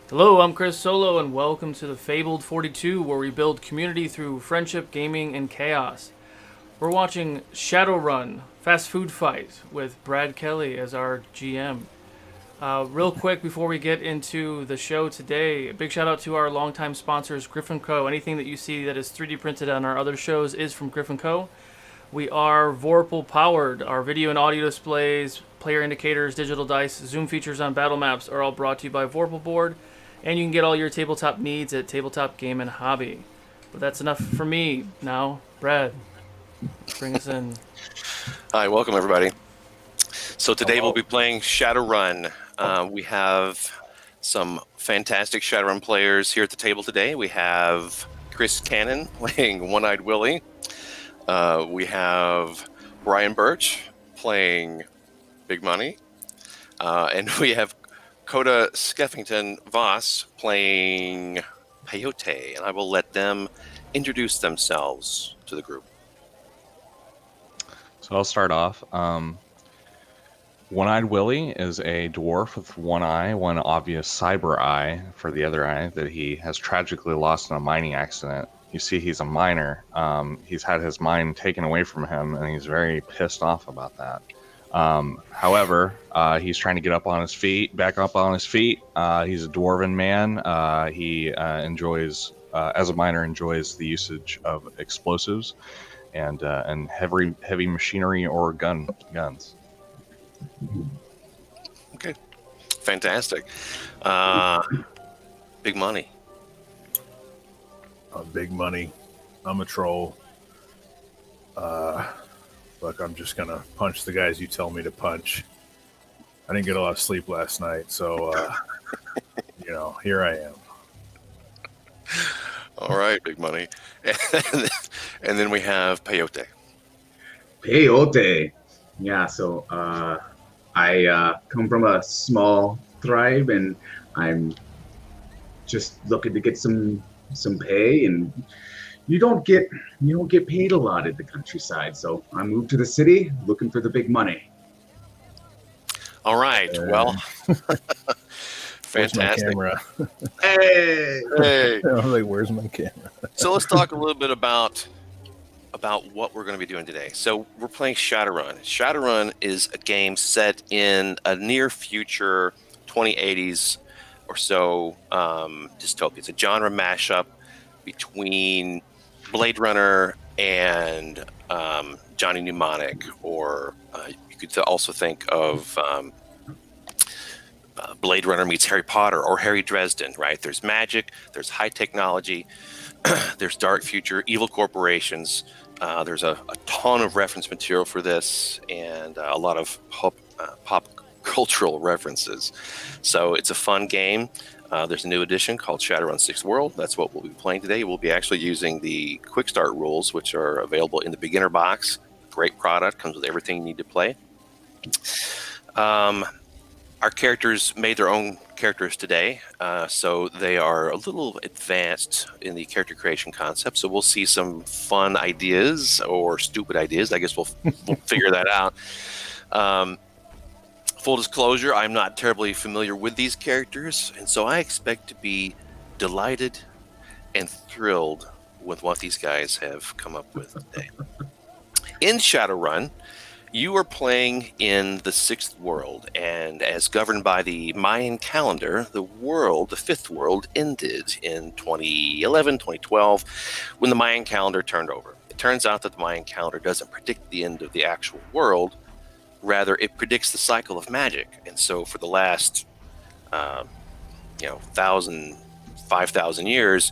Hello, I'm Chris Solo, and welcome to the Fabled 42, where we build community through friendship, gaming, and chaos. We're watching Shadowrun Fast Food Fight with Brad Kelley as our GM. Real quick before we get into the show today, a big shout out to our longtime sponsors, Griffin Co. Anything that you see that is 3D printed on our other shows is from Griffin Co. We are Vorpal powered. Our video and audio displays, player indicators, digital dice, zoom features on battle maps are all brought to you by Vorpal Board. And you can get all your tabletop needs at Tabletop Game and Hobby. But that's enough for me. Now, Brad, bring us in. Hi, welcome everybody. So today Hello. we'll be playing Shadowrun. We have some fantastic Shadowrun players here at the table today. We have Chris Cannon playing One-Eyed Willie. We have Brian Birch playing Big Money. And we have Coda Skeffington Voss playing Peyote. And I will let them introduce themselves to the group. So I'll start off. One-Eyed Willie is a dwarf with one eye, one obvious cyber eye for the other eye that he has tragically lost in a mining accident. You see, he's a miner. He's had his mine taken away from him, and he's very pissed off about that. However, he's trying to get up on his feet, back up on his feet. He's a dwarven man. He enjoys, as a miner, enjoys the usage of explosives and heavy machinery or guns. Okay, fantastic. Big Money. Big Money. I'm a troll. Look, I'm just gonna punch the guys you tell me to punch. I didn't get a lot of sleep last night, so here I am. All right, Big Money. And then we have Peyote. Peyote. Yeah, so I come from a small tribe, and I'm just looking to get some pay, and you don't get paid a lot at the countryside. So I moved to the city looking for the big money. All right. Well, Where's my fantastic. camera? Hey! Hey. I was like, where's my camera? So let's talk a little bit about what we're going to be doing today. So we're playing Shadowrun. Shadowrun is a game set in a near future 2080s or so dystopia. It's a genre mashup between Blade Runner and Johnny Mnemonic, or you could also think of Blade Runner meets Harry Potter or Harry Dresden, right? There's magic, there's high technology, there's dark future, evil corporations. There's a ton of reference material for this, and a lot of pop cultural references. So it's a fun game. There's a new edition called Shadowrun 6th World. That's what we'll be playing today. We'll be actually using the Quick Start rules, which are available in the beginner box. Great product, comes with everything you need to play. Our characters made their own characters today, so they are a little advanced in the character creation concept. So we'll see some fun ideas or stupid ideas. I guess we'll figure that out. Full disclosure, I'm not terribly familiar with these characters, and so I expect to be delighted and thrilled with what these guys have come up with today. In Shadowrun, you are playing in the 6th world, and as governed by the Mayan calendar, the 5th world, ended in 2011, 2012, when the Mayan calendar turned over. It turns out that the Mayan calendar doesn't predict the end of the actual world. Rather, it predicts the cycle of magic. And so for the last 5,000 years,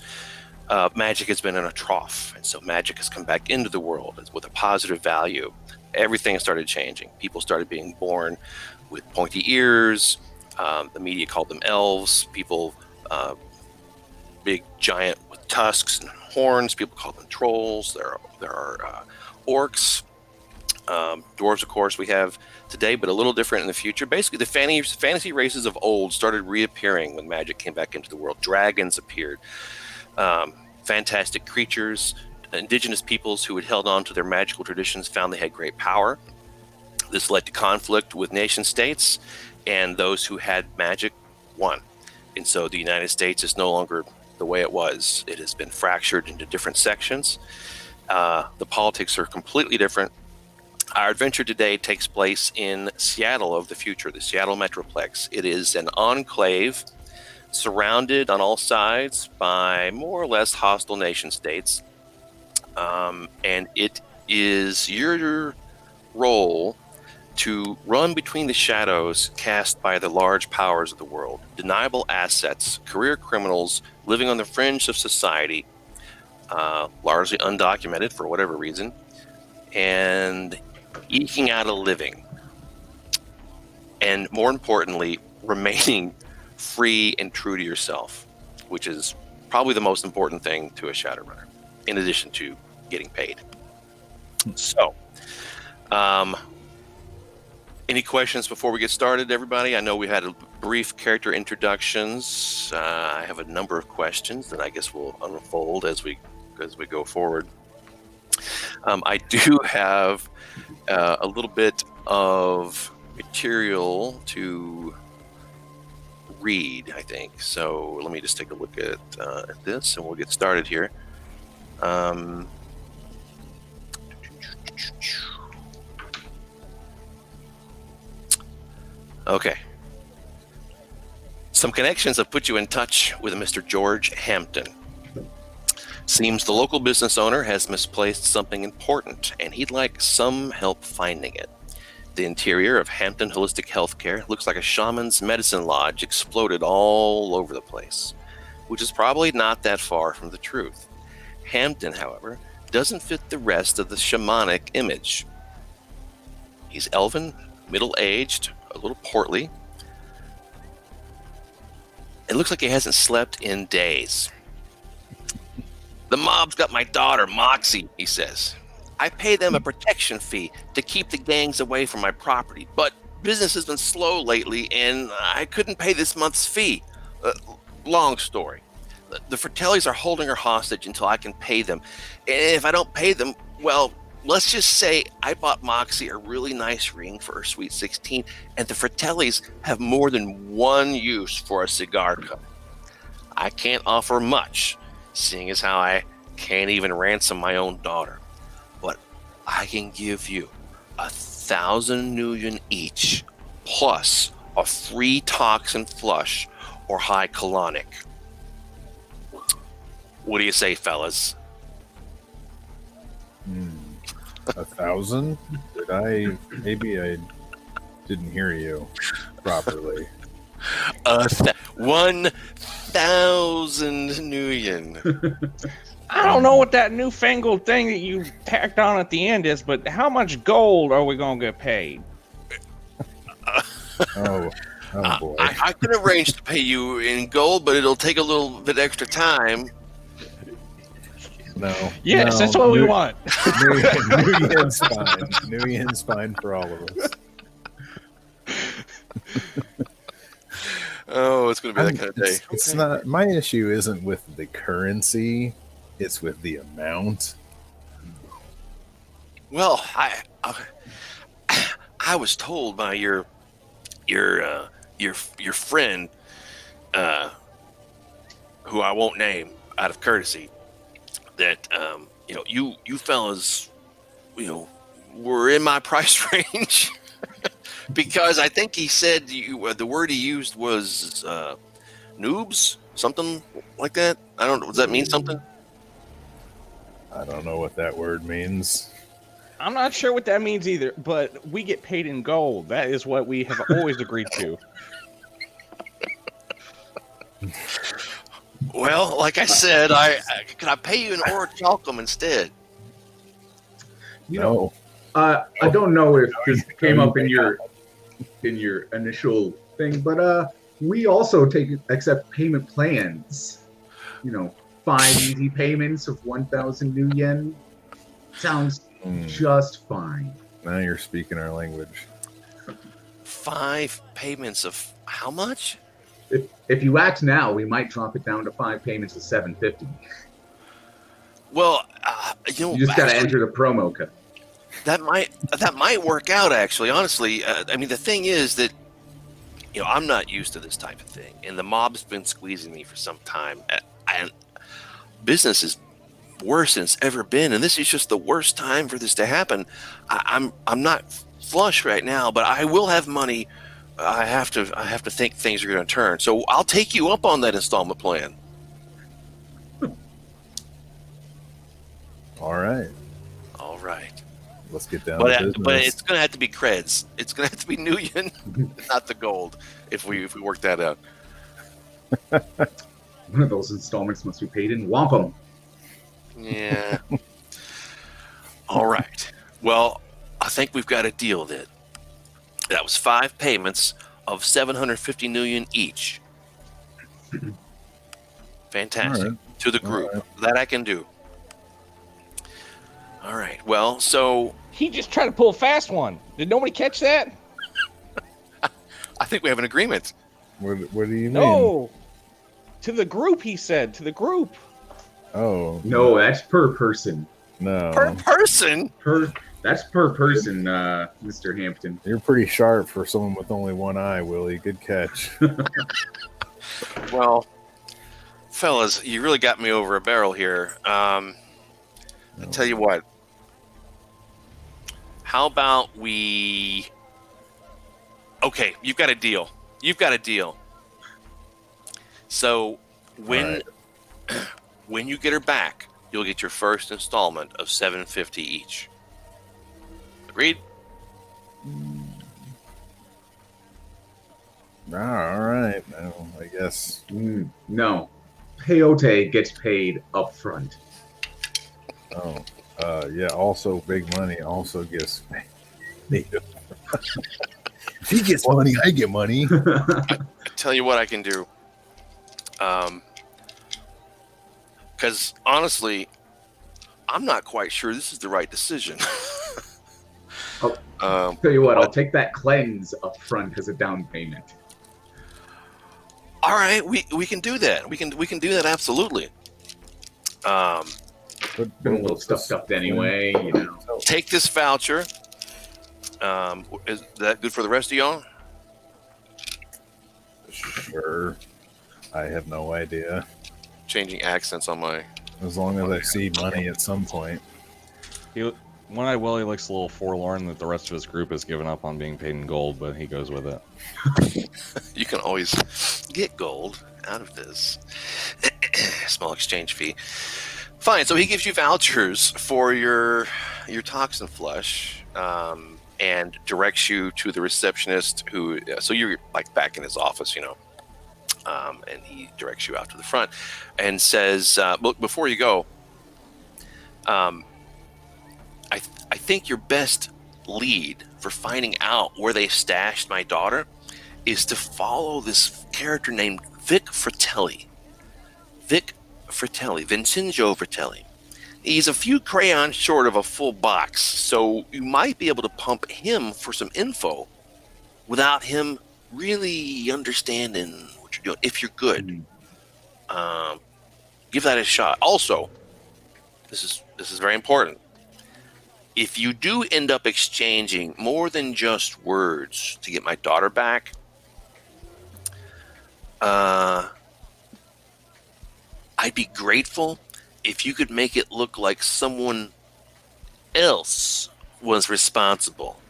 magic has been in a trough. And so magic has come back into the world with a positive value. Everything started changing. People started being born with pointy ears. The media called them elves. People, big giant with tusks and horns. People called them trolls. There are orcs. Dwarves, of course, we have today, but a little different in the future. Basically, the fantasy races of old started reappearing when magic came back into the world. Dragons appeared. Fantastic creatures. Indigenous peoples who had held on to their magical traditions found they had great power. This led to conflict with nation states, and those who had magic won. And so the United States is no longer the way it was. It has been fractured into different sections. The politics are completely different. Our adventure today takes place in Seattle of the future, the Seattle Metroplex. It is an enclave surrounded on all sides by more or less hostile nation states. And it is your role to run between the shadows cast by the large powers of the world, deniable assets, career criminals living on the fringe of society, largely undocumented for whatever reason, and eking out a living. And more importantly, remaining free and true to yourself, which is probably the most important thing to a Shadowrunner, in addition to getting paid. So, any questions before we get started, everybody? I know we had a brief character introductions. I have a number of questions that I guess we'll unfold as we go forward. I do have a little bit of material to read, I think. So let me just take a look at this, and we'll get started here. Okay. Some connections have put you in touch with Mr. George Hampton. Seems the local business owner has misplaced something important, and he'd like some help finding it. The interior of Hampton Holistic Healthcare looks like a shaman's medicine lodge exploded all over the place, which is probably not that far from the truth. Hampton, however, doesn't fit the rest of the shamanic image. He's elven, middle-aged, a little portly. It looks like he hasn't slept in days. The mob's got my daughter, Moxie, he says. I pay them a protection fee to keep the gangs away from my property, but business has been slow lately, and I couldn't pay this month's fee. Long story. The Fratellis are holding her hostage until I can pay them. And if I don't pay them, well, let's just say I bought Moxie a really nice ring for her Sweet 16, and the Fratellis have more than one use for a cigar cup. I can't offer much, seeing as how I can't even ransom my own daughter. But I can give you 1,000 Nuyen each, plus a free toxin flush or high colonic. What do you say, fellas? 1,000? Maybe I didn't hear you properly. 1,000 Nuyen. I don't know what that newfangled thing that you tacked on at the end is, but how much gold are we going to get paid? Oh boy. I can arrange to pay you in gold, but it'll take a little bit extra time. No. Yes, no, that's what we want. New Yen's fine. New Yen's fine for all of us. Oh, it's going to be that kind of day. It's not. My issue isn't with the currency; it's with the amount. Well, I was told by your friend, who I won't name out of courtesy, that you fellas, were in my price range. Because I think he said the word he used was noobs, something like that. I don't know. Does that mean something? I don't know what that word means. I'm not sure what that means either, but we get paid in gold. That is what we have always agreed to. Well, like I said, can I pay you in orichalcum instead? No. I don't know if this came up in your initial thing, but we also accept payment plans. 5 easy payments of 1,000 Nuyen sounds just fine. Now you're speaking our language. 5 payments of how much? If you act now, we might drop it down to 5 payments of 750. Well, you just got to enter the promo code. That might work out, actually. Honestly, I mean, the thing is that I'm not used to this type of thing, and the mob's been squeezing me for some time, and business is worse than it's ever been, and this is just the worst time for this to happen. I'm not flush right now, but I will have money. I have to think things are going to turn. So I'll take you up on that installment plan. All right. All right. Let's get down But to business. but it's going to have to be creds. It's going to have to be Nuyen, not the gold. If we work that out. One of those installments must be paid in wampum. Yeah. All right. Well, I think we've got a deal then. That was 5 payments of 750 million each. Fantastic. All right. To the group. All right. That I can do. All right. Well, so He just tried to pull a fast one. Did nobody catch that? I think we have an agreement. What do you mean? No. To the group, he said. To the group. Oh. No, that's per person. No. Per person? That's per person, Mr. Hampton. You're pretty sharp for someone with only one eye, Willie. Good catch. Well, fellas, you really got me over a barrel here. I tell you what. How about we... Okay, you've got a deal. So when when you get her back, you'll get your first installment of 750 each. Agreed? All right. Well, I guess. No. Peyote gets paid up front. Oh. Yeah. Also, big money also gets paid. If he gets money, I get money. Tell you what I can do. Because honestly, I'm not quite sure this is the right decision. Tell you what, I'll take that cleanse up front as a down payment. All right, we can do that. We can do that absolutely. Been a little stuffed up anyway, you know. Take this voucher. Is that good for the rest of y'all? Sure. I have no idea. Changing accents on my. As long as I see money at some point. One-Eyed Willie looks a little forlorn that the rest of his group has given up on being paid in gold, but he goes with it. You can always get gold out of this. Small exchange fee. Fine. So he gives you vouchers for your toxin flush, and directs you to the receptionist who. So you're like back in his office, and he directs you out to the front and says, "Look, before you go, I think your best lead for finding out where they stashed my daughter is to follow this character named Vic Fratelli. Vincenzo Fratelli. He's a few crayons short of a full box, so you might be able to pump him for some info without him really understanding what you're doing, if you're good. Give that a shot. Also, this is very important. If you do end up exchanging more than just words to get my daughter back, I'd be grateful if you could make it look like someone else was responsible.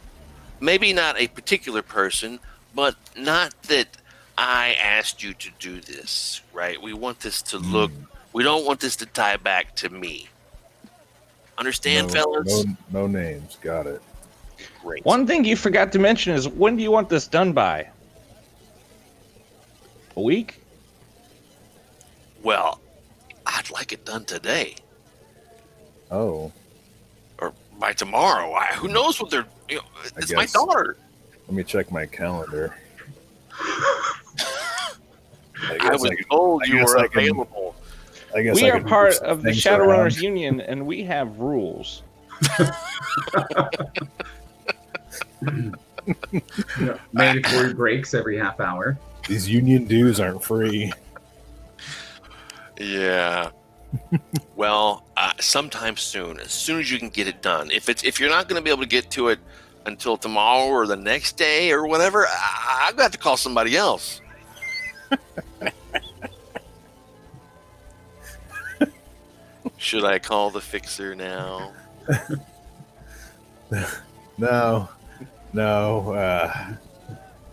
Maybe not a particular person, but not that I asked you to do this, right? We want this to look, we don't want this to tie back to me. Understand, fellas? No names. Got it. Great. One thing you forgot to mention is, when do you want this done by? A week? Well, I'd like it done today Oh. or by tomorrow. Who knows what they're, it's my guess. daughter. Let me check my calendar. I was told you were available. I guess We I are could part move some of the things Shadowrunners around. Union, and we have rules. Mandatory breaks every half hour. These union dues aren't free. Yeah. Well, sometime soon, as soon as you can get it done. If you're not going to be able to get to it until tomorrow or the next day or whatever, I've got to call somebody else. Should I call the fixer now? No.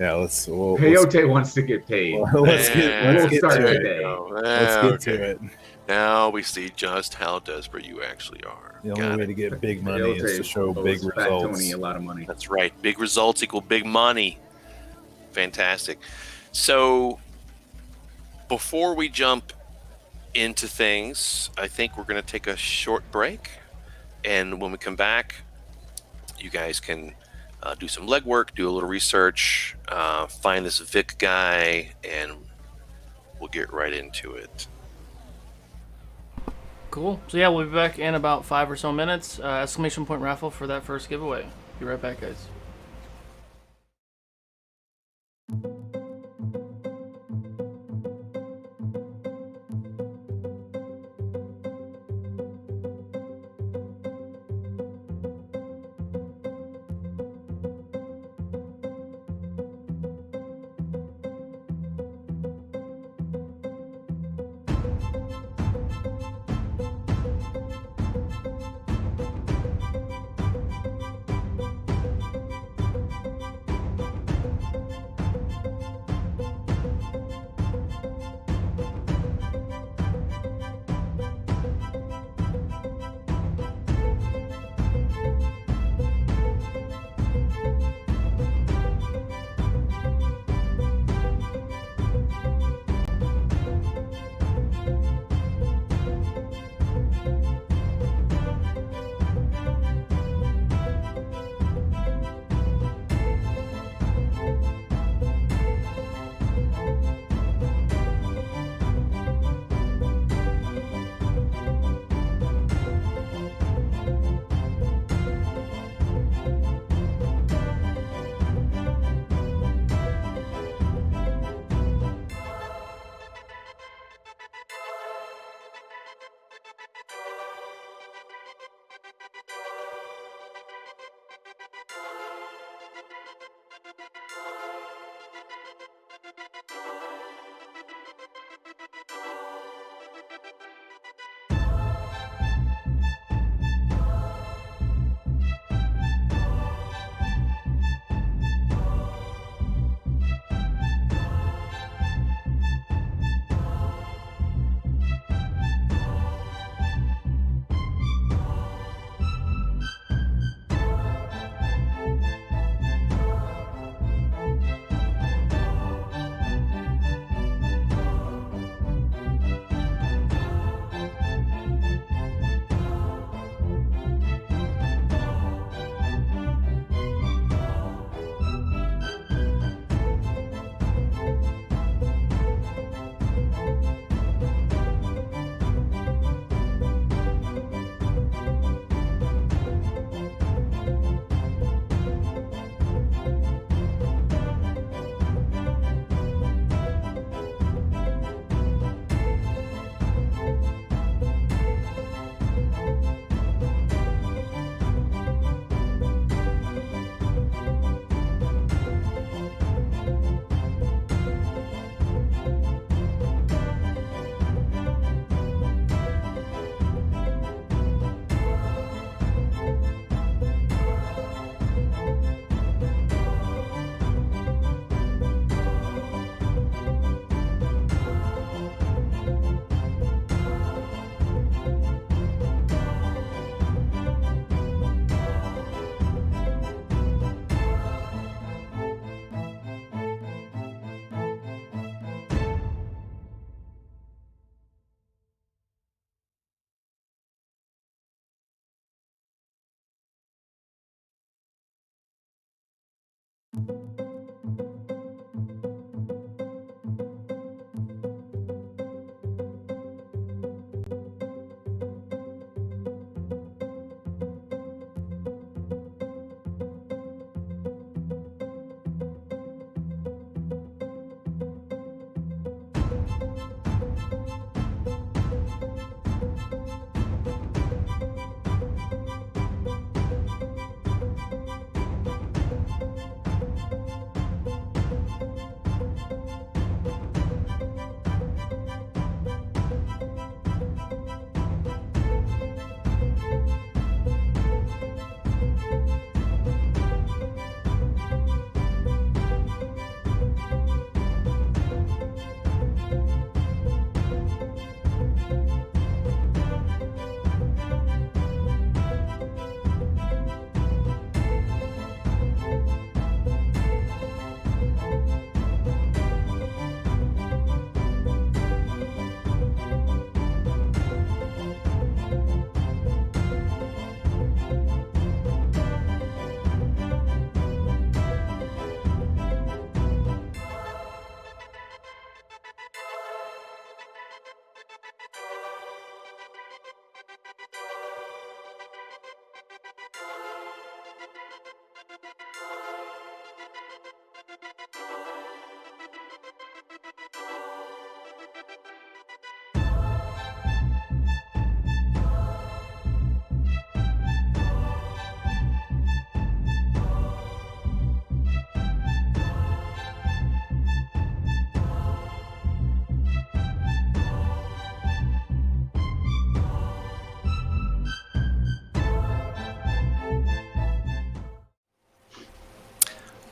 Yeah, let's. Peyote wants to get paid. Let's get start to it. today. Let's get to it. Now we see just how desperate you actually are. The only way to get big money is to show big Fat results. Tony a lot of money. That's right. Big results equal big money. Fantastic. So before we jump into things, I think we're going to take a short break. And when we come back, you guys can do some legwork, do a little research, find this Vic guy, and we'll get right into it. Cool. So yeah, we'll be back in about 5 or so minutes. Exclamation point raffle for that first giveaway. Be right back, guys.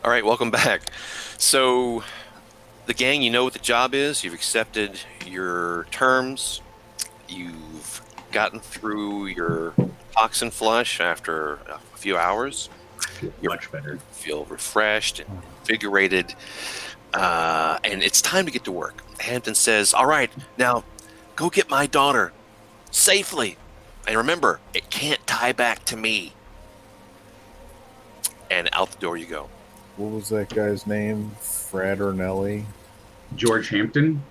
All right, welcome back. So, the gang, you know what the job is. You've accepted your terms. You've gotten through your toxin flush after a few hours. You're much better. Feel refreshed and invigorated. And it's time to get to work. Hampton says, all right, now go get my daughter safely. And remember, it can't tie back to me. And out the door you go. What was that guy's name? Fred or Nelly? George Hampton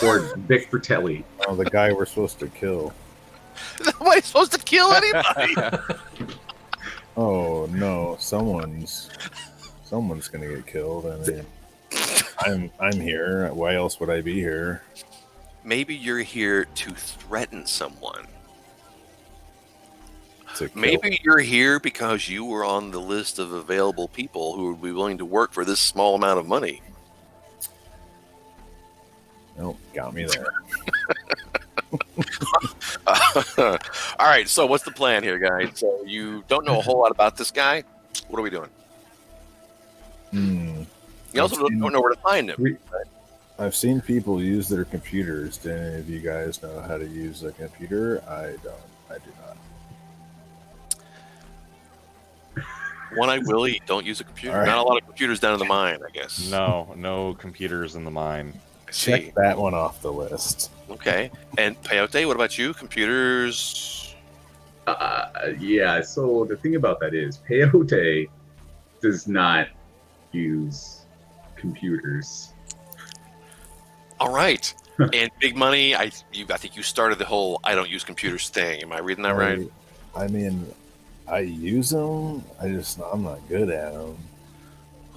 or Vic Fratelli. Oh, the guy we're supposed to kill. Am I supposed to kill anybody? Oh no, someone's gonna get killed. I mean, I'm here. Why else would I be here? Maybe you're here to threaten someone. To kill? Maybe you're here because you were on the list of available people who would be willing to work for this small amount of money. Nope, got me there. All right, so what's the plan here, guys? So you don't know a whole lot about this guy. What are we doing? You also don't know where to find him. I've seen people use their computers. Do any of you guys know how to use a computer? I don't. I do not. One-eyed Willie, don't use a computer. All right. Not a lot of computers down in the mine, I guess. No computers in the mine. I see. Check that one off the list. Okay. And Peyote, what about you? Computers? Yeah, so the thing about that is Peyote does not use computers. All right. And Big Money, I think you started the whole I don't use computers thing. Am I reading that right? I mean, I use them. I'm not good at them.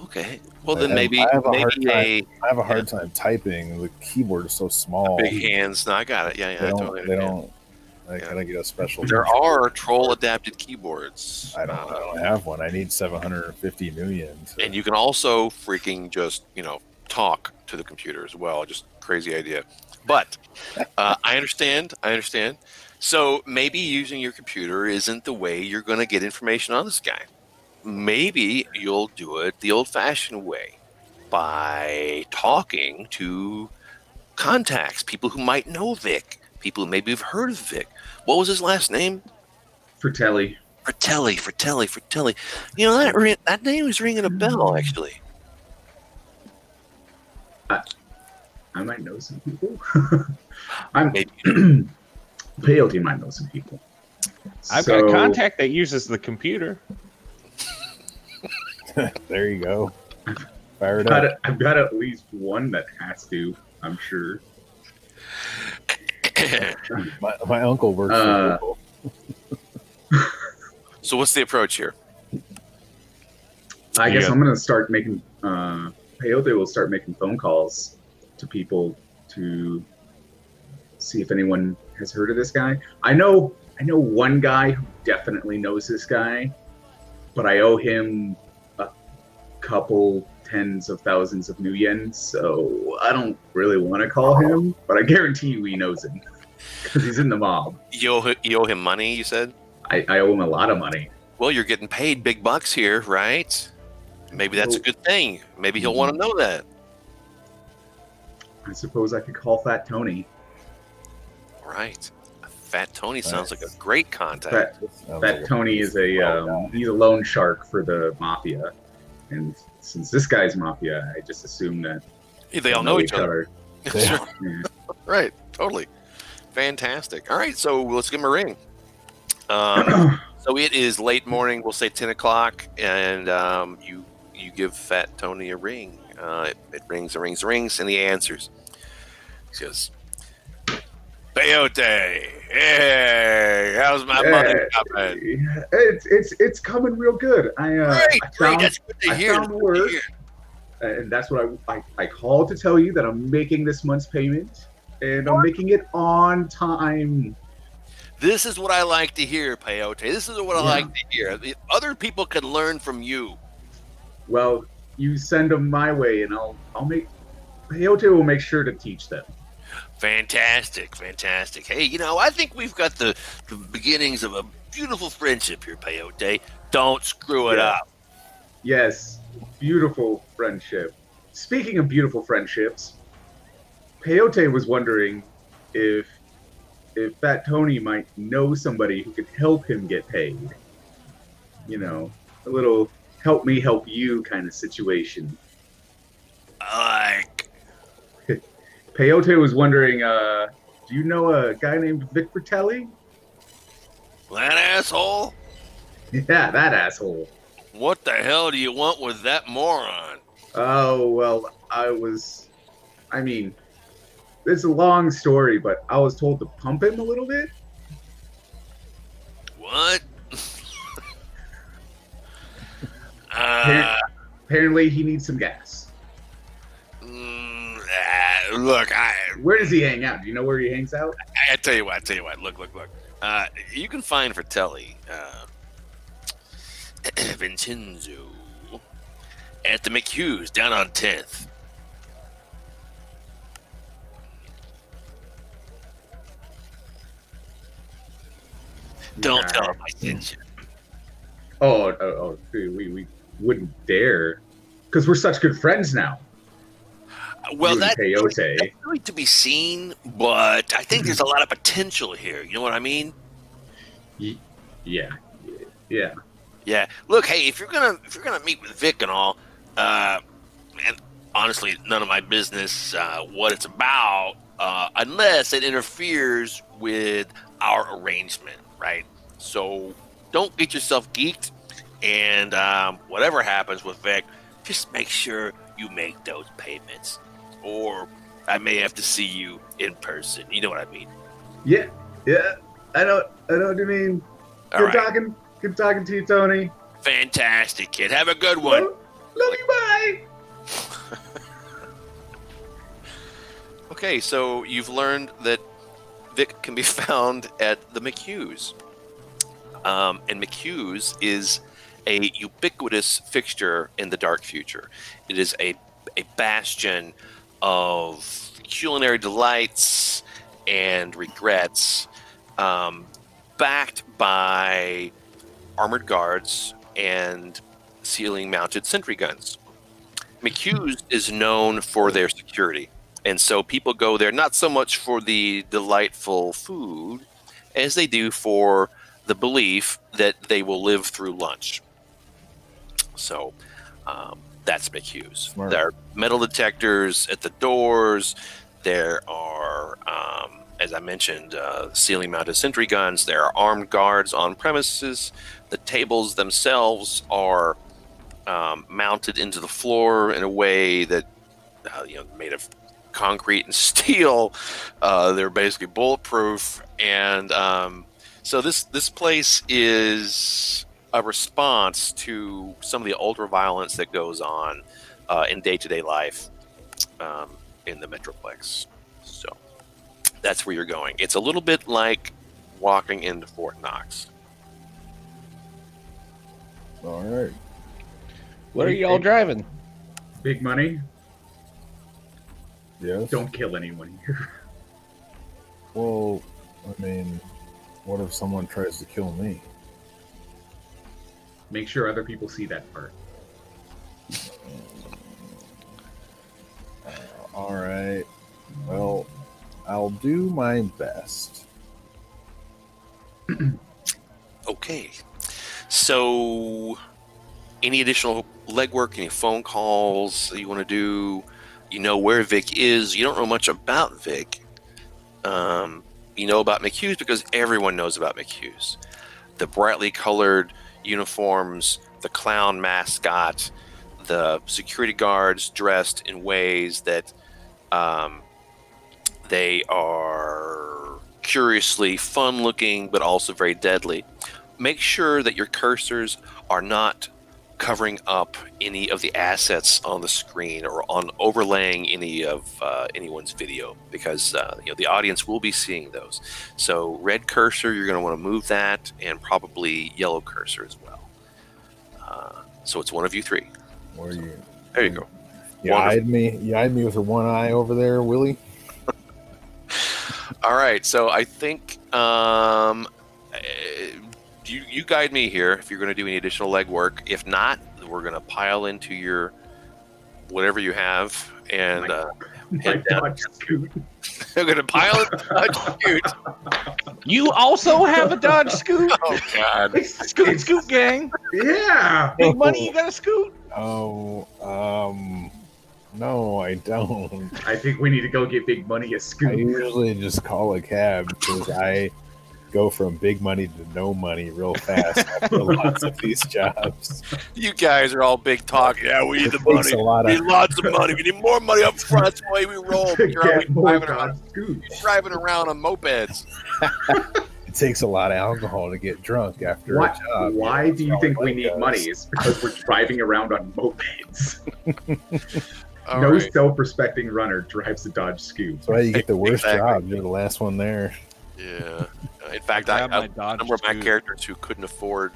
Okay. Well, then maybe I have a hard time typing. The keyboard is so small. Big hands. No, I got it. Yeah, They totally don't. I Yeah. gotta get a special. There are troll adapted keyboards. I don't have one. I need 750 million. And you can also freaking just, talk to the computer as well. Just crazy idea. But I understand. So maybe using your computer isn't the way you're going to get information on this guy. Maybe you'll do it the old-fashioned way by talking to contacts, people who might know Vic, people who maybe have heard of Vic. What was his last name? Fratelli. Fratelli. That name is ringing a bell, actually. I might know some people. Maybe. Peyote might know some people. I've got a contact that uses the computer. There you go. Fire it up. I've got at least one that has to, I'm sure. My uncle works for Google. So what's the approach here? I guess I'm going to start making, Peyote will start making phone calls to people to see if anyone has heard of this guy. I know one guy who definitely knows this guy, but I owe him a couple tens of thousands of new yen, so I don't really want to call him, but I guarantee you he knows him because he's in the mob. You owe him money, you said? I owe him a lot of money. Well, you're getting paid big bucks here, right? Maybe that's a good thing. Maybe he'll want to know that. I suppose I could call Fat Tony. All right. Fat Tony sounds like a great contact. Fat Tony is he's a loan shark for the mafia, and since this guy's mafia, I just assume that They all know each other. Yeah. Right. Totally. Fantastic. All right. So let's give him a ring. So it is late morning. We'll say 10 o'clock, and you give Fat Tony a ring. It rings, and he answers. He says, Peyote. Hey, how's my money coming? It's coming real good. Great. That's good to hear. Found work, and that's what I called to tell you that I'm making this month's payment, and I'm making it on time. This is what I like to hear, Peyote. This is what I like to hear. Other people can learn from you. Well, you send them my way, and I'll make Peyote will make sure to teach them. Fantastic. Hey, I think we've got the beginnings of a beautiful friendship here, Peyote. Don't screw it up. Yes, beautiful friendship. Speaking of beautiful friendships, Peyote was wondering if Fat Tony might know somebody who could help him get paid. A little help me help you kind of situation. Peyote was wondering, do you know a guy named Vic Fratelli? That asshole? Yeah, that asshole. What the hell do you want with that moron? Oh, well, it's a long story, but I was told to pump him a little bit. What? Apparently, he needs some gas. Look, where does he hang out? Do you know where he hangs out? I tell you what. Look. You can find Fratelli, Vincenzo, at the McHughes down on 10th. Don't tell him I sent you. Oh, we wouldn't dare, because we're such good friends now. Well, that's Peyote. really to be seen, but I think there's a lot of potential here. You know what I mean? Yeah. Yeah. Look, hey, if you're gonna meet with Vic and all, and honestly, none of my business what it's about, unless it interferes with our arrangement, right? So don't get yourself geeked, and whatever happens with Vic, just make sure you make those payments, or I may have to see you in person. You know what I mean? Yeah. I know what you mean. Good talking to you, Tony. Fantastic, kid. Have a good one. Love you. Bye. Okay, so you've learned that Vic can be found at the McHughes. And McHughes is a ubiquitous fixture in the dark future. It is a bastion of culinary delights and regrets, backed by armored guards and ceiling-mounted sentry guns. McHughes is known for their security, and so people go there not so much for the delightful food as they do for the belief that they will live through lunch. So that's McHughes. Smart. There are metal detectors at the doors. There are, as I mentioned, ceiling-mounted sentry guns. There are armed guards on premises. The tables themselves are mounted into the floor in a way that, made of concrete and steel. They're basically bulletproof, and so this place is a response to some of the ultra-violence that goes on in day-to-day life in the Metroplex. So that's where you're going. It's a little bit like walking into Fort Knox. All right. What are y'all driving? Big money. Yes. Don't kill anyone here. Well, what if someone tries to kill me? Make sure other people see that part. All right. Well, I'll do my best. Okay. So, any additional legwork, any phone calls that you want to do? You know where Vic is. You don't know much about Vic. You know about McHughes because everyone knows about McHughes. The brightly colored uniforms, the clown mascot, the security guards dressed in ways that they are curiously fun looking, but also very deadly. Make sure that your cursors are not covering up any of the assets on the screen or on overlaying any of anyone's video, because the audience will be seeing those. So red cursor, you're going to want to move that, and probably yellow cursor as well. So it's one of you three. Where you? There you go. You eyed me. You eyed me with your one eye over there, Willie. All right. So I think you guide me here if you're going to do any additional legwork. If not, we're going to pile into your whatever you have and head down. I'm going to pile into the Dodge Scoot. You also have a Dodge Scoot? Oh, God. Scoot gang. Yeah. Big money, you got a Scoot? Oh, no, I don't. I think we need to go get Big Money a I scoop. usually just call a cab because I go from big money to no money real fast after lots of these jobs. You guys are all big talk. Yeah, we need the It takes money. a lot We of need lots of money. We need more money up front. That's the way we roll. To You're always get more driving around, scoops. driving around on mopeds. it takes a lot of alcohol to get drunk after a job. Why do you think we Like need us. money? It's because we're driving around on mopeds. All No right. self-respecting runner drives a Dodge Scoop. That's why you get the worst Exactly. job. You're the last one there. Yeah. In fact, I I have my a Dodge number of my Scoot. characters who couldn't afford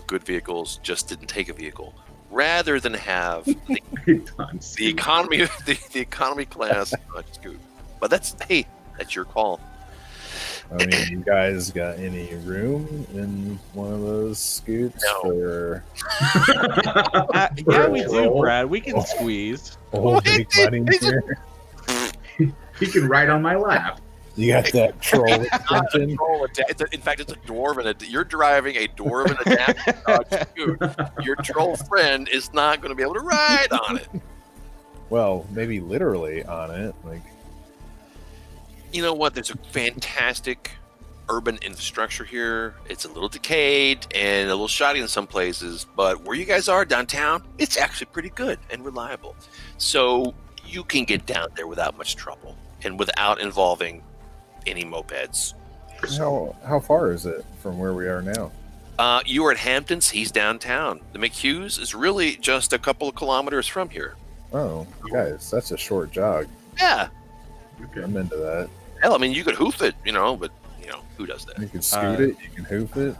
good vehicles just didn't take a vehicle, rather than have the economy the economy class Scoot. But that's your call. I mean, you guys got any room in one of those scoops No. for Yeah, we do, roll. Brad. We can squeeze. old big money here? He can ride on my lap. You got that troll extension? In fact, it's a dwarven. You're driving a dwarven adapted Dodge Scoot. Your troll friend is not going to be able to ride on it. Well, maybe literally on it. Like, You know what? There's a fantastic urban infrastructure here. It's a little decayed and a little shoddy in some places, but where you guys are downtown, it's actually pretty good and reliable. So you can get down there without much trouble and without involving any mopeds. how far is it from where we are now? You are at Hamptons. He's downtown. The McHughes is really just a couple of kilometers from here. Oh, guys, that's a short jog. Yeah. Okay. I'm into that. Hell, I mean, you could hoof it, but who does that? You can scoot it. You can hoof it.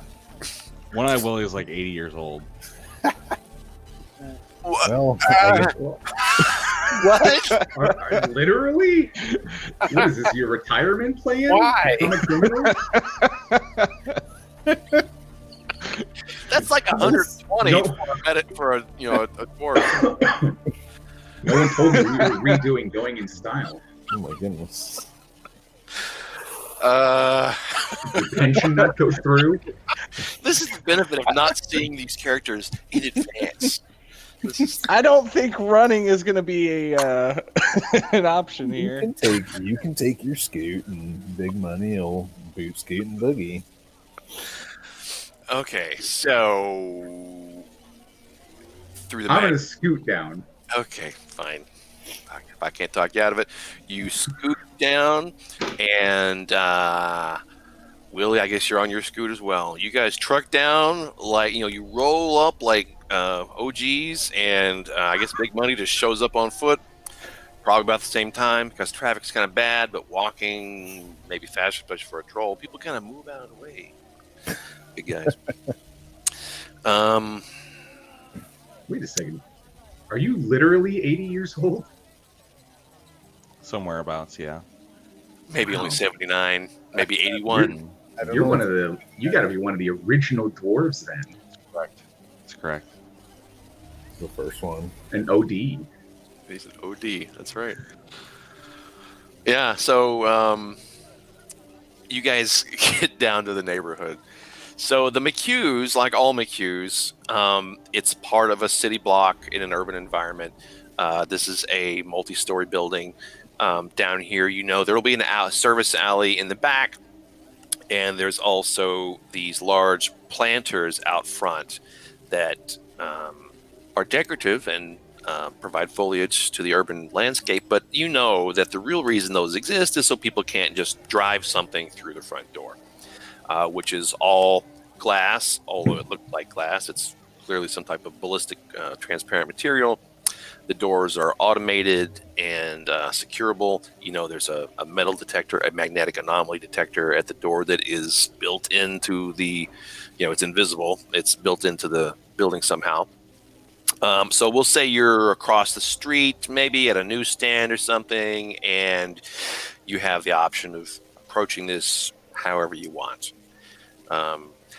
One Eye Willie is like 80 years old. Well, I guess, What? Literally? What is this, your retirement plan? Why? Become a criminal? That's like 120 No. for a dwarf. No one told me we were redoing Going in Style. oh my goodness. Your pension not go through? This is the benefit of not seeing these characters in advance. I don't think running is going to be a an option You here. can take your scoot, and Big Money will boot scoot and boogie. Okay, so through the I'm map. going to scoot down. Okay, fine. If I can't talk you out of it, you scoot down, and Willie, I guess you're on your scoot as well. You guys truck down like you roll up like OGs, and I guess Big Money just shows up on foot, probably about the same time because traffic's kind of bad, but walking maybe faster, especially for a troll. People kind of move out of the way. Big guys. Wait a second. Are you literally 80 years old? Somewhere abouts, yeah. Maybe only 79, maybe 81. I don't You're know one if- of the. You got to be one of the original dwarves then. Correct. That's correct. the first one. An OD. He's an OD. That's right. Yeah. So you guys get down to the neighborhood. So the McHughes, like all McHughes, it's part of a city block in an urban environment. This is a multi-story building. Down here, there will be a service alley in the back, and there's also these large planters out front that are decorative and provide foliage to the urban landscape, but you know that the real reason those exist is so people can't just drive something through the front door, which is all glass. Although it looked like glass, it's clearly some type of ballistic transparent material. The doors are automated and securable. You know, there's a metal detector, a magnetic anomaly detector at the door that is built into the, it's invisible. It's built into the building somehow. So we'll say you're across the street, maybe at a newsstand or something, and you have the option of approaching this however you want.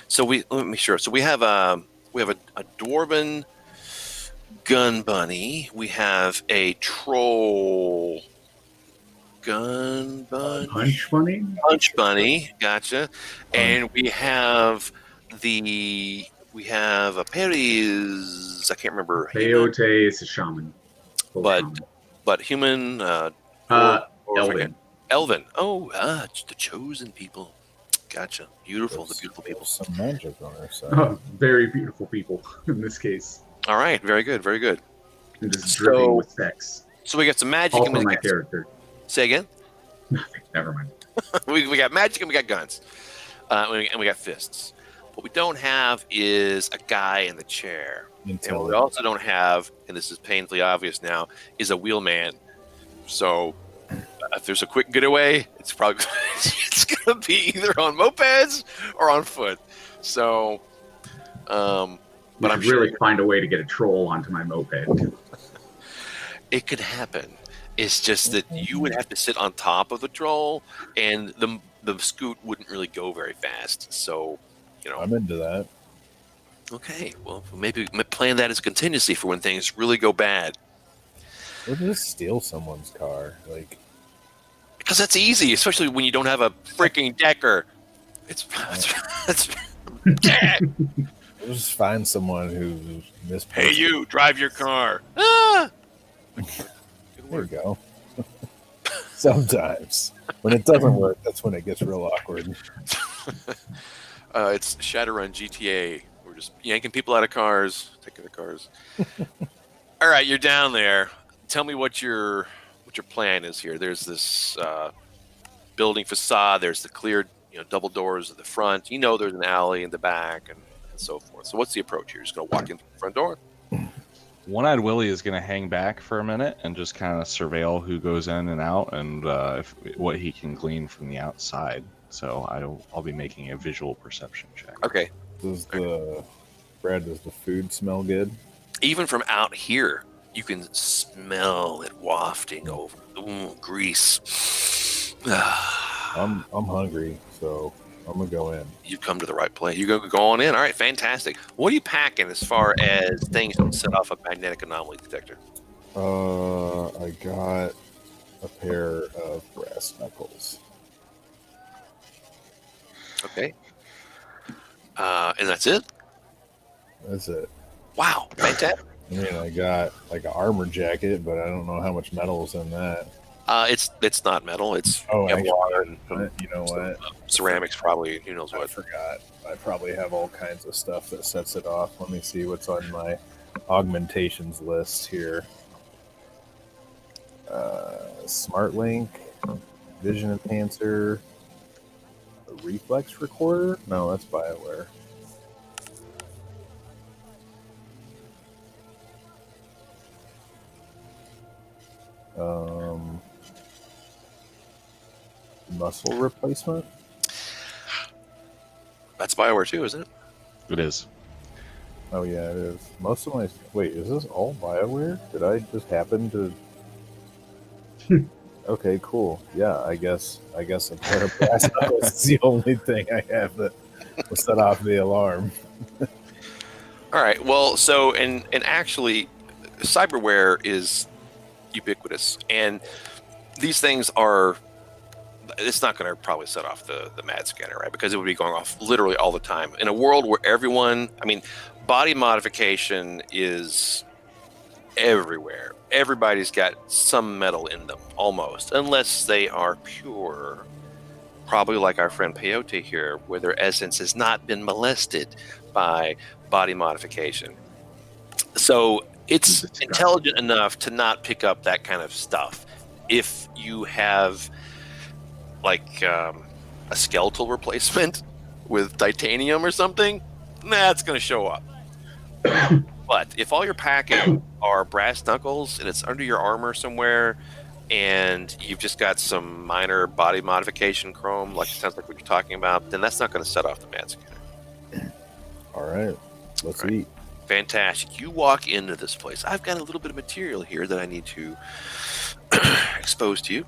So let me sure. So we have a dwarven gun bunny. We have a troll gun bunny. Punch bunny? Punch bunny. Gotcha. And we have a Perry's. I can't remember. Peyote is a shaman. But human. Elven. Elven. Oh, the chosen people. Gotcha. Beautiful. The beautiful people. Some magic on our side. Oh, very beautiful people in this case. All right. Very good. Very good. And just dripping with sex. So we got some magic. Also my character. Say again? Nothing. Never mind. we got magic and we got guns. And we got fists. What we don't have is a guy in the chair. And what we also don't have, and this is painfully obvious now, is a wheelman. So if there's a quick getaway, it's probably it's going to be either on mopeds or on foot. So, but I'm really sure find a way to get a troll onto my moped. It could happen. It's just that you would have to sit on top of the troll, and the scoot wouldn't really go very fast. So, I'm into that. Okay, well, maybe plan that as a contingency for when things really go bad. Or just steal someone's car, because that's easy, especially when you don't have a freaking decker. It's We'll just find someone who misplaced. Hey, you drive your car. Ah! There you go. Sometimes when it doesn't work, that's when it gets real awkward. It's Shadowrun GTA. We're just yanking people out of cars, taking the cars. All right, you're down there. Tell me what your plan is here. There's this building facade. There's the cleared double doors at the front. There's an alley in the back and so forth. So what's the approach here? You're just going to walk in through the front door? One-Eyed Willie is going to hang back for a minute and just kind of surveil who goes in and out and what he can glean from the outside. So I'll be making a visual perception check. Okay. Does the food smell good? Even from out here, you can smell it wafting over. Ooh, grease. I'm hungry, so I'm gonna go in. You've come to the right place. You go on in. All right, fantastic. What are you packing as far as things to set off a magnetic anomaly detector? I got a pair of brass knuckles. Okay. And that's it? That's it. Wow, fantastic. I mean, I got like an armor jacket, but I don't know how much metal is in that. It's not metal. It's Kevlar and you know what? Ceramics, probably. Who knows I what? forgot. I probably have all kinds of stuff that sets it off. Let me see what's on my augmentations list here. Smart Link, Vision Enhancer, a Reflex Recorder. No, that's BioWare. Muscle replacement. That's BioWare too, isn't it? It is. Oh yeah, it is. Most of my wait, is this all BioWare? Did I just happen to? Okay, cool. Yeah, I guess a pair of brass knuckles is the only thing I have that will set off the alarm. All right. Well, so and actually, cyberware is ubiquitous, and these things are. It's not going to probably set off the MAD scanner, right? Because it would be going off literally all the time. In a world where body modification is everywhere. Everybody's got some metal in them, almost, unless they are pure. Probably like our friend Peyote here, where their essence has not been molested by body modification. So It's intelligent enough to not pick up that kind of stuff. If you have like a skeletal replacement with titanium or something, it's going to show up. But if all you're packing are brass knuckles and it's under your armor somewhere, and you've just got some minor body modification chrome, like it sounds like what you're talking about, then that's not going to set off the mad scanner. All right, let's Right. eat. Fantastic. You walk into this place. I've got a little bit of material here that I need to expose to you.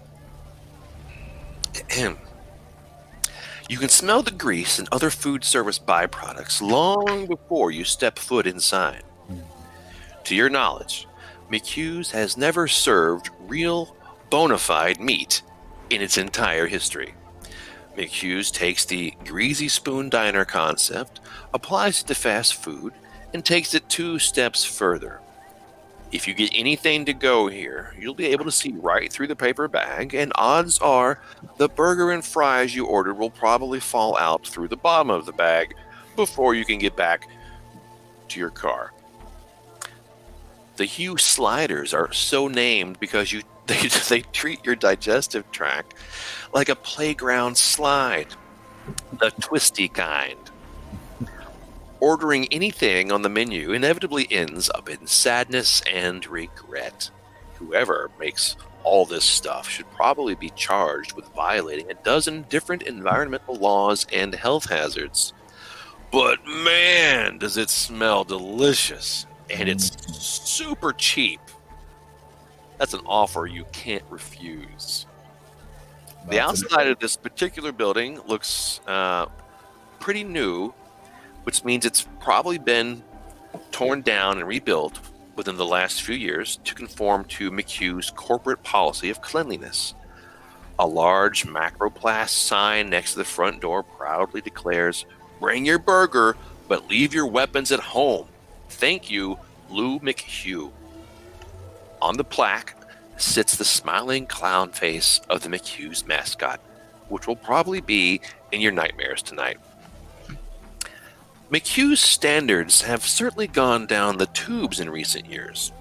You can smell the grease and other food service byproducts long before you step foot inside. To your knowledge, McHugh's has never served real, bona fide meat in its entire history. McHugh's takes the greasy spoon diner concept, applies it to fast food, and takes it 2 steps further. If you get anything to go here, you'll be able to see right through the paper bag, and odds are the burger and fries you ordered will probably fall out through the bottom of the bag before you can get back to your car. The Hugh sliders are so named because they treat your digestive tract like a playground slide, the twisty kind. Ordering anything on the menu inevitably ends up in sadness and regret. Whoever makes all this stuff should probably be charged with violating a dozen different environmental laws and health hazards. But man, does it smell delicious. And it's super cheap. That's an offer you can't refuse. The outside of this particular building looks pretty new, which means it's probably been torn down and rebuilt within the last few years to conform to McHugh's corporate policy of cleanliness. A large Macroplast sign next to the front door proudly declares, "Bring your burger, but leave your weapons at home. Thank you, Lou McHugh." On the plaque sits the smiling clown face of the McHugh's mascot, which will probably be in your nightmares tonight. McHugh's standards have certainly gone down the tubes in recent years.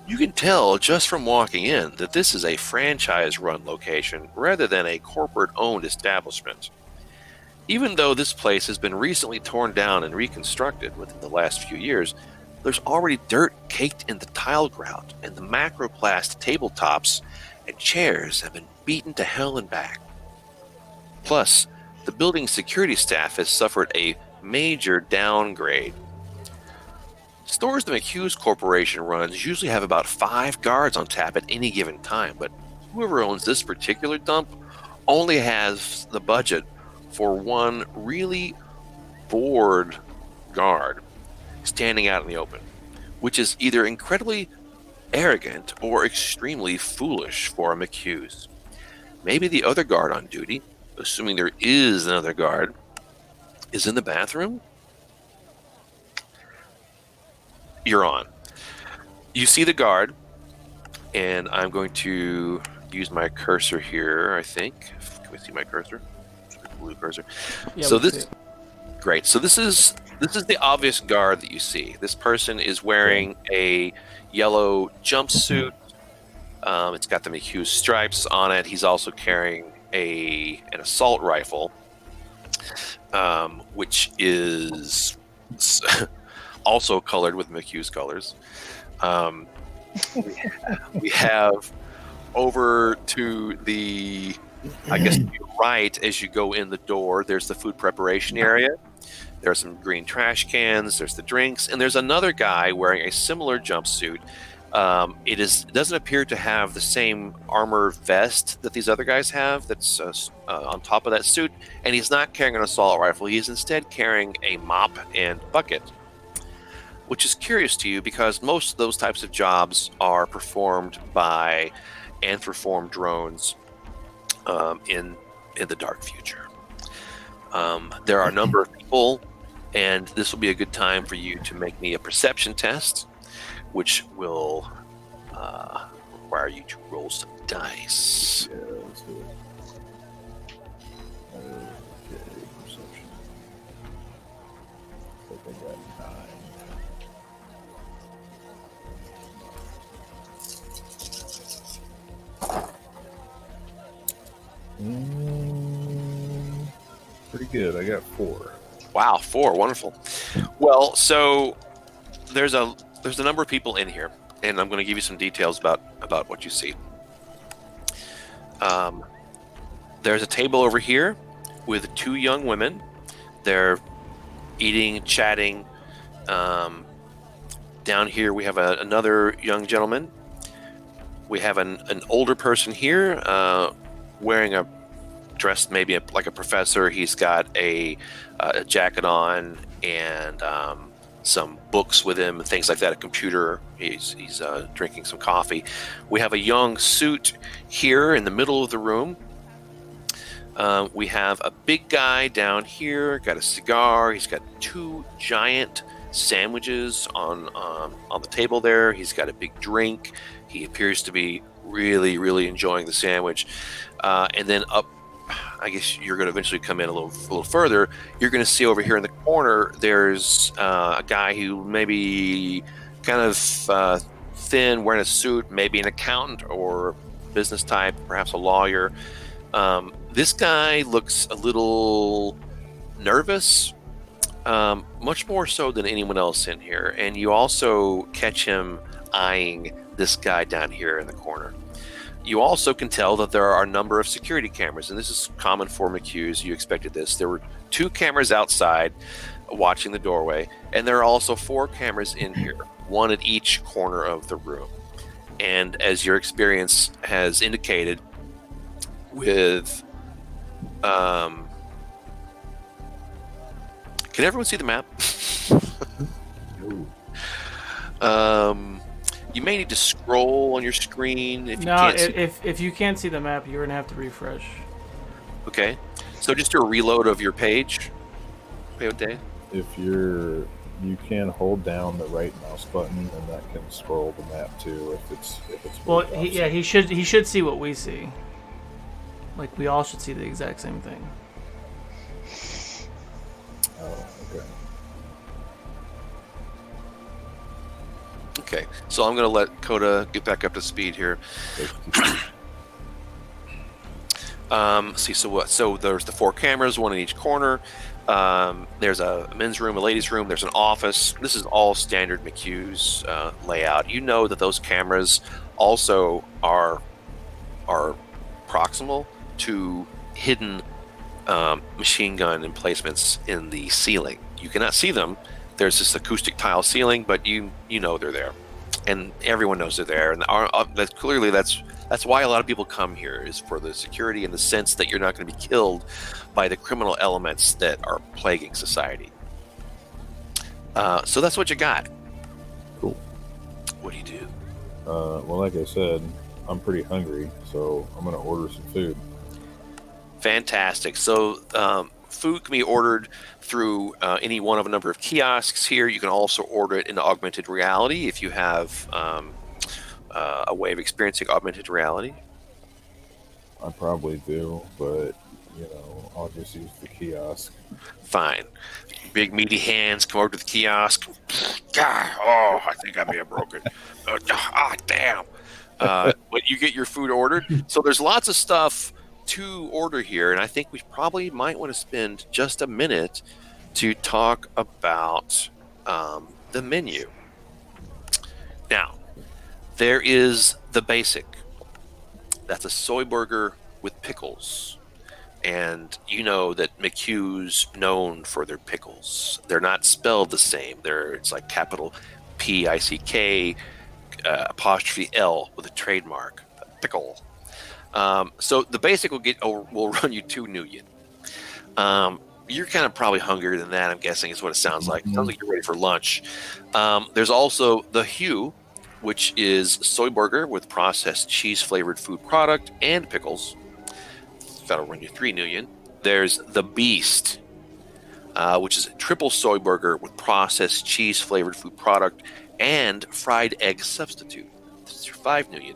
You can tell just from walking in that this is a franchise-run location rather than a corporate-owned establishment. Even though this place has been recently torn down and reconstructed within the last few years, there's already dirt caked in the tile grout, and the Macroplast tabletops and chairs have been beaten to hell and back. Plus, the building's security staff has suffered a major downgrade. Stores the McHugh's Corporation runs usually have about 5 guards on tap at any given time, but whoever owns this particular dump only has the budget for one really bored guard standing out in the open, which is either incredibly arrogant or extremely foolish for a McHugh's. Maybe the other guard on duty, assuming there is another guard, is in the bathroom? You're on. You see the guard, and I'm going to use my cursor here, I think. Can we see my cursor? Blue cursor. Yeah, so we see this it. great. So this is the obvious guard that you see. This person is wearing a yellow jumpsuit. It's got the McHugh stripes on it. He's also carrying an assault rifle, which is also colored with McHugh's colors. We have over to the, I guess, right as you go in the door, there's the food preparation area. There are some green trash cans, there's the drinks, and there's another guy wearing a similar jumpsuit. It doesn't appear to have the same armor vest that these other guys have that's on top of that suit, and he's not carrying an assault rifle. He's instead carrying a mop and bucket, which is curious to you because most of those types of jobs are performed by anthroform drones in the dark future. There are a number of people, and this will be a good time for you to make me a perception test, which will require you to roll some dice. Yeah, let's do it. Okay, perception. I think I got 9. good. I got 4. Wow, 4, wonderful. Well, so there's a number of people in here, and I'm going to give you some details about what you see. There's a table over here with 2 young women. They're eating, chatting. Down here we have another young gentleman. We have an older person here wearing a dressed maybe like a professor. He's got a jacket on and some books with him and things like that, a computer. He's drinking some coffee. We have a young suit here in the middle of the room. We have a big guy down here, got a cigar. He's got 2 giant sandwiches on the table there. He's got a big drink. He appears to be really, really enjoying the sandwich. And then up, I guess you're going to eventually come in a little further. You're going to see over here in the corner, there's a guy who maybe kind of thin, wearing a suit, maybe an accountant or business type, perhaps a lawyer. This guy looks a little nervous, much more so than anyone else in here. And you also catch him eyeing this guy down here in the corner. You also can tell that there are a number of security cameras, and this is common for McHugh's. You expected this. There were 2 cameras outside watching the doorway, and there are also 4 cameras in here, 1 at each corner of the room. And as your experience has indicated, with can everyone see the map? You may need to scroll on your screen if you can't see. If you can't see the map, you're gonna have to refresh. Okay, so just do a reload of your page. Peyote. If you can hold down the right mouse button, and that can scroll the map too. If it's Well, he should see what we see. Like, we all should see the exact same thing. Oh, okay. Okay, so I'm going to let Coda get back up to speed here. See, so what? So there's the 4 cameras, 1 in each corner. There's a men's room, a ladies' room. There's an office. This is all standard McHugh's layout. You know that those cameras also are proximal to hidden machine gun emplacements in the ceiling. You cannot see them. There's this acoustic tile ceiling, but you know they're there, and everyone knows they're there. And that's why a lot of people come here, is for the security and the sense that you're not going to be killed by the criminal elements that are plaguing society. So that's what you got. Cool. What do you do? Well, like I said, I'm pretty hungry, so I'm going to order some food. Fantastic. So food can be ordered through any one of a number of kiosks here. You can also order it in augmented reality if you have a way of experiencing augmented reality. I probably do, but I'll just use the kiosk. Fine. Big meaty hands come over to the kiosk. God, I think I may have broken. Damn. But you get your food ordered. So there's lots of stuff to order here, and I think we probably might want to spend just a minute to talk about the menu. Now, there is the basic. That's a soy burger with pickles. And you know that McHugh's known for their pickles. They're not spelled the same. It's like capital P-I-C-K apostrophe L with a trademark. Pickle. So the basic will run you 2 nuyen. You're kind of probably hungrier than that, I'm guessing, is what it sounds like. It sounds like you're ready for lunch. There's also the Hue, which is soy burger with processed cheese-flavored food product and pickles. That'll run you 3 nuyen. There's the Beast, which is a triple soy burger with processed cheese-flavored food product and fried egg substitute. That's your 5 nuyen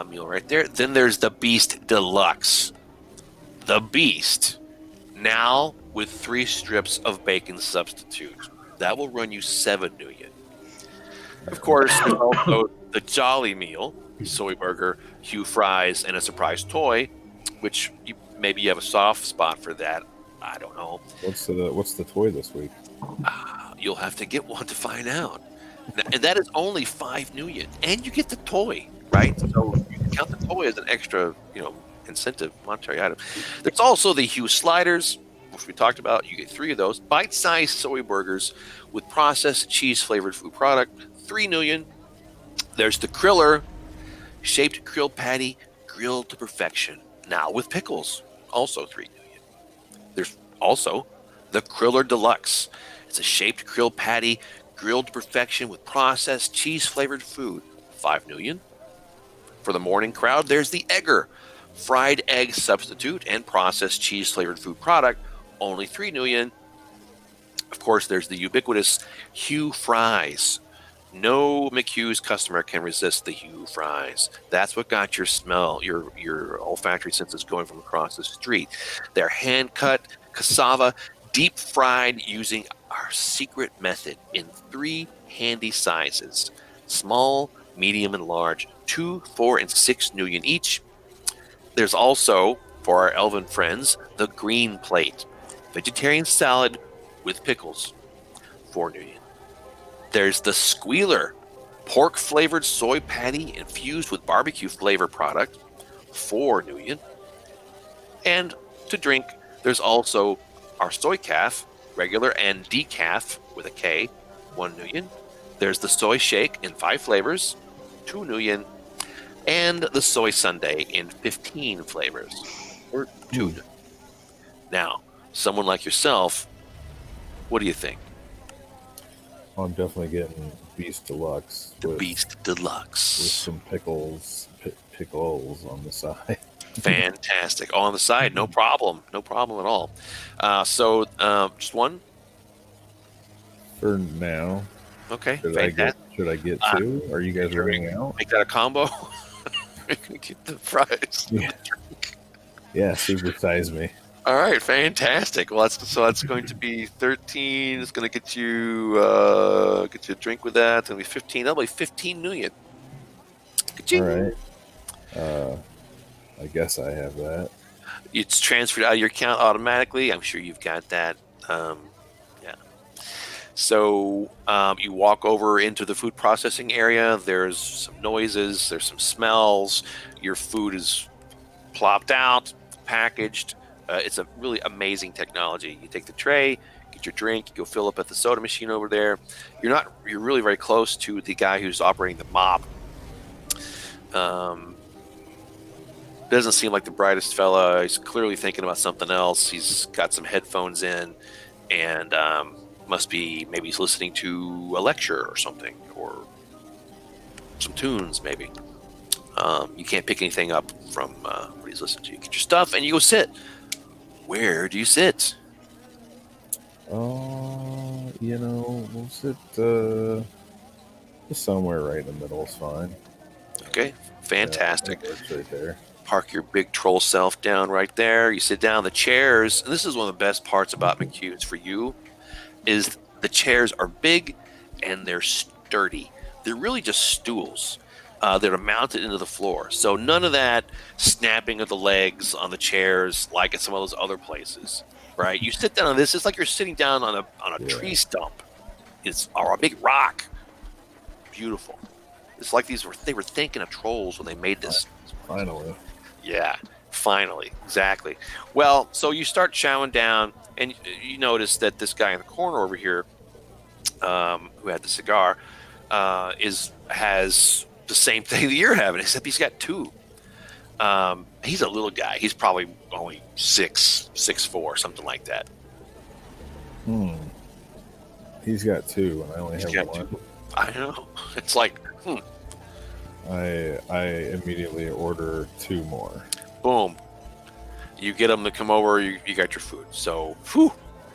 meal right there. Then there's the Beast Deluxe. The Beast, now with 3 strips of bacon substitute. That will run you 7 nuyen. Of course, there's also the Jolly Meal, soy burger, Hue fries, and a surprise toy, which maybe you have a soft spot for that. I don't know. What's the toy this week? You'll have to get one to find out. And that is only 5 new yen, and you get the toy, right? So you can count the toy as an extra, incentive monetary item. There's also the Hue sliders, which we talked about. You get 3 of those bite-sized soy burgers with processed cheese-flavored food product, 3 new yen. There's the Kriller shaped krill patty, grilled to perfection, now with pickles, also 3 new yen. There's also the Kriller Deluxe. It's a shaped krill patty, grilled to perfection with processed cheese-flavored food, 5 new yen. For the morning crowd, there's the Egger, fried egg substitute and processed cheese-flavored food product, only 3 new yen. Of course, there's the ubiquitous Hue fries. No McHugh's customer can resist the Hue fries. That's what got your smell, your olfactory senses going from across the street. They're hand-cut cassava, deep-fried using our secret method in 3 handy sizes: small, medium, and large, 2, 4, and 6 new yen each. There's also, for our elven friends, the green plate, vegetarian salad with pickles, 4 new yen. There's the Squealer, pork-flavored soy patty infused with barbecue flavor product, 4 new yen. And to drink, there's also our soy calf, regular and decaf with a K, 1 new yen. There's the soy shake in 5 flavors, 2 new yen. And the soy sundae in 15 flavors, or 2 yen. Now, someone like yourself, what do you think? I'm definitely getting Beast Deluxe. With, Beast with Deluxe. some pickles on the side. Fantastic. On the side, no problem. No problem at all. So, just one? For now. Okay, Should fantastic. I get 2? Are you guys running out? Make that a combo? You're going to get the fries. Yeah. Yeah, supersize me. All right, fantastic. Well, that's going to be 13. It's going to get you a drink with that. It's going to be 15. That'll be 15 new yen. All right. I guess I have that. It's transferred out of your account automatically. I'm sure you've got that. Yeah. So you walk over into the food processing area. There's some noises. There's some smells. Your food is plopped out, packaged. It's a really amazing technology. You take the tray, get your drink, you go fill up at the soda machine over there. You're really very close to the guy who's operating the mop. Doesn't seem like the brightest fella. He's clearly thinking about something else. He's got some headphones in, and must be maybe he's listening to a lecture or something, or some tunes maybe. You can't pick anything up from what he's listening to. You get your stuff and you go sit. Where do you sit? We'll sit just somewhere right in the middle is fine. Okay, fantastic. Yeah, it's right there. Park your big troll self down right there. You sit down. The chairs, and this is one of the best parts about McHugh's for you, is the chairs are big and they're sturdy. They're really just stools that are mounted into the floor. So none of that snapping of the legs on the chairs like at some of those other places, right? You sit down on this, it's like you're sitting down on a tree stump. Or a big rock. Beautiful. It's like they were thinking of trolls when they made this. Finally. Yeah, finally. Exactly. Well, so you start chowing down, and you notice that this guy in the corner over here, who had the cigar, has the same thing that you're having, except he's got 2. He's a little guy. He's probably only 6'4", something like that. He's got 2, and I only have 1. 2. I know. It's like, I immediately order 2 more. boom. You get them to come over, you got your food. So,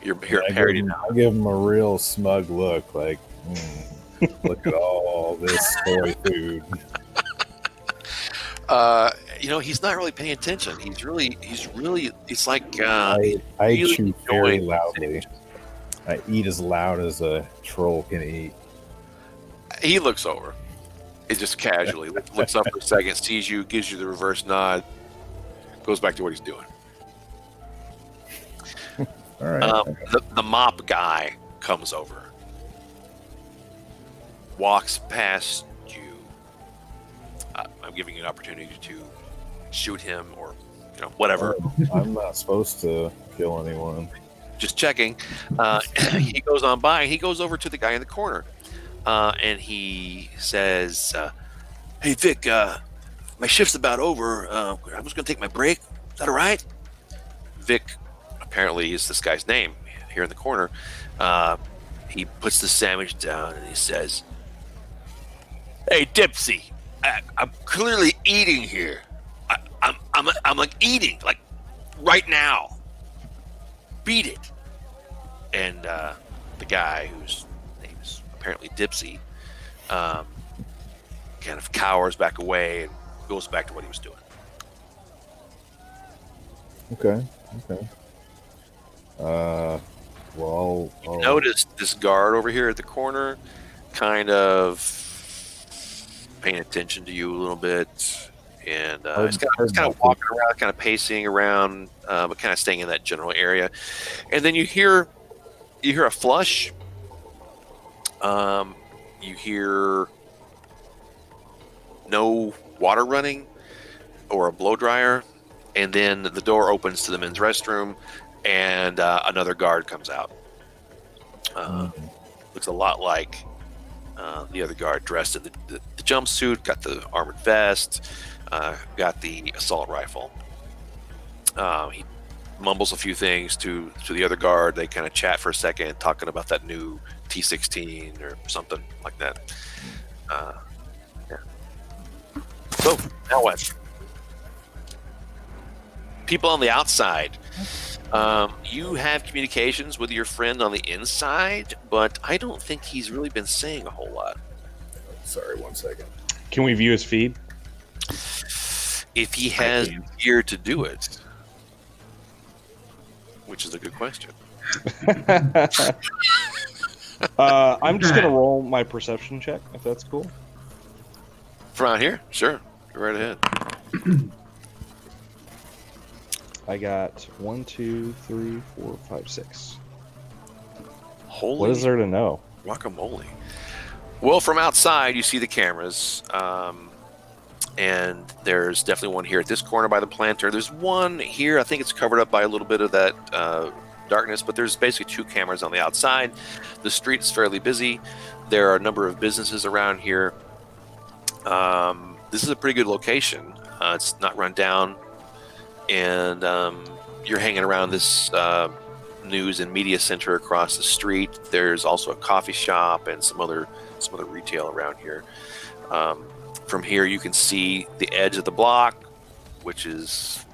you're parody now. I give him a real smug look, like, look at all this toy food. He's not really paying attention. He's really, it's like, I really chew very enjoying loudly. I eat as loud as a troll can eat. He looks over. He just casually looks up for a second, sees you, gives you the reverse nod, goes back to what he's doing. All right. The mop guy comes over, walks past you. I'm giving you an opportunity to shoot him or whatever. I'm not supposed to kill anyone. Just checking. He goes on by. He goes over to the guy in the corner, and he says, "Hey Vic, my shift's about over. I'm just gonna take my break. Is that all right?" Vic apparently is this guy's name here in the corner. He puts the sandwich down and he says, "Hey Dipsy, I'm clearly eating here. I'm like eating like right now. Beat it." And the guy whose name is apparently Dipsy kind of cowers back away and goes back to what he was doing. Okay. Well, I'll Notice this guard over here at the corner kind of paying attention to you a little bit, and he's kind of walking around, kind of pacing around, but kind of staying in that general area. And then you hear a flush. You hear no water running or a blow dryer, and then the door opens to the men's restroom, and another guard comes out. Looks a lot like the other guard, dressed in the jumpsuit, got the armored vest, got the assault rifle. He mumbles a few things to the other guard. They kind of chat for a second, talking about that new T-16 or something like that. Yeah. So now what? People on the outside. You have communications with your friend on the inside, but I don't think he's really been saying a whole lot. Sorry, 1 second. Can we view his feed? If he has gear to do it, which is a good question. I'm just gonna roll my perception check, if that's cool. From out here? Sure. Go right ahead. I got 1, 2, 3, 4, 5, 6. Holy What is there to know? guacamole. Well, from outside, you see the cameras, and there's definitely one here at this corner by the planter. There's one here. I think it's covered up by a little bit of that darkness, but there's basically 2 cameras on the outside. The street's fairly busy. There are a number of businesses around here. This is a pretty good location. It's not run down, and you're hanging around this news and media center across the street. There's also a coffee shop and some other retail around here. From here, you can see the edge of the block, which is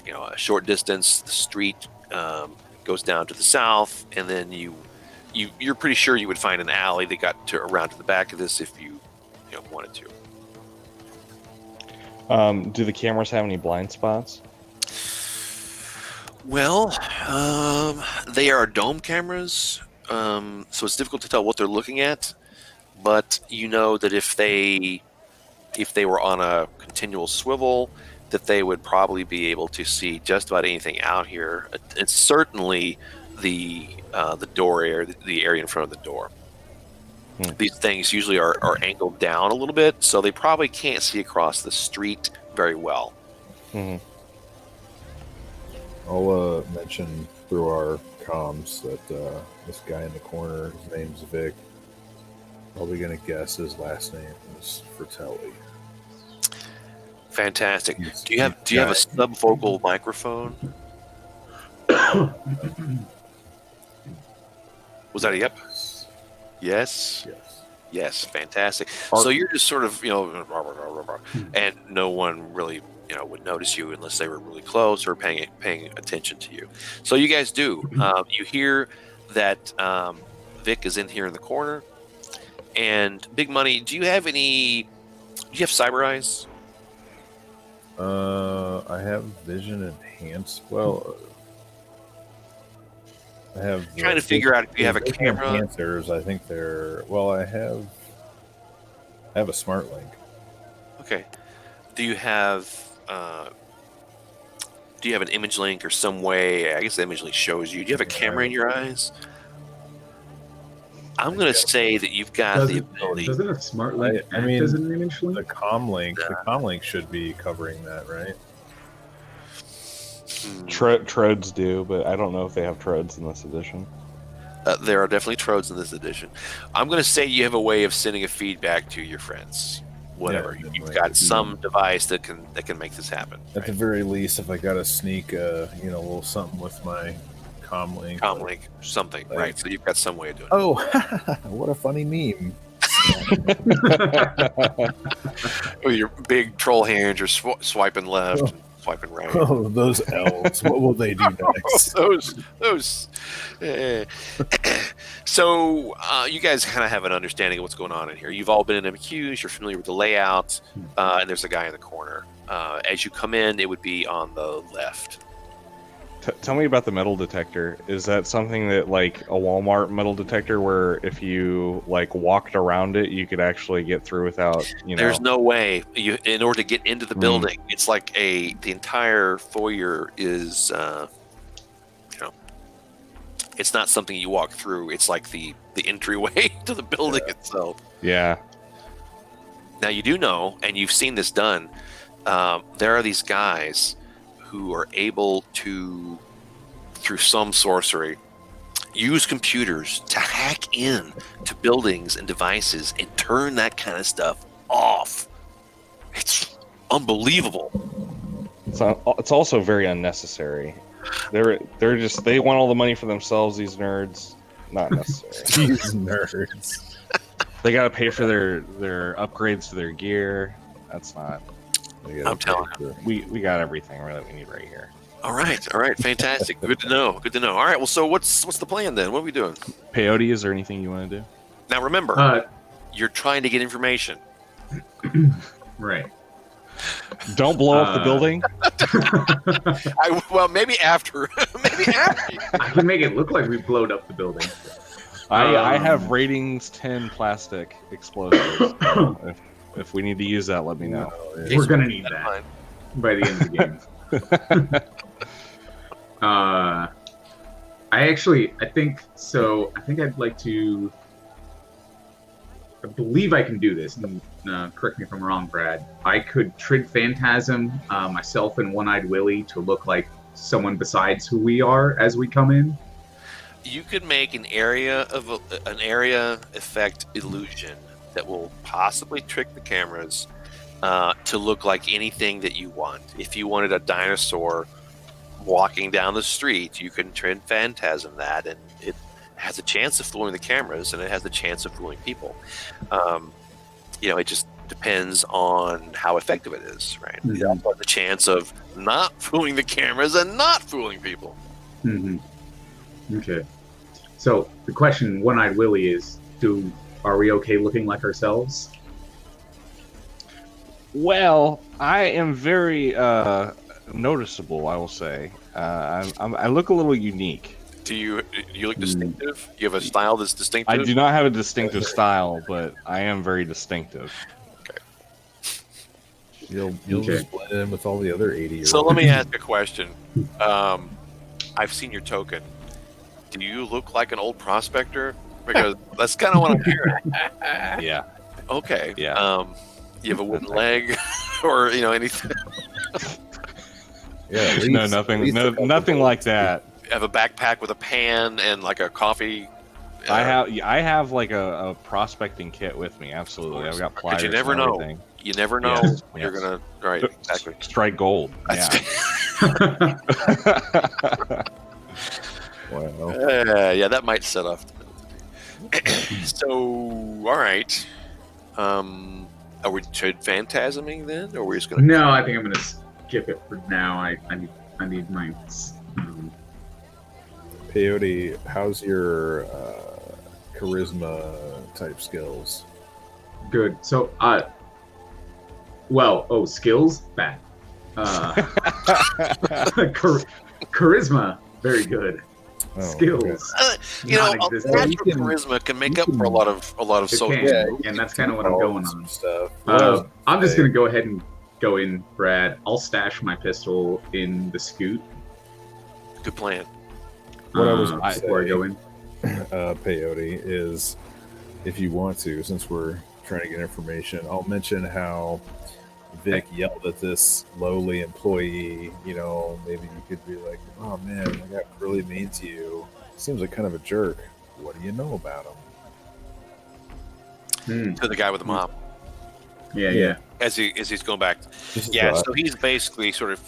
a short distance. The street goes down to the south, and then you're pretty sure you would find an alley that got around to the back of this if you wanted to. Do the cameras have any blind spots? Well, they are dome cameras, so it's difficult to tell what they're looking at. But you know that if they were on a continual swivel, that they would probably be able to see just about anything out here. It's certainly the door area, the area in front of the door. These things usually are angled down a little bit, so they probably can't see across the street very well. Mm-hmm. I'll mention through our comms that this guy in the corner, his name's Vic. Probably gonna guess his last name is Fratelli. Fantastic. Do you have a subvocal microphone? Was that a yep? Yes. Yes. Fantastic. So you're just sort of and no one really would notice you unless they were really close or paying attention to you. So you guys do. You hear that Vic is in here in the corner. And Big Money, do you have cyber eyes? I have vision enhanced. Well, I have trying to figure out if you have a vision camera. Enhancers, I think they're I have a smart link. Okay. Do you have do you have an image link or some way? I guess the image link shows you. Do you have a camera in your eyes? I'm going to say that you've got the ability. Doesn't a smart link I mean, as an image link? The comm link should be covering that, right? Trodes do, but I don't know if they have Trodes in this edition. There are definitely Trodes in this edition. I'm going to say you have a way of sending a feedback to your friends. Whatever. Yeah, You've got some device that can make this happen. At the very least, if I got to sneak a little something with my comm link. Something, right? So you've got some way of doing it. Oh, what a funny meme. With your big troll hands, you're swiping left, and swiping right. Oh, those elves. What will they do next? those. So you guys kind of have an understanding of what's going on in here. You've all been in MQs. You're familiar with the layout, and there's a guy in the corner. As you come in, it would be on the left. Tell me about the metal detector. Is that something that, like, a Walmart metal detector where if you, like, walked around it, you could actually get through without, There's no way. In order to get into the building, it's like the entire foyer is, it's not something you walk through. It's like the entryway to the building itself. Yeah. Now, you do know, and you've seen this done, there are these guys who are able to, through some sorcery, use computers to hack in to buildings and devices and turn that kind of stuff off. It's unbelievable. It's also very unnecessary. They want all the money for themselves, these nerds. Not necessary. These nerds. They got to pay for their upgrades to their gear. That's not. I'm telling you. We got everything that we need right here. All right, fantastic. Good to know. All right, well, so what's the plan then? What are we doing? Peyote, is there anything you want to do? Now remember, you're trying to get information. Right. Don't blow up the building. Maybe after. I can make it look like we blowed up the building. I have ratings 10 plastic explosives. If we need to use that, let me know. We're gonna need that by the end of the game. I think I'd like to. I believe I can do this. And, correct me if I'm wrong, Brad. I could Trid Phantasm myself and One-Eyed Willie to look like someone besides who we are as we come in. You could make an area effect illusion that will possibly trick the cameras to look like anything that you want. If you wanted a dinosaur walking down the street, you can Trid Phantasm that, and it has a chance of fooling the cameras, and it has the chance of fooling people. It just depends on how effective it is, right? Mm-hmm. You also have the chance of not fooling the cameras and not fooling people. Mm-hmm. Okay. So the question, One-Eyed Willie, is: are we okay looking like ourselves? Well, I am very noticeable, I will say. I look a little unique. Do you look distinctive? You have a style that's distinctive? I do not have a distinctive style, but I am very distinctive. Okay. You'll just blend in with all the other 80-year-olds. So let me ask a question. I've seen your token. Do you look like an old prospector? Because that's kind of what I'm hearing. Yeah. Okay. Yeah. You have a wooden leg, or anything? Yeah. No, nothing like that. Have a backpack with a pan and like a coffee. I have like a prospecting kit with me. Absolutely, I've got pliers. But you never and know. everything. You never know. Yes, You're yes. gonna right exactly. Strike gold. Yeah. Wow. Yeah, that might set off. So, all right. Are we phantasming then, or are we just gonna? No, I think I'm gonna skip it for now. I need my. Peyote, how's your charisma type skills? Good. So, skills bad. Charisma very good. Oh, Skills. okay. Non-existent. Natural charisma can make up for a lot of It social. can, and that's kind of what I'm going on. Stuff. I'm just gonna go ahead and go in, Brad. I'll stash my pistol in the scoot. Good plan. What I was before I go in. Peyote, is if you want to, since we're trying to get information, I'll mention how Vic yelled at this lowly employee. You know, maybe you could be like, "Oh man, I got really mean to you. Seems like kind of a jerk. What do you know about him?" To the guy with the mop. Yeah. As he's going back. Just Yeah, thought. so he's basically sort of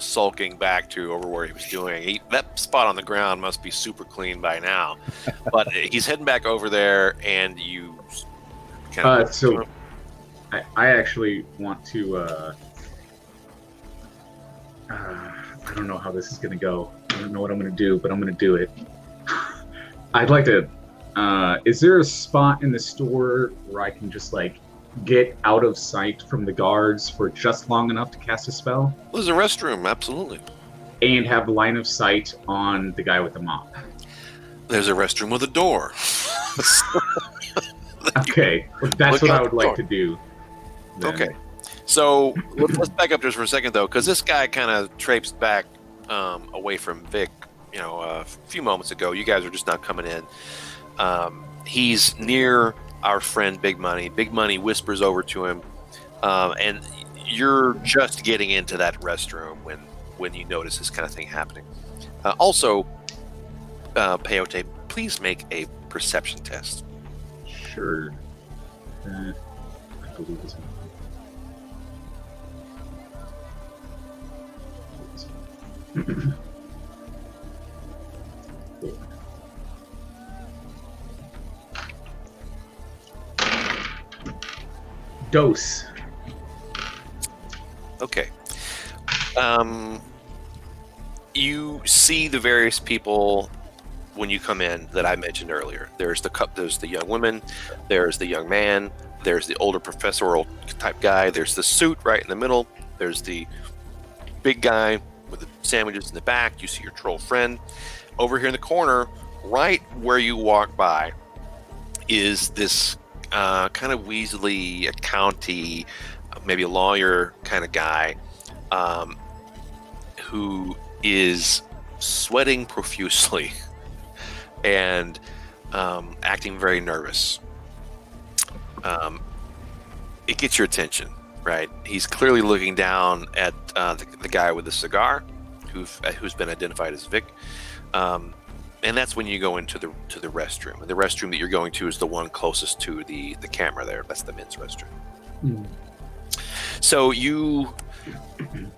sulking back to over where he was doing. That spot on the ground must be super clean by now, but he's heading back over there, and you kind of. So I actually want to. I don't know how this is going to go. I don't know what I'm going to do, but I'm going to do it. I'd like to. Is there a spot in the store where I can just like get out of sight from the guards for just long enough to cast a spell? There's a restroom, absolutely. And have line of sight on the guy with the mop. There's a restroom with a door. Okay, well, that's Look what I out would the like door. to do. then. Okay. So let's back up just for a second, though, because this guy kind of traipsed back away from Vic. A few moments ago. You guys are just not coming in. He's near our friend Big Money. Big Money whispers over to him, and you're just getting into that restroom when you notice this kind of thing happening. Also, Peyote, please make a perception test. Sure. I believe it's. Dose. Okay. You see the various people when you come in that I mentioned earlier. There's the young woman, there's the young man, there's the older professorial type guy, there's the suit right in the middle, there's the big guy with the sandwiches in the back. You see your troll friend. Over here in the corner, right where you walk by, is this kind of weaselly, accounty, maybe a lawyer kind of guy who is sweating profusely and acting very nervous. It gets your attention, right? He's clearly looking down at the guy with the cigar, who's been identified as Vic. And that's when you go into the restroom. And the restroom that you're going to is the one closest to the camera there. That's the men's restroom. So you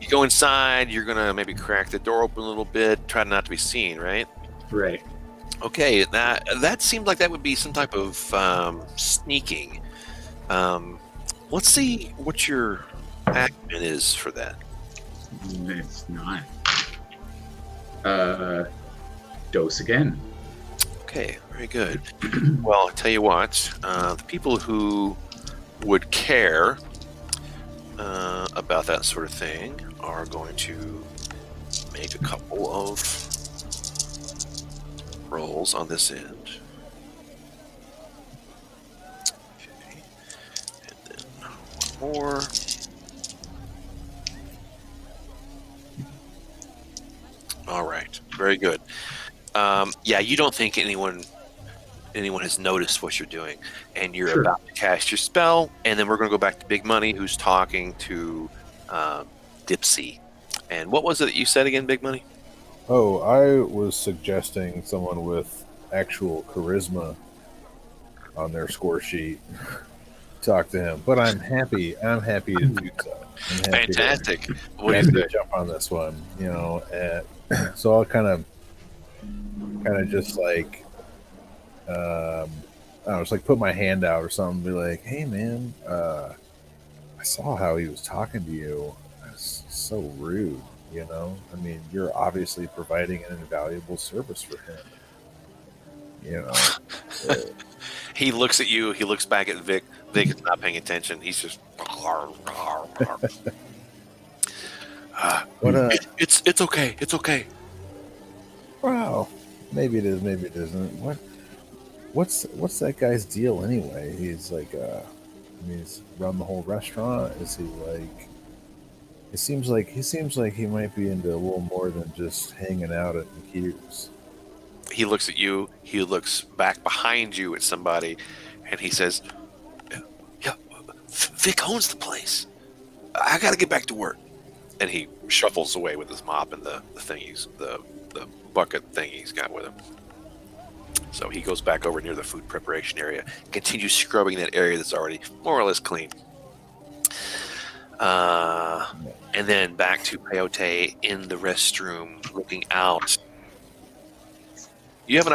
go inside. You're gonna maybe crack the door open a little bit, try not to be seen, right? Right. Okay, that seemed like that would be some type of sneaking. Let's see what your acumen is for that. It's not. Dose again. Okay, very good. Well, I'll tell you what, the people who would care about that sort of thing are going to make a couple of rolls on this end. Okay, and then one more. All right, very good. Yeah, you don't think anyone has noticed what you're doing, and you're Sure. about to cast your spell, and then we're going to go back to Big Money, who's talking to Dipsy. And what was it that you said again, Big Money? Oh, I was suggesting someone with actual charisma on their score sheet. Talk to him, but I'm happy to do so. I'm happy Fantastic. to, What do you happy to think? jump on this one, so I'll kind of just like, I don't know, just like put my hand out or something, be like, "Hey, man, I saw how he was talking to you. That's so rude, you know? I mean, you're obviously providing an invaluable service for him, you know?" He looks at you. He looks back at Vic. Vic is not paying attention. He's just. It's okay. It's okay. Wow, maybe it is, maybe it isn't. What's that guy's deal anyway? He's like, I mean, he's run the whole restaurant. Is he like It seems like he might be into a little more than just hanging out at Q's. He looks at you. He looks back behind you at somebody, and he says, "Yeah, Vic owns the place. I got to get back to work." And he shuffles away with his mop and the bucket thing he's got with him. So he goes back over near the food preparation area, continues scrubbing that area that's already more or less clean. And then back to Peyote in the restroom, looking out. You have an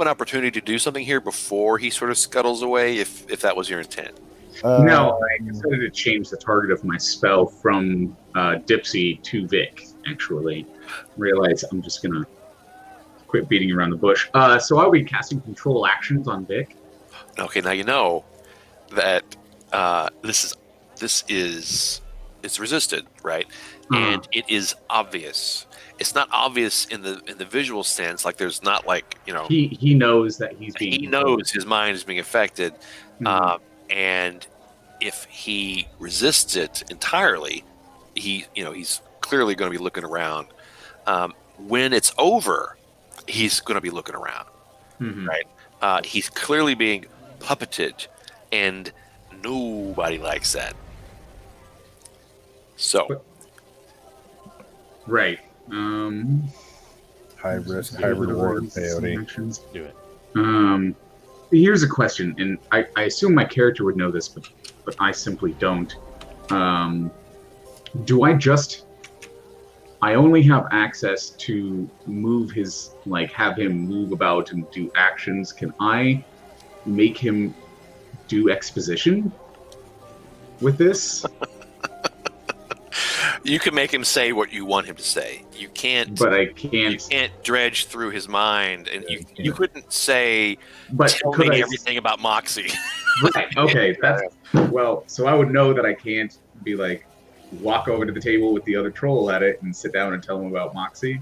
opportunity to do something here before he sort of scuttles away, if that was your intent. No, I decided to change the target of my spell from Dipsy to Vic, actually. Realize I'm just going to quit beating around the bush. So I'll be casting control actions on Vic. Okay, now you know that it's resisted, right? And it is obvious. It's not obvious in the visual sense, like there's not like, he knows that he's being... He knows his mind is being affected. And if he resists it entirely, he's clearly going to be looking around. When it's over, he's going to be looking around, right? He's clearly being puppeted, and nobody likes that. So, right. High risk, high reward, Peyote. Do it. Here's a question, and I assume my character would know this, but I simply don't. Do I only have access to move his, have him move about and do actions? Can I make him do exposition with this? You can make him say what you want him to say. You can't. But I can't. You can't dredge through his mind, and you couldn't say, But "Tell me everything about Moxie." Right. Okay. So I would know that I can't be like, walk over to the table with the other troll at it and sit down and tell him about Moxie.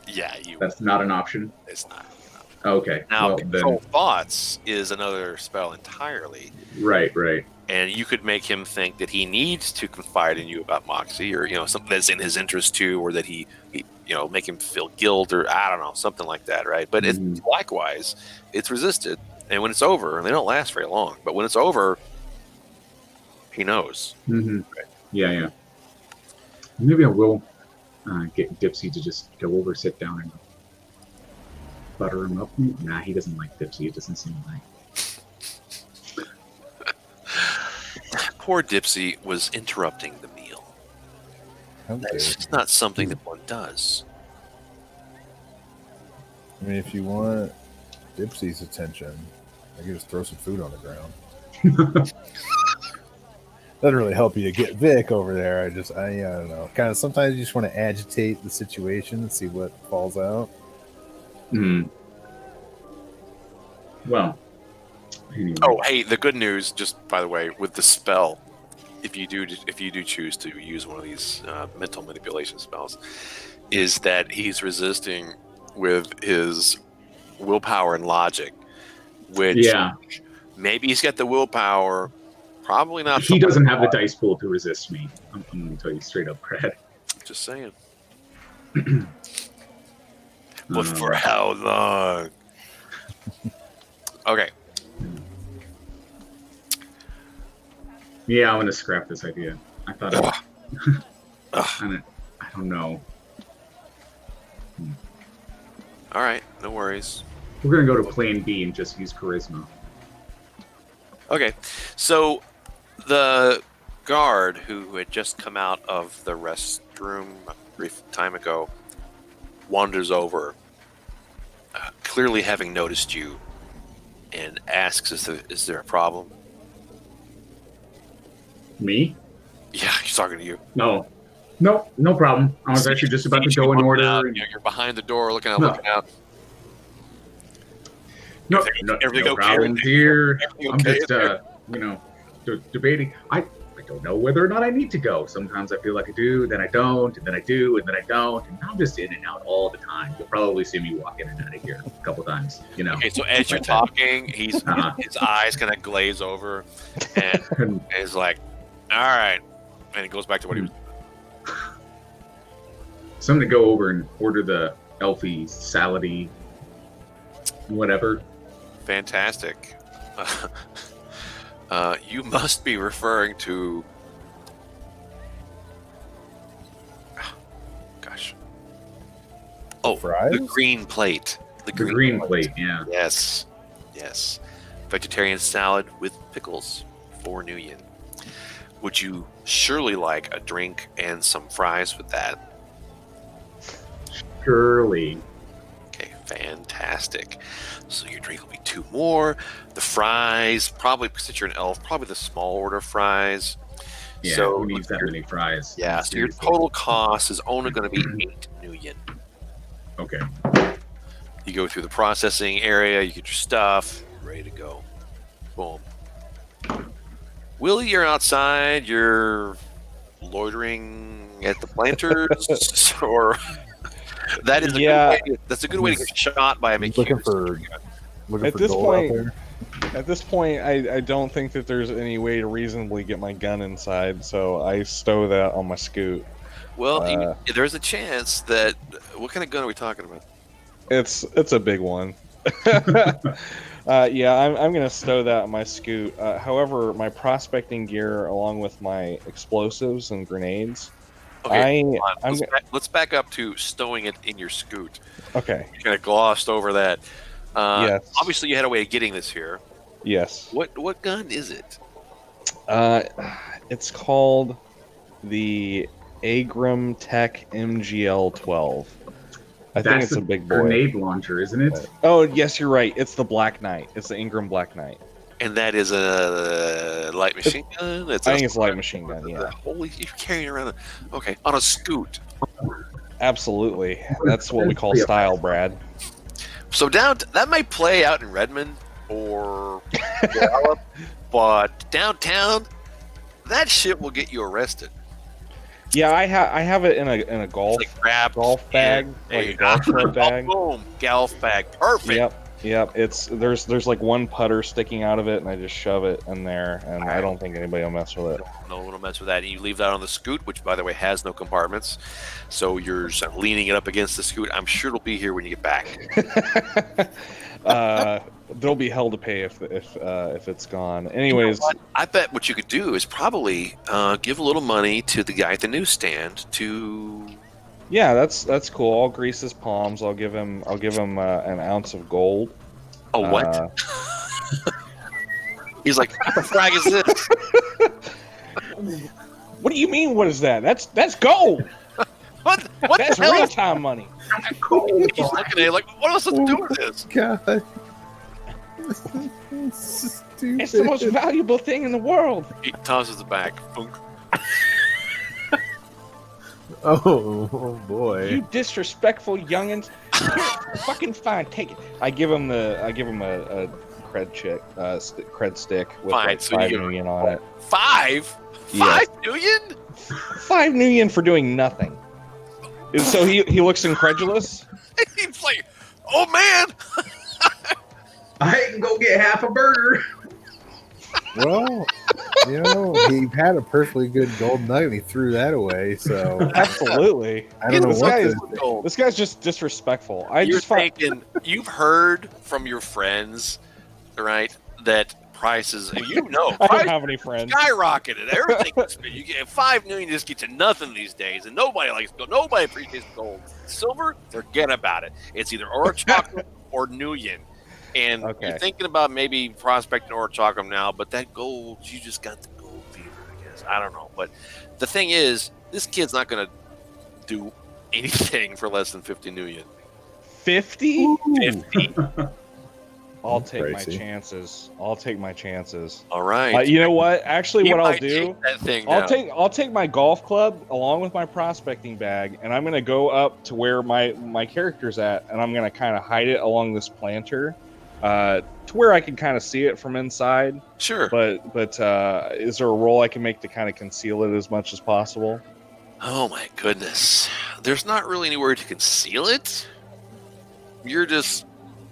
Yeah, That's not an option. It's not. Okay. Now, control thoughts is another spell entirely. Right. And you could make him think that he needs to confide in you about Moxie, or something that's in his interest too, or that he make him feel guilt, or I don't know, something like that, right? But it's likewise, it's resisted, and when it's over, and they don't last very long, but when it's over, he knows. Mm-hmm. Yeah. Maybe I will get Dipsy to just go over, sit down, and butter him up. Nah, he doesn't like Dipsy. It doesn't seem like. Poor Dipsy was interrupting the meal. That's not something that one does. I mean, if you want Dipsy's attention, I can just throw some food on the ground. Doesn't really help you to get Vic over there. I don't know. Kind of sometimes you just want to agitate the situation and see what falls out. Well. Anyway. Oh, hey, the good news, just by the way, with the spell, if you do choose to use one of these mental manipulation spells, is that he's resisting with his willpower and logic, which maybe he's got the willpower, probably not. He doesn't have the dice pool to resist me. I'm going to tell you straight up, Brad. Just saying. But for how long? Okay. Yeah, I'm gonna scrap this idea. I thought I don't know. All right, no worries. We're gonna go to Plan B and just use charisma. Okay, so the guard who had just come out of the restroom a brief time ago wanders over, clearly having noticed you, and asks, "Is there a problem?" Me? Yeah, he's talking to you. No problem. I was actually just about to go in order. You're behind the door, looking out. No everything problems okay? here. I'm just, debating. I don't know whether or not I need to go. Sometimes I feel like I do, then I don't, and then I do, and then I don't, and I'm just in and out all the time. You'll probably see me walk in and out of here a couple times, Okay, so as you're talking, his eyes kind of glaze over, and he's like, all right, and it goes back to what he was. So I'm gonna go over and order the Elfie salady, whatever. Fantastic. You must be referring to. Gosh. Oh, Fries? the green plate. The green plate, yeah. Yes. Yes. Vegetarian salad with pickles for New Yin. Would you surely like a drink and some fries with that? Surely. Okay, fantastic. So your drink will be 2 more. The fries, probably since you're an elf, probably the small order fries. Yeah, so who needs that many fries? Yeah, so your Seriously. total cost is only going to be 8 New Yin. Okay. You go through the processing area, you get your stuff, you're ready to go. Boom. Willie, you're outside, you're loitering at the planters, or that is a good way, that's a good way to get shot by a Looking for At this gold point- out there. At this point, I don't think that there's any way to reasonably get my gun inside, so I stow that on my scoot. Well, there's a chance that. What kind of gun are we talking about? It's a big one. Yeah, I'm gonna stow that on my scoot. However, my prospecting gear, along with my explosives and grenades, Okay, I'm let's back up to stowing it in your scoot. okay. You kind of glossed over that. Yes. Obviously, you had a way of getting this here. Yes. What gun is it? It's called the Agram Tech MGL-12. I think it's a big boy. Grenade launcher, isn't it? Oh, yes, you're right. It's the Black Knight. It's the Ingram Black Knight. And that is a light machine gun. I think it's a light machine gun. Yeah, Holy, you're carrying around on a scoot. absolutely. That's what we call style, Brad. So that might play out in Redmond or Gallup, but downtown, that shit will get you arrested. Yeah, I have it in a golf Like grab golf bag, like a golf club bag. Boom, golf bag, perfect. Yep. It's there's like one putter sticking out of it, and I just shove it in there, and I don't think anybody will mess with it. No one will mess with that. And you leave that on the scoot, which, by the way, has no compartments. So you're sort of leaning it up against the scoot. I'm sure it'll be here when you get back. There'll be hell to pay if it's gone. Anyways, You know what? I bet what you could do is probably give a little money to the guy at the newsstand to. yeah, that's cool. I'll grease his palms. I'll give him an ounce of gold. Oh, what? He's like, what the frag is this? What do you mean? What is that? That's gold. What That's the hell? real time money. He's looking at it like, what else to do with this? God. It's stupid. It's the most valuable thing in the world. He tosses it back. Boom. Oh boy. You disrespectful youngins. Here, fucking fine, take it. I give him a cred cred stick with Fine, like so 5 you- million on it. 5 Yes. million? 5 million for doing nothing. And so he looks incredulous. He's like, oh man. I can go get half a burger. Well, he had a perfectly good gold nugget and he threw that away, so Absolutely. I don't know This what guy to is- Gold. This guy's just disrespectful. You're thinking, you've heard from your friends, right, that prices, and I don't prices have any friends. skyrocketed. Everything you get 5 million just get to nothing these days, and nobody likes gold. Nobody appreciates gold. Silver, forget about it. It's either Orochakram or Nuyen. And Okay. you're thinking about maybe prospecting Orochakram now, but that gold, you just got the gold fever, I guess. I don't know. But the thing is, this kid's not going to do anything for less than 50 Nuyen. 50? 50. I'll take my Crazy. chances. I'll take my chances. All right. You know what? Actually, You what I'll might do, take that thing I'll down. I'll take my golf club along with my prospecting bag, and I'm gonna go up to where my character's at, and I'm gonna kind of hide it along this planter, to where I can kind of see it from inside. Sure. But is there a roll I can make to kind of conceal it as much as possible? Oh my goodness. There's not really anywhere to conceal it. You're just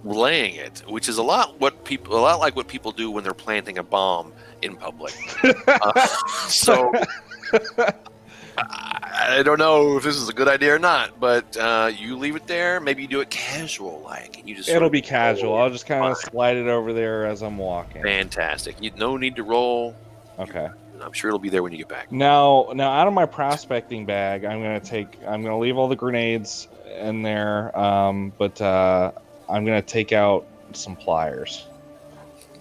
laying it, which is a lot like what people do when they're planting a bomb in public. So I don't know if this is a good idea or not, but you leave it there. Maybe you do it casual, like, and you just. It'll be casual. I'll just kind of slide it over there as I'm walking. Fantastic. No need to roll. Okay. I'm sure it'll be there when you get back. Now, out of my prospecting bag, I'm gonna leave all the grenades in there, but I'm gonna take out some pliers.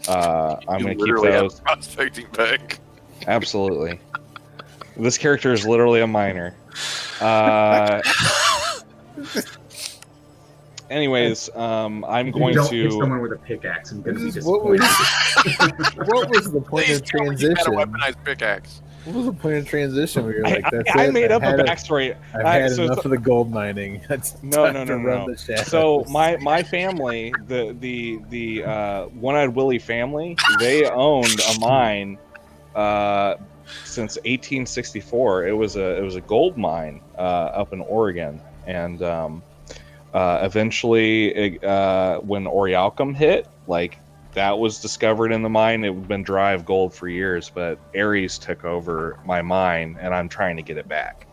I'm gonna keep those. Prospecting bag. Absolutely. This character is literally a miner. Anyways, I'm going Don't to. hit someone with a pickaxe. I'm gonna be What was, disappointed. what was the point Please of tell me you got a transition? weaponized pickaxe. What was the point of transition where you're like, that's I it? made up I've a had backstory. I've had So- enough of the gold mining. It's No, time no, to no, run no. the shadows. So my family, the One-Eyed Willie family, they owned a mine since 1864. It was a gold mine up in Oregon, and eventually, when Orialcum hit, like, that was discovered in the mine. It had been dry of gold for years, but Ares took over my mine, and I'm trying to get it back.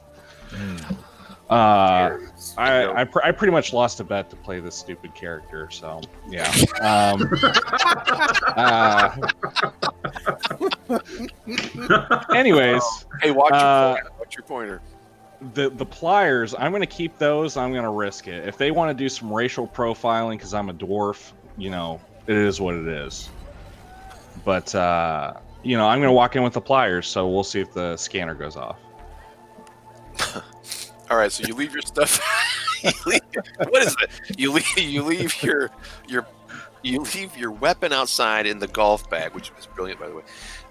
I pretty much lost a bet to play this stupid character, so yeah. Anyways, Hey, watch your pointer. the pliers, I'm going to keep those. I'm going to risk it. If they want to do some racial profiling because I'm a dwarf, it is what it is. But, I'm going to walk in with the pliers, so we'll see if the scanner goes off. All right, so you leave your stuff. What is it? You leave your weapon outside in the golf bag, which is brilliant, by the way.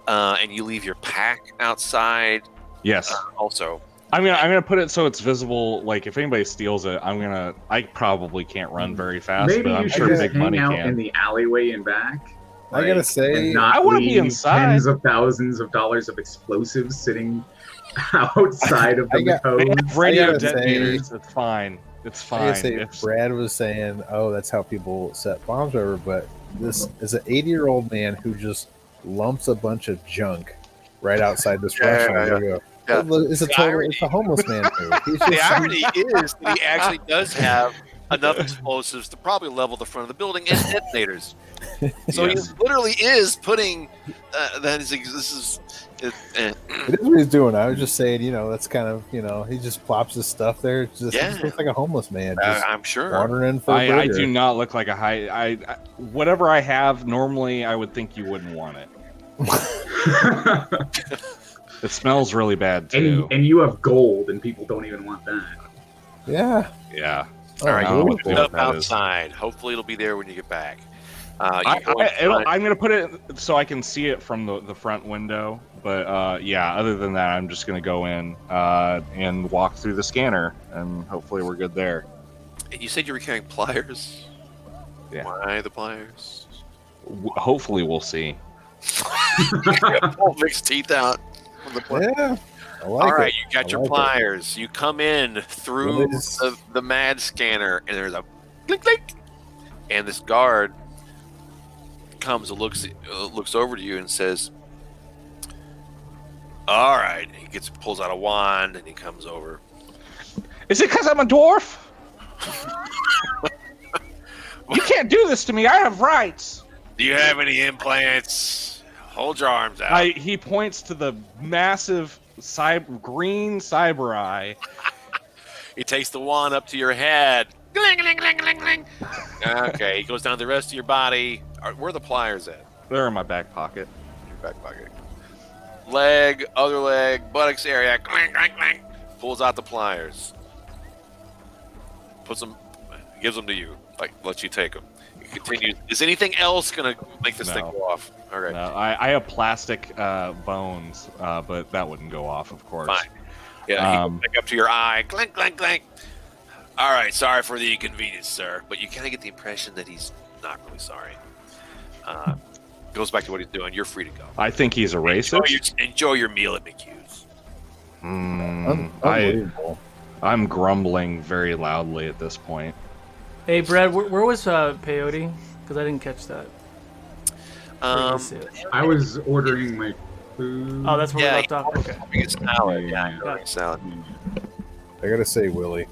And you leave your pack outside. Yes. Also, I'm gonna put it so it's visible. Like, if anybody steals it, I probably can't run very fast, Maybe but I'm you sure should just Big hang Money out can. in the alleyway and back. I gotta say, and not I wanna be leave inside. Tens of thousands of dollars of explosives sitting outside of the They hose. have radio I gotta say- detonators. It's fine. It's I fine. gotta say, It's- Brad was saying, "Oh, that's how people set bombs over." But this is an 80-year-old man who just lumps a bunch of junk right outside this restaurant. yeah. It's a homeless man move. He's the just- irony is that he actually does have enough explosives to probably level the front of the building and detonators. So Yes. he literally is putting this is. It is what he's doing. I was just saying, that's kind of, he just plops his stuff there. It's just, Yeah. He looks like a homeless man, just I'm sure. wandering in for a I burger. do not look like a high. I whatever I have normally, I would think you wouldn't want it. It smells really bad too. and you have gold, and people don't even want that. Yeah. Yeah. Oh, All right, I don't know you what put it the up that is. outside. Hopefully, it'll be there when you get back. I'm going to put it so I can see it from the front window. But other than that, I'm just going to go in and walk through the scanner, and hopefully we're good there. And you said you were carrying pliers. Yeah. Why the pliers? Hopefully we'll see. Pull Vic's teeth out. From the pliers. Yeah. I like All right, it. you got I your like it. pliers. You come in through What is- the mad scanner, and there's a click click, and this guard comes and looks over to you and says, "All right." He pulls out a wand and he comes over. Is it because I'm a dwarf? You can't do this to me. I have rights. Do you have any implants? Hold your arms out. He points to the massive green cyber eye. He takes the wand up to your head. Gling, gling, gling, gling, gling. Okay, he goes down the rest of your body. Where are the pliers at? They're in my back pocket. Your back pocket. Leg, other leg, buttocks area. Clang, clang, clang. Pulls out the pliers. Gives them to you. Like, lets you take them. He continues. Is anything else going to make this thing No. go off? All right. No, I have plastic bones, but that wouldn't go off, of course. Fine. Yeah, he goes back up to your eye. Clink, clink, clink. All right, sorry for the inconvenience, sir. But you kind of get the impression that he's not really sorry. Goes back to what he's doing. You're free to go. I think he's a racist. Enjoy your meal at McHugh's. Unbelievable. I'm grumbling very loudly at this point. Hey, Brad, where was peyote? Because I didn't catch that. I was ordering my food. Oh, that's where we left off. Okay. It's salad. Yeah. Salad. I gotta say, Willie,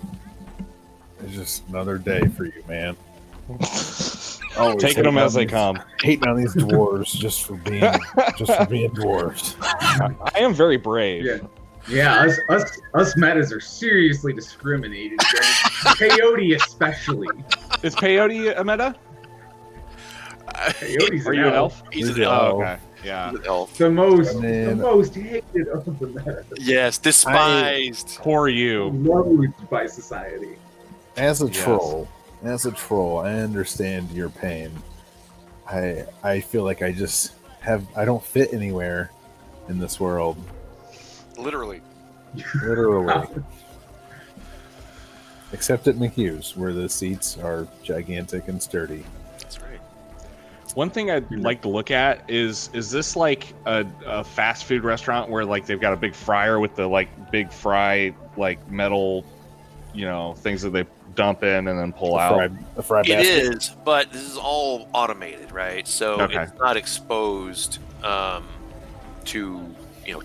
it's just another day for you, man. Always Taking them hating as on they these- come. Hating on these dwarves just for being dwarves. I am very brave. Yeah, us metas are seriously discriminated against. Peyote especially. Is peyote a meta? Peyote's Are you an elf? He's an He's an elf. Oh, okay. Yeah. He's an elf. The most Man. hated of the meta. Yes, despised. Poor you. Loathed by society. As a Yes. troll, I understand your pain. I feel like I don't fit anywhere in this world. Literally. Literally. Except at McHugh's, where the seats are gigantic and sturdy. That's right. One thing I'd like to look at is this like a fast food restaurant where like they've got a big fryer with the like big fry like metal, things that they dump in and then pull out. A fry It basket. is, but this is all automated, right? So Okay. it's not exposed to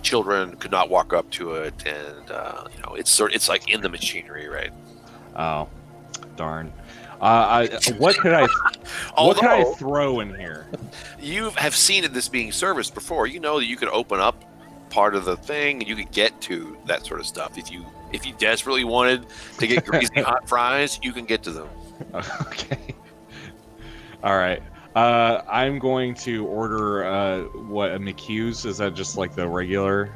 children could not walk up to it, and it's like in the machinery, right? Oh, darn. What could I Although throw in here? you have seen this being serviced before, you know that you could open up part of the thing and you could get to that sort of stuff. If you desperately wanted to get greasy hot fries, you can get to them. Okay. All right. I'm going to order a McHugh's. Is that just like the regular?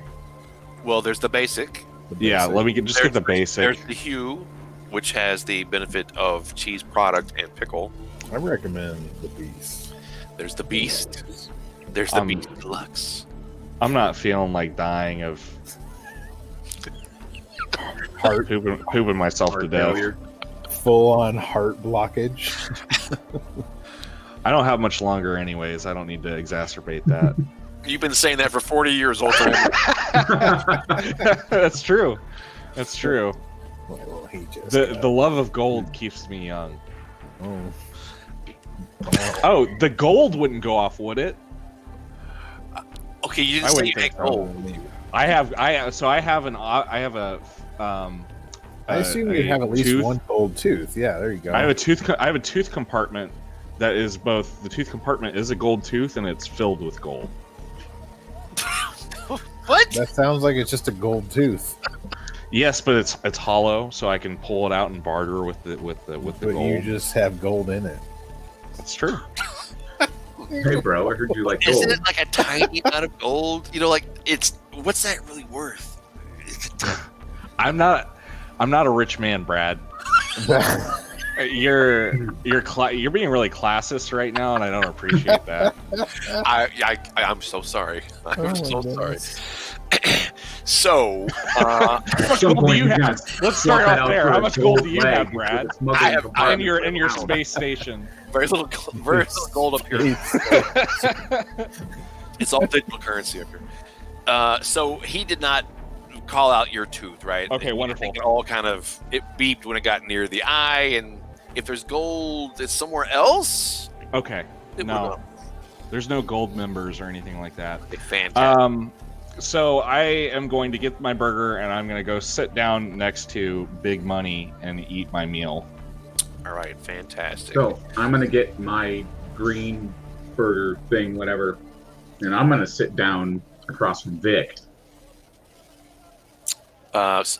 Well, there's the basic. Yeah. Let me get the There's basic. the Hue, which has the benefit of cheese product and pickle. I recommend the Beast. There's the Beast. There's the Um, Beast Deluxe. I'm not feeling like dying of Heart, pooping myself to death. Failure. full-on heart blockage. I don't have much longer, anyways. I don't need to exacerbate that. You've been saying that for 40 years, old man. That's true. That's true. Well, he just The love of gold keeps me young. oh. Oh, the gold wouldn't go off, would it? Okay, you I didn't say wouldn't you think had so. gold. I have a I assume you have at least tooth. one gold tooth. Yeah, there you go. I have a tooth compartment that is both the tooth compartment is a gold tooth and it's filled with gold. What? That sounds like it's just a gold tooth. Yes, but it's hollow, so I can pull it out and barter with the But gold. you just have gold in it. That's true. Hey, bro, I heard you like gold. Isn't it like a tiny amount of gold? Like what's that really worth? I'm not a rich man, Brad. You're being really classist right now, and I don't appreciate that. I'm so sorry. I'm Oh, so my sorry. goodness. So, How much gold do you have? Let's start off there. How much gold do you have, Brad? I have- In your space station. very little gold up here. It's all digital currency up here. So he did not call out your tooth, right? Okay, I wonderful. think it all it beeped when it got near the eye, and if there's gold, it's somewhere else. Okay. It No, would there's no gold members or anything like that. be fantastic. So I am going to get my burger and I'm going to go sit down next to Big Money and eat my meal. All right, fantastic. So I'm gonna get my green burger thing, whatever, and I'm gonna sit down across from Vic. At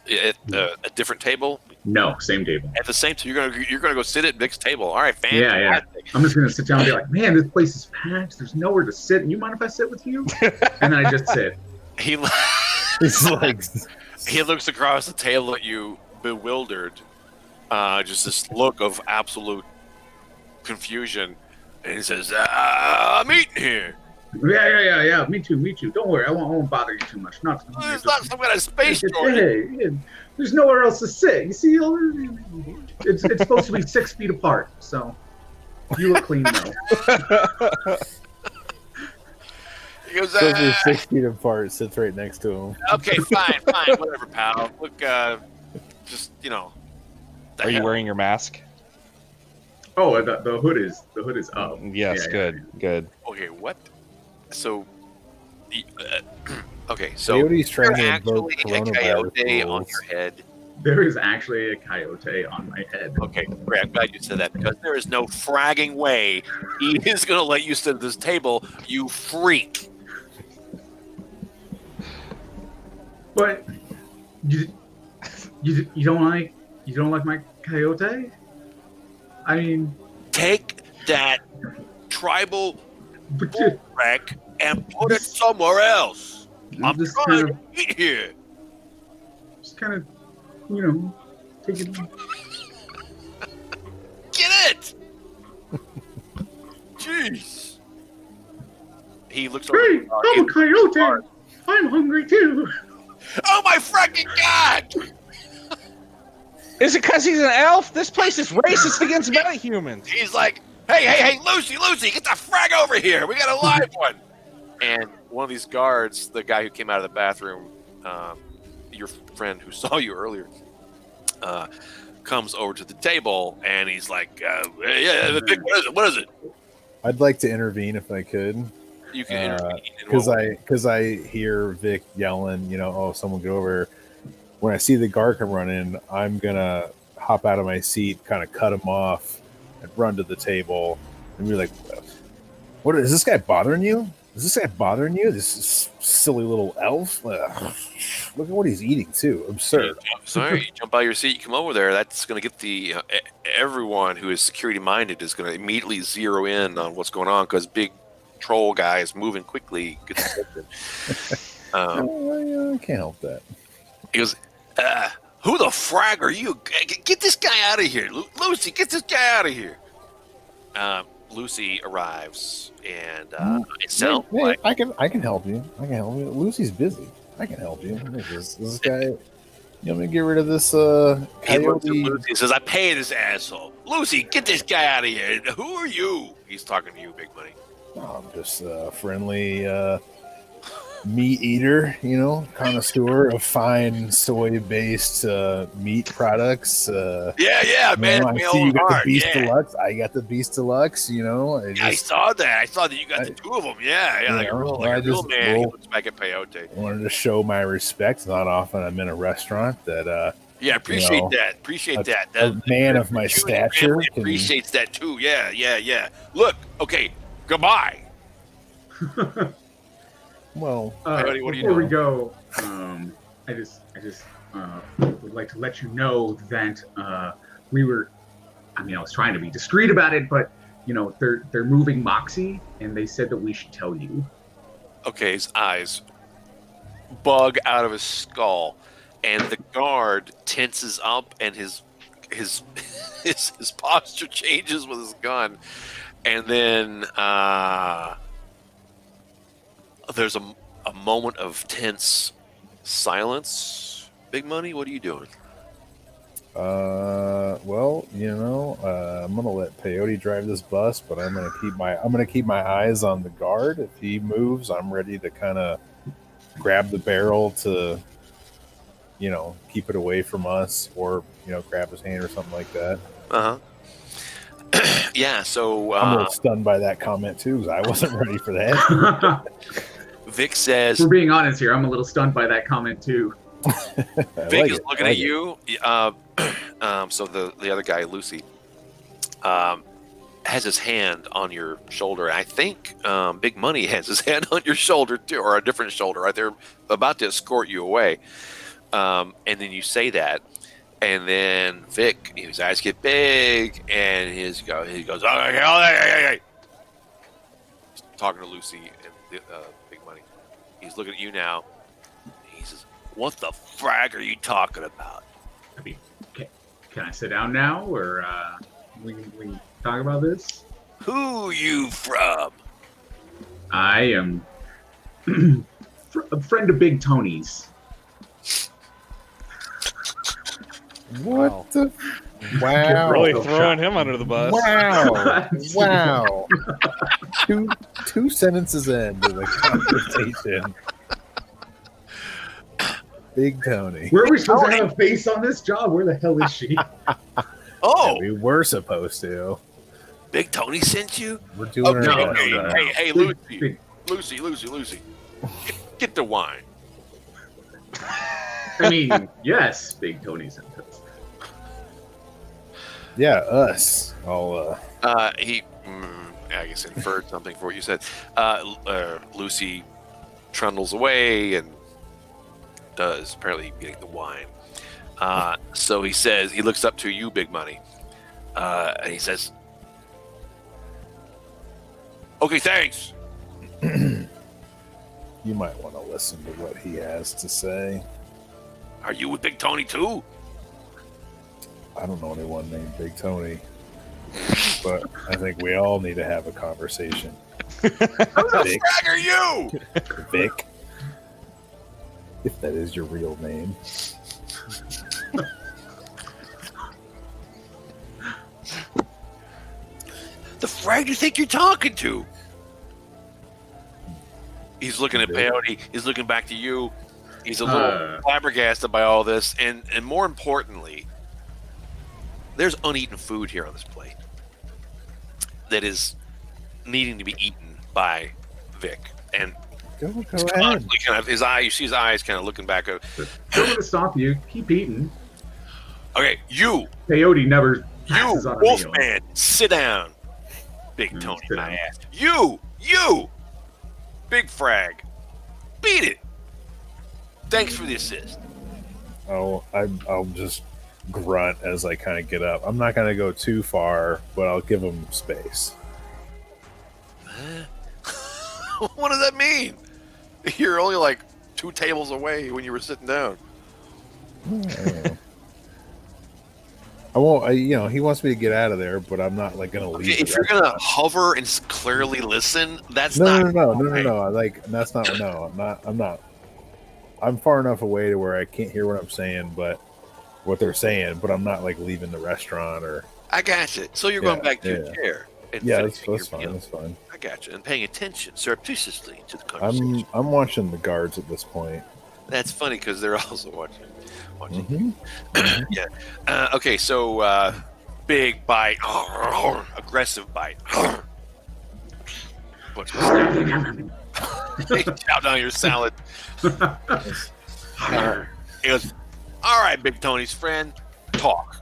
a different table No, same table. at the same time. You're gonna go sit at Vic's table. All right, Yeah, fantastic. yeah. I'm just gonna sit down and be like, man, this place is packed. There's nowhere to sit. You mind if I sit with you? And then I just sit. He It's like he looks across the table at you, bewildered, just this look of absolute confusion, and he says, "I'm eating here. Yeah. Me too. Don't worry, I won't bother you too much. Not. It's not some kind of space Hey, shortage." there's nowhere else to sit. You see, it's supposed to be 6 feet apart. So you look clean though. He goes, supposed to be 6 feet apart. Sits right next to him. "Okay, fine, whatever, pal. Look, just Are you wearing your mask? Oh, the hood is up. Yes, Yeah, good, good. Okay, what? So, okay, so Coyote's trying you're to invoke actually a coronavirus coyote on rules. your head. There is actually a coyote on my head. Okay, great. I'm glad you said that because there is no fragging way he is going to let you sit at this table, you freak. But you don't like my coyote? I mean, Take that tribal but just, wreck and put it somewhere else. I'm just trying kind of to eat here. take it. Get it? Jeez. He looks over. Hey, I'm a coyote. I'm hungry too. Oh my freaking god! Is it because he's an elf? This place is racist against metahumans. He's like, hey, Lucy, get the frag over here. We got a live one. And one of these guards, the guy who came out of the bathroom, your friend who saw you earlier, comes over to the table and he's like, Vic, what is it? I'd like to intervene if I could. You can intervene. Because I hear Vic yelling, oh, someone get over. When I see the guard come running, I'm gonna hop out of my seat, kind of cut him off, and run to the table, and be like, "What is this guy bothering you? Is this guy bothering you? This silly little elf? Look at what he's eating too. Absurd." Sorry, you jump out of your seat, you come over there. That's going to get the everyone who is security minded is going to immediately zero in on what's going on because big troll guy is moving quickly. I can't help that. He goes, who the frag are you? Get this guy out of here. Lucy, get this guy out of here. Lucy arrives, and it sounds like... I can help you. Lucy's busy. I can help you. This guy... You want me to get rid of this He looks at coyote? Lucy and says, I pay this asshole. Lucy, get this guy out of here. Who are you? He's talking to you, Big Money. Oh, I'm just a friendly meat eater, connoisseur of fine soy-based meat products. Yeah, man. I see you got the Beast Deluxe. I got the Beast Deluxe. I saw that. I saw that you got the two of them. Yeah, like a real man. He looks back at peyote. I wanted to show my respect. Not often I'm in a restaurant that. Yeah, appreciate that. Appreciate that. A man of my stature appreciates that too. Yeah. Look, okay, goodbye. Well, what are you before we doing? go, I just would like to let you know that we were. I mean, I was trying to be discreet about it, but they're moving Moxie, and they said that we should tell you. Okay, his eyes bug out of his skull, and the guard tenses up, and his posture changes with his gun, and then there's a moment of tense silence. Big Money, what are you doing? well, I'm gonna let Peyote drive this bus, but I'm gonna keep my eyes on the guard. If he moves, I'm ready to kind of grab the barrel to, keep it away from us, or grab his hand or something like that. Yeah. So I'm a little stunned by that comment too, because I wasn't ready for that. Vic says, We're being honest here. I'm a little stunned by that comment too. Vic is looking at you. So the other guy, Lucy, has his hand on your shoulder. I think Big Money has his hand on your shoulder too, or a different shoulder. Right, they're about to escort you away, and then you say that, and then Vic, his eyes get big, and he goes, oh, hey. He's talking to Lucy and Big Money. He's looking at you now. He says, "What the frag are you talking about?" I mean, can I sit down now, or we talk about this? Who you from? I am a friend of Big Tony's. What the? Wow! Really throwing him under the bus. Wow! two sentences into the conversation. Big Tony. Where are we supposed to have a face on this job? Where the hell is she? Oh, We were supposed to. Big Tony sent you? We're doing our no, best. no, no. Hey, Big- Lucy. Get the wine. I mean, yes, Big Tony sent us. Yeah, us. I'll He, I guess, inferred something for what you said. Lucy trundles away and does apparently getting the wine. So he says, he looks up to you, Big Money, and he says, "Okay, thanks." you might want to listen to what he has to say. Are you with Big Tony too? I don't know anyone named Big Tony, but I think we all need to have a conversation. Who the Vic. frag are you? Vic, if that is your real name. The frag do you think you're talking to? He's looking at Peyote. He's looking back to you. He's a little flabbergasted by all this, and more importantly, there's uneaten food here on this plate that is needing to be eaten by Vic. And Go ahead. kind of his eye, you see his eyes kind of looking back at. Don't want to stop you. Keep eating. Okay, you Peyote never passes on a meal. Wolfman, sit down. Big Tony, sit my down. ass. You, Big Frag, beat it. Thanks for the assist. I'll just grunt as I kind of get up. I'm not going to go too far, but I'll give him space. What does that mean? You're only like 2 tables away when you were sitting down. I won't. He wants me to get out of there, but I'm not like going to leave. Okay, if you're gonna hover and clearly listen, that's No. not. That's not. No, I'm not. I'm far enough away to where I can't hear what I'm saying, but what they're saying. But I'm not like leaving the restaurant or. I got you. So you're going back to your chair. And Yeah, finishing that's your fine. meal. That's fine. I got you. And paying attention surreptitiously to the conversation. I'm watching the guards at this point. That's funny because they're also watching. Mhm. Yeah. Okay, so big bite, aggressive bite. What's chow down your salad. He goes, "All right, Big Tony's friend, talk."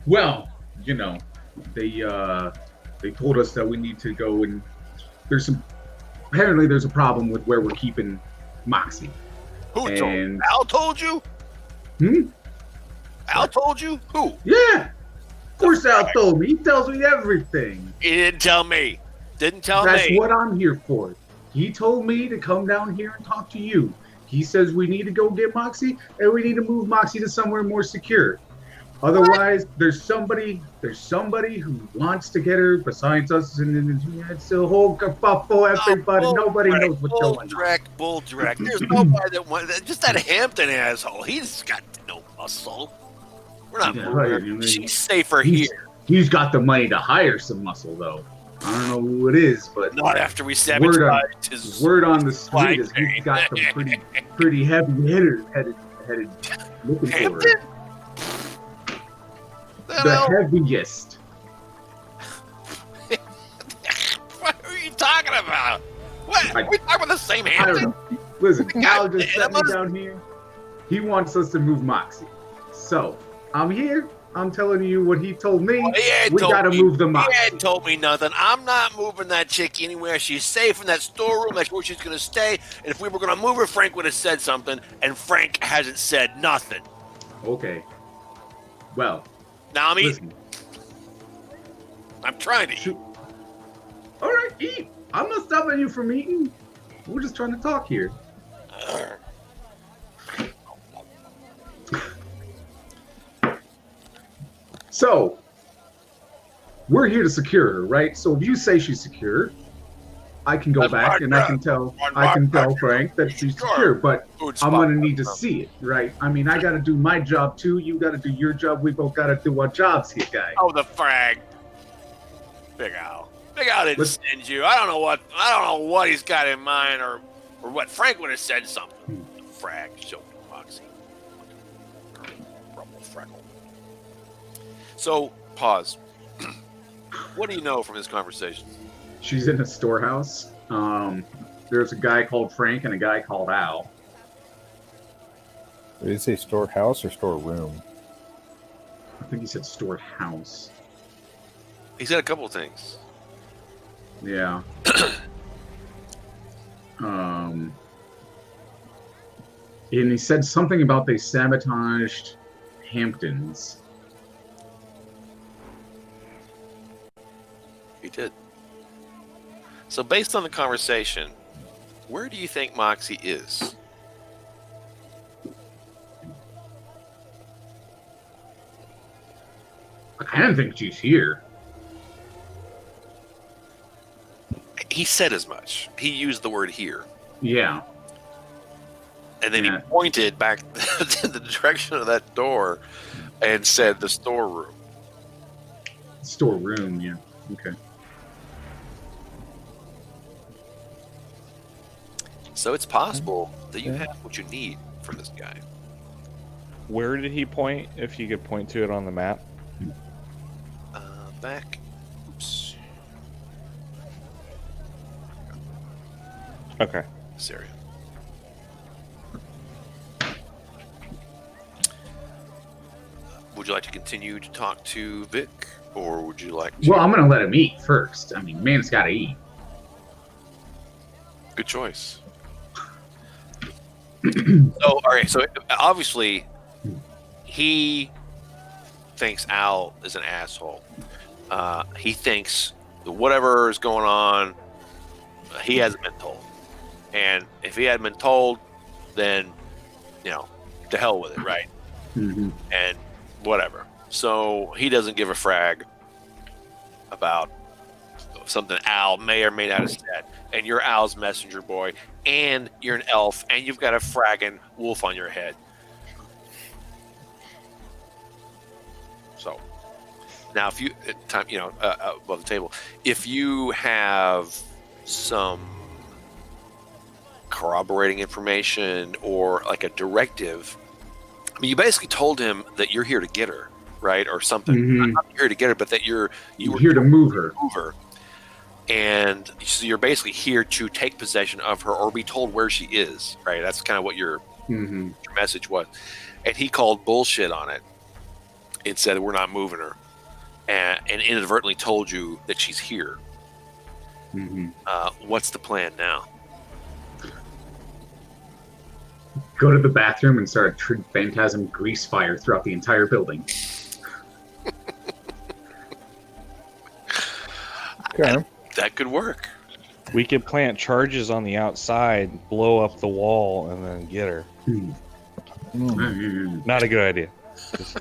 Well, they told us that we need to go and apparently there's a problem with where we're keeping Moxie. Who told you? And- Al told you? Al told you? Who? Yeah, of course Al told me. He tells me everything. He didn't tell me. Didn't tell That's me. what I'm here for. He told me to come down here and talk to you. He says we need to go get Moxie and we need to move Moxie to somewhere more secure. Otherwise, there's somebody who wants to get her besides us, and it's a whole kerfuffle. Everybody, nobody knows what's going on. Bull Drek. There's nobody that wants. Just that Hampton asshole. He's got no muscle. We're not Yeah, moving. right. She's safer He's- here. He's got the money to hire some muscle, though. I don't know who it is, but Not after we word sabotaged his. word on the street is Flag he's got some pretty heavy hitters headed looking for Hampton? her. The heaviest. What are you talking about? What? Are we talking about the same I Hampton? don't know. Listen, Al just God set me damn it. down here. He wants us to move Moxie. So, I'm here. I'm telling you what he told me. Well, he ain't We told gotta me- move the He Moxie. ain't told me nothing. I'm not moving that chick anywhere. She's safe in that storeroom. That's where she's going to stay. And if we were going to move her, Frank would have said something. And Frank hasn't said nothing. Okay. Well, Now I'm eating. listen. I'm trying to eat. Shoot. All right, eat. I'm not stopping you from eating. We're just trying to talk here. So, we're here to secure her, right? So if you say she's secure, I can go That's back right, and yeah. I can tell Right. Frank that she's Sure. secure. But Food I'm spot. gonna need to see it, right? I mean, I gotta do my job too. You gotta do your job. We both gotta do our jobs here, guy. Oh, the frag. Big Al. Big Al didn't Listen. send you. I don't know what he's got in mind or what. Frank would have said something. The frag. Show me Moxie. Rumble freckle. So, pause. What do you know from this conversation? She's in a storehouse. There's a guy called Frank and a guy called Al. Did he say storehouse or storeroom? I think he said storehouse. He said a couple of things. Yeah. And he said something about they sabotaged Hamptons. He did. So based on the conversation, where do you think Moxie is? I don't think she's here. He said as much. He used the word here. Yeah. And then Yeah. he pointed back to the direction of that door and said the storeroom. Storeroom, yeah. Okay. So it's possible that you have what you need from this guy. Where did he point? If you could point to it on the map. Back. Oops. Okay. This area. Would you like to continue to talk to Vic, or would you like to... Well, I'm gonna let him eat first. I mean, man's gotta eat. Good choice. So, all right. So obviously, he thinks Al is an asshole. He thinks that whatever is going on, he hasn't been told. And if he hadn't been told, then, you know, to hell with it, right? Mm-hmm. And whatever. So he doesn't give a frag about something Al may or may not have said. And you're Al's messenger boy, and you're an elf, and you've got a fragging wolf on your head. So now, if you time, you know, above the table, if you have some corroborating information or like a directive, I mean, you basically told him that you're here to get her, right, or something. Mhm. Not here to get her, but that you were here to move her. move her. And so you're basically here to take possession of her or be told where she is, right? That's kind of what your message was. And he called bullshit on it and said, we're not moving her. And inadvertently told you that she's here. What's the plan now? Go to the bathroom and start a phantasm grease fire throughout the entire building. Okay. That could work. We could plant charges on the outside, blow up the wall, and then get her. Not a good idea. Just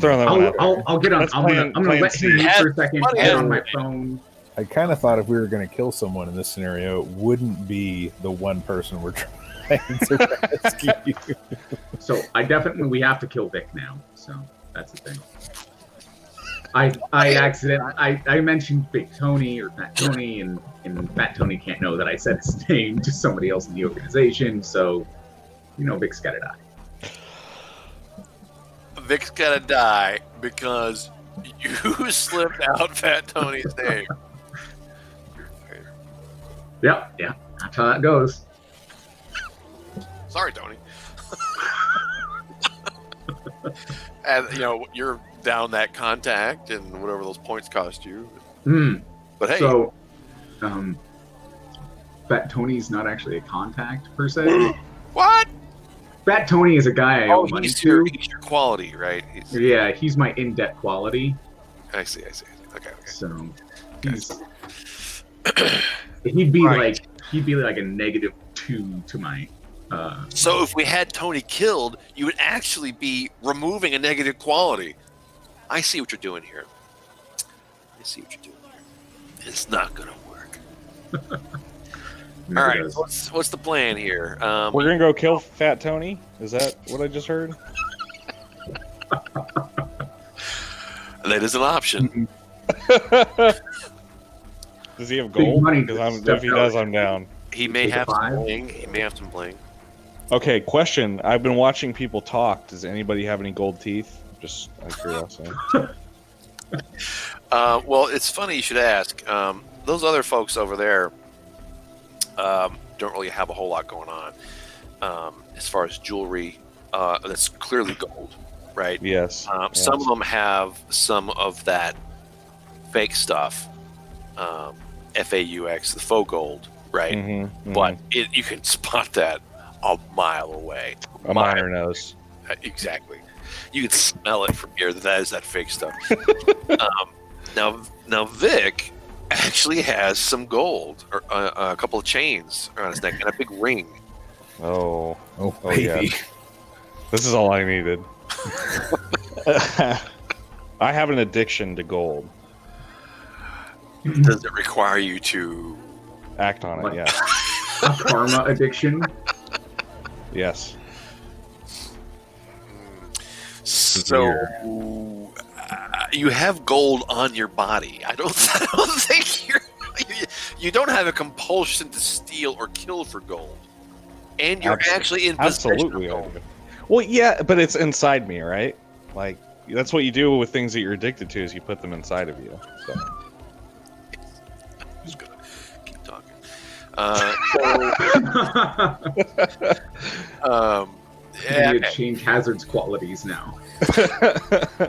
throwing that one out there. I'll get on. That's I'm gonna plan let him C. eat for a second. Funny Get as- on my phone. I kind of thought if we were going to kill someone in this scenario, it wouldn't be the one person we're trying to rescue. So we have to kill Vic now. So that's the thing. I mentioned Big Tony or Fat Tony, and Fat Tony can't know that I said his name to somebody else in the organization. So, you know, Vic's gotta die. Vic's gotta die because you slipped out Fat Tony's name. Yep, yeah, that's how that goes. Sorry, Tony. And you know you're down that contact and whatever those points cost you. But hey, So, Fat Tony's not actually a contact per se. what? Fat Tony is a guy I owe money he's to. your quality, right? Yeah, he's my in-debt quality. I see. Okay. So he's he'd be Right. like a -2 to my. So if we had Tony killed, you would actually be removing a negative quality. I see what you're doing here. It's not gonna work. All right, what's the plan here? We're gonna go kill Fat Tony. Is that what I just heard? That is an option. Does he have Big gold? money Because stuff if he does, out. I'm down. He may Take a have some 5. bling. He may have some bling. Okay, question. I've been watching people talk. Does anybody have any gold teeth? Just out of curiosity. Well, it's funny you should ask. Those other folks over there don't really have a whole lot going on as far as jewelry that's clearly gold, right? Yes. Some of them have some of that fake stuff, FAUX, the faux gold, right? But you can spot that a mile away. A miner knows. Exactly. You can smell it from here. That is that fake stuff. Now Vic actually has some gold, or a couple of chains around his neck, and a big ring. Oh, baby. yeah. This is all I needed. I have an addiction to gold. Does it require you to Act on it, What? yes. A karma addiction. Yes. So you have gold on your body. I don't think you don't have a compulsion to steal or kill for gold, and you're actually in possession Absolutely. of gold. Well, yeah, but it's inside me, right? Like that's what you do with things that you're addicted to is you put them inside of you. So. I'm just gonna keep talking. Maybe it change Hazard's qualities now.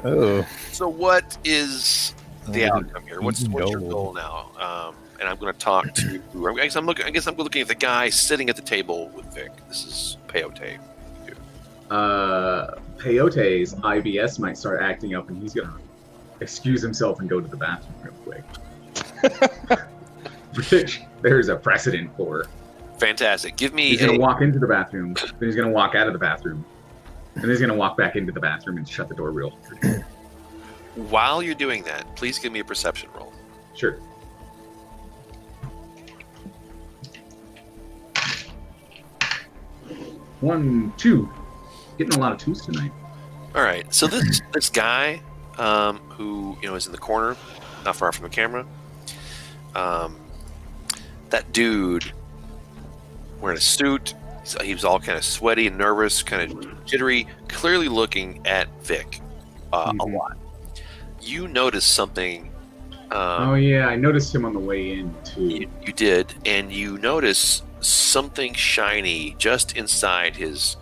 Oh, So what is the Oh, outcome here? What's eating your gold. goal now? And I'm going to talk to. I guess I'm looking at the guy sitting at the table with Vic. This is Peyote. Peyote's IBS might start acting up, and he's gonna excuse himself and go to the bathroom real quick. Which there's a precedent for. Fantastic. Give me He's gonna walk into the bathroom, then he's gonna walk out of the bathroom, and then he's gonna walk back into the bathroom and shut the door real. While you're doing that, please give me a perception roll. Sure. One, two. Getting a lot of twos tonight. All right. So this guy who is in the corner, not far from the camera. That dude wearing a suit. He was all kind of sweaty and nervous, kind of jittery, clearly looking at Vic a lot. You noticed something. Oh yeah, I noticed him on the way in too. You did, and you notice something shiny just inside his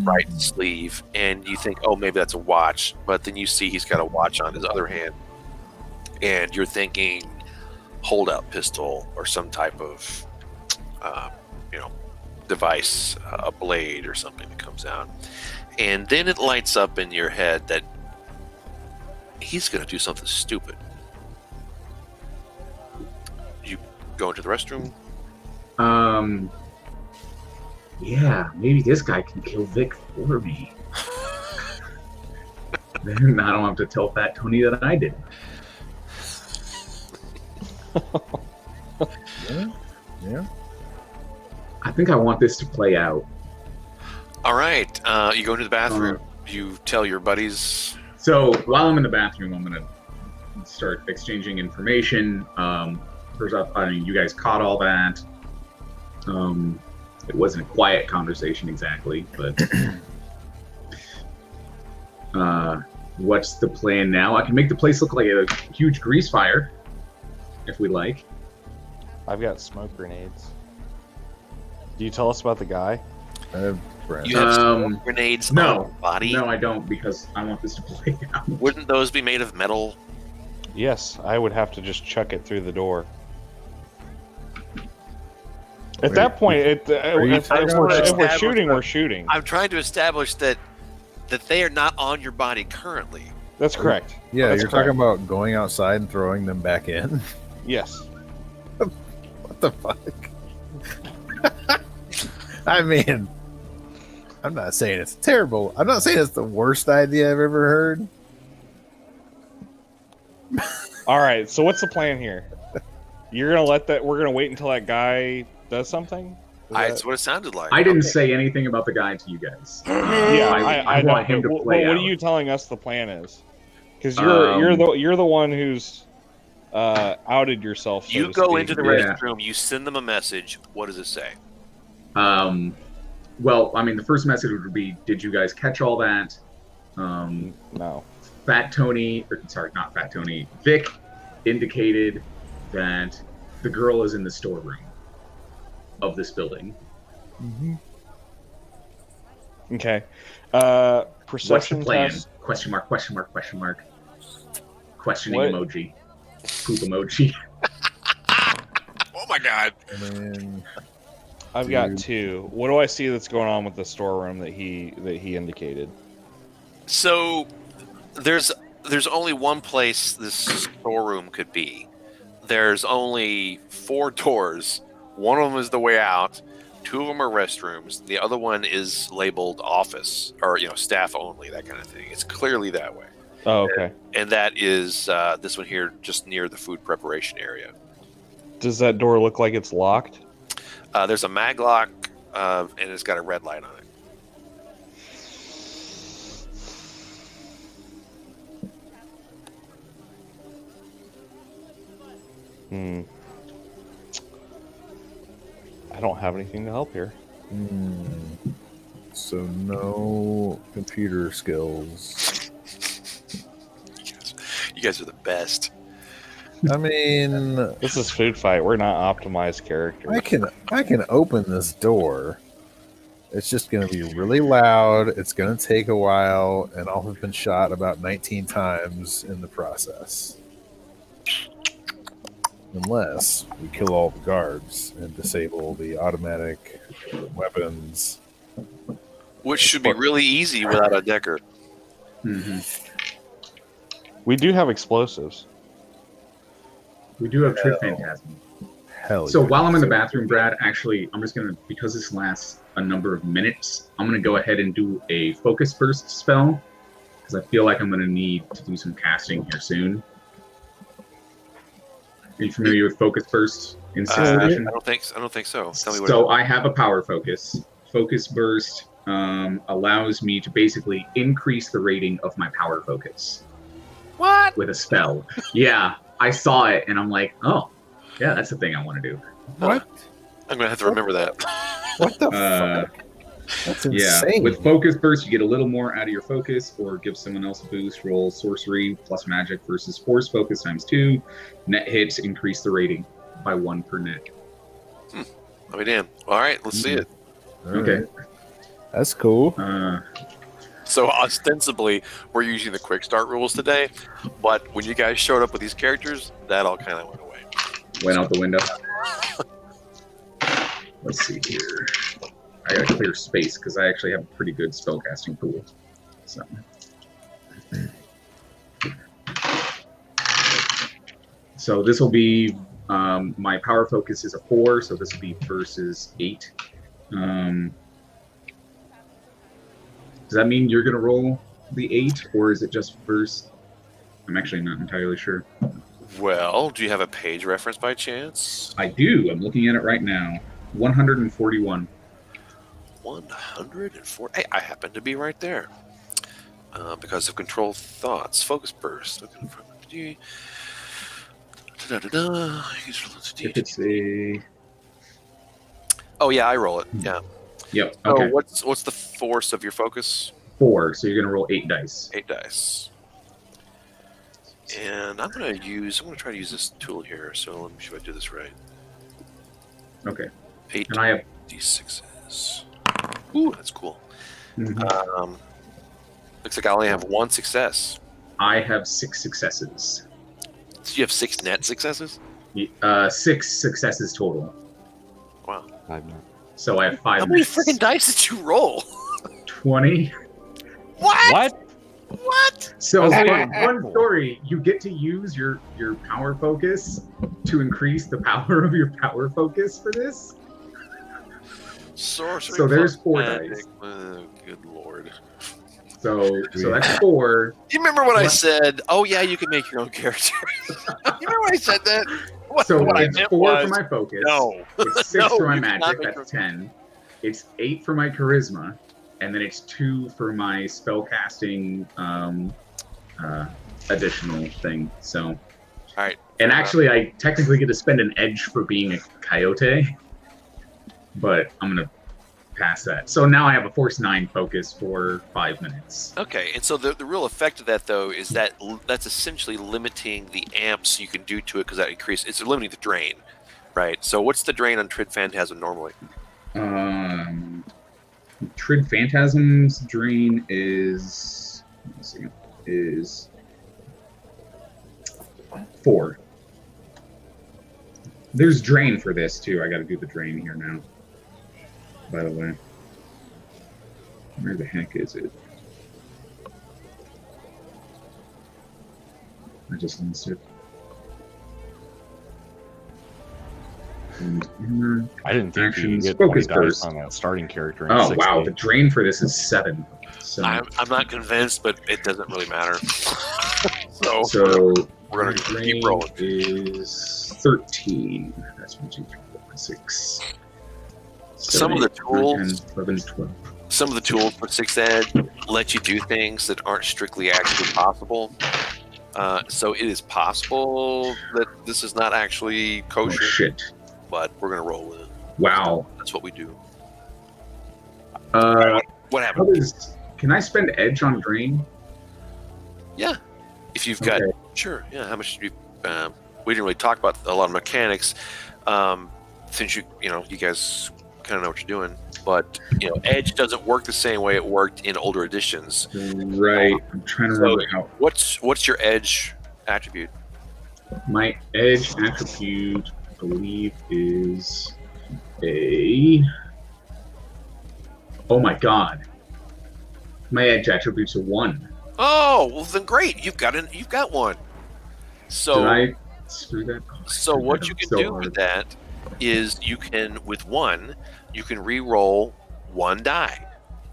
right sleeve, and you think, oh, maybe that's a watch, but then you see he's got a watch on his other hand, and you're thinking holdout pistol or some type of device, a blade or something that comes out, and then it lights up in your head that he's going to do something stupid. You go into the restroom. Yeah, maybe this guy can kill Vic for me. Then I don't have to tell Fat Tony that I did. yeah. I think I want this to play out. All right, you go into the bathroom. You tell your buddies. So while I'm in the bathroom, I'm gonna start exchanging information. First off, I mean, you guys caught all that. It wasn't a quiet conversation exactly, but what's the plan now? I can make the place look like a huge grease fire, if we like. I've got smoke grenades. Do you tell us about the guy? You have smoke grenades on your body? No, I don't, because I want this to play out. Wouldn't those be made of metal? Yes, I would have to just chuck it through the door. At that point, if we're shooting, we're shooting. I'm trying to establish that they are not on your body currently. That's correct. Yeah, That's you're correct. talking about going outside and throwing them back in. Yes. What the fuck? I mean, I'm not saying it's terrible. I'm not saying it's the worst idea I've ever heard. All right. So what's the plan here? You're gonna we're gonna wait until that guy does something? That's what it sounded like. I didn't say anything about the guy to you guys. Yeah, I know. want him to But play what out. are you telling us the plan is? Because you're the one who's outed yourself. So You to go speak. into the Yeah. restroom, you send them a message. What does it say? Well, I mean, the first message would be, did you guys catch all that? No. Fat Tony, or, sorry, not Fat Tony, Vic indicated that the girl is in the storeroom of this building. Okay. What's the Perception plan? test. Question mark, question mark, question mark. Questioning What? emoji. Poop emoji. Oh my god. And then I've got 2. What do I see that's going on with the storeroom that he indicated? So there's only one place this storeroom could be. There's only 4 doors. One of them is the way out. 2 of them are restrooms. The other one is labeled office or staff only, that kind of thing. It's clearly that way. Oh, okay. And that is this one here, just near the food preparation area. Does that door look like it's locked? There's a mag lock, and it's got a red light on it. I don't have anything to help here. so no computer skills. You guys are the best. I mean, This is Food Fight. We're not optimized characters. I can open this door. It's just going to be really loud. It's going to take a while, and I'll have been shot about 19 times in the process. Unless we kill all the guards and disable the automatic weapons. Which should be really easy without a decker. We do have explosives. We do have Trick Phantasm. Hell So yeah. while I'm in the bathroom, Brad, actually, I'm just going to, because this lasts a number of minutes, I'm going to go ahead and do a Focus Burst spell, because I feel like I'm going to need to do some casting here soon. Are you familiar with Focus Burst in 6th I edition? don't think so. Tell me what. So I have a Power Focus. Focus Burst allows me to basically increase the rating of my Power Focus. What? With a spell. Yeah, I saw it, and I'm like, oh, yeah, that's the thing I want to do. What? I'm gonna have to remember that. What the fuck? That's Yeah, insane. with Focus Burst, you get a little more out of your focus, or give someone else a boost. Roll Sorcery plus Magic versus Force Focus times 2. Net hits increase the rating by 1 per net. I'll be damned. All right, let's see it. All Okay. right. That's cool. So ostensibly, we're using the quick start rules today, but when you guys showed up with these characters, that all kind of went away. Went out the window. Let's see here. I gotta clear space because I actually have a pretty good spellcasting pool. So. So this will be my power focus is a 4, so this will be versus 8. Does that mean you're gonna roll the 8, or is it just verse? I'm actually not entirely sure. Well, do you have a page reference by chance? I do. I'm looking at it right now. 141. 104. Hey, I happen to be right there. Because of control thoughts. Focus burst. If it's a Oh yeah, I roll it. Yeah. yep. So Okay. what's the force of your focus? 4. So you're gonna roll 8 dice. 8 dice. And I'm gonna try to use this tool here. So let me see if I do this right. Okay. 8 And I have. d6s. Ooh, that's cool. Mhm. Looks like I only have 1 success. I have 6 successes. So you have 6 net successes? 6 successes total. Wow. So I have 5. How many nets. freaking dice did you roll? 20. What? What? So That's fun story. You get to use your power focus to increase the power of your power focus for this. Sorcery. So there's plus 4 magic. dice. Good lord. So that's 4. You remember what I What? said? Oh yeah, you can make your own character. You remember when I said that? So what I it's meant 4 was, for my focus. no. It's 6 No, for my you cannot magic. make That's your- 10. It's 8 for my charisma, and then it's 2 for my spellcasting additional thing. So, All right. and actually, I technically get to spend an edge for being a coyote, but I'm gonna past that. So now I have a Force 9 focus for 5 minutes. Okay, and so the real effect of that though is that that's essentially limiting the amps you can do to it because that it's limiting the drain, right? So what's the drain on Trid Phantasm normally? Trid Phantasm's drain is 4. There's drain for this too. I got to do the drain here now. By the way, where the heck is it? I just lost it. I didn't think you could Actions, get 20 focus dice burst. on that starting character. In Oh 60. wow, the drain for this is 7. So, I'm not convinced, but it doesn't really matter. so we're gonna keep rolling. Is 13. That's 1, 2, 3, 4, 5, 6. Some of the tools, 11, 12. some of the tools for 6 Ed let you do things that aren't strictly actually possible. So it is possible that this is not actually Oh kosher, shit! but we're gonna roll with it. Wow. That's what we do. What What happened? Can I spend edge on drain? Yeah, if you've got Okay. sure. Yeah, how much do you? We didn't really talk about a lot of mechanics, since you guys kind of know what you're doing. But Edge doesn't work the same way it worked in older editions. Right. I'm trying to remember how. What's your Edge attribute? My edge attribute, I believe, is a. Oh my god. My edge attribute's a 1. Oh, well then great. You've got one. So Did I screw that? Oh, So what you can do with that is you can re-roll 1 die.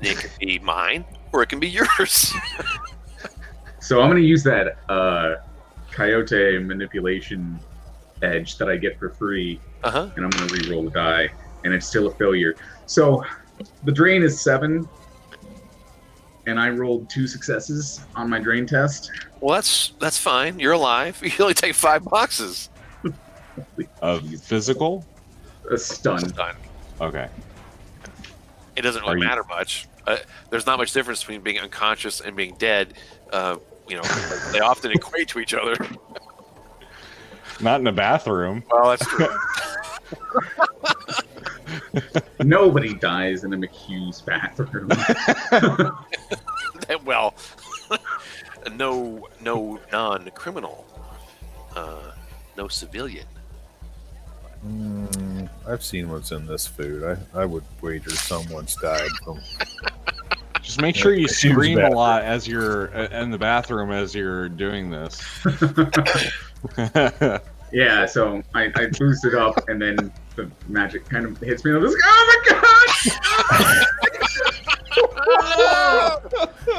It can be mine or it can be yours. So I'm going to use that coyote manipulation edge that I get for free, Uh-huh. and I'm going to re-roll the die, and it's still a failure. So the drain is 7, and I rolled 2 successes on my drain test. Well, that's fine. You're alive. You only take 5 boxes. Of physical? A stun. Done. Okay. It doesn't really matter much. There's not much difference between being unconscious and being dead. They often equate to each other. Not in a bathroom. Well, that's true. Nobody dies in a McHugh's bathroom. Well, no non-criminal, no civilian. I've seen what's in this food. I would wager someone's died from. Just make sure you Huge scream a bathroom. lot as you're in the bathroom as you're doing this. Yeah, so I boost it up, and then the magic kind of hits me, and I'm just like, oh my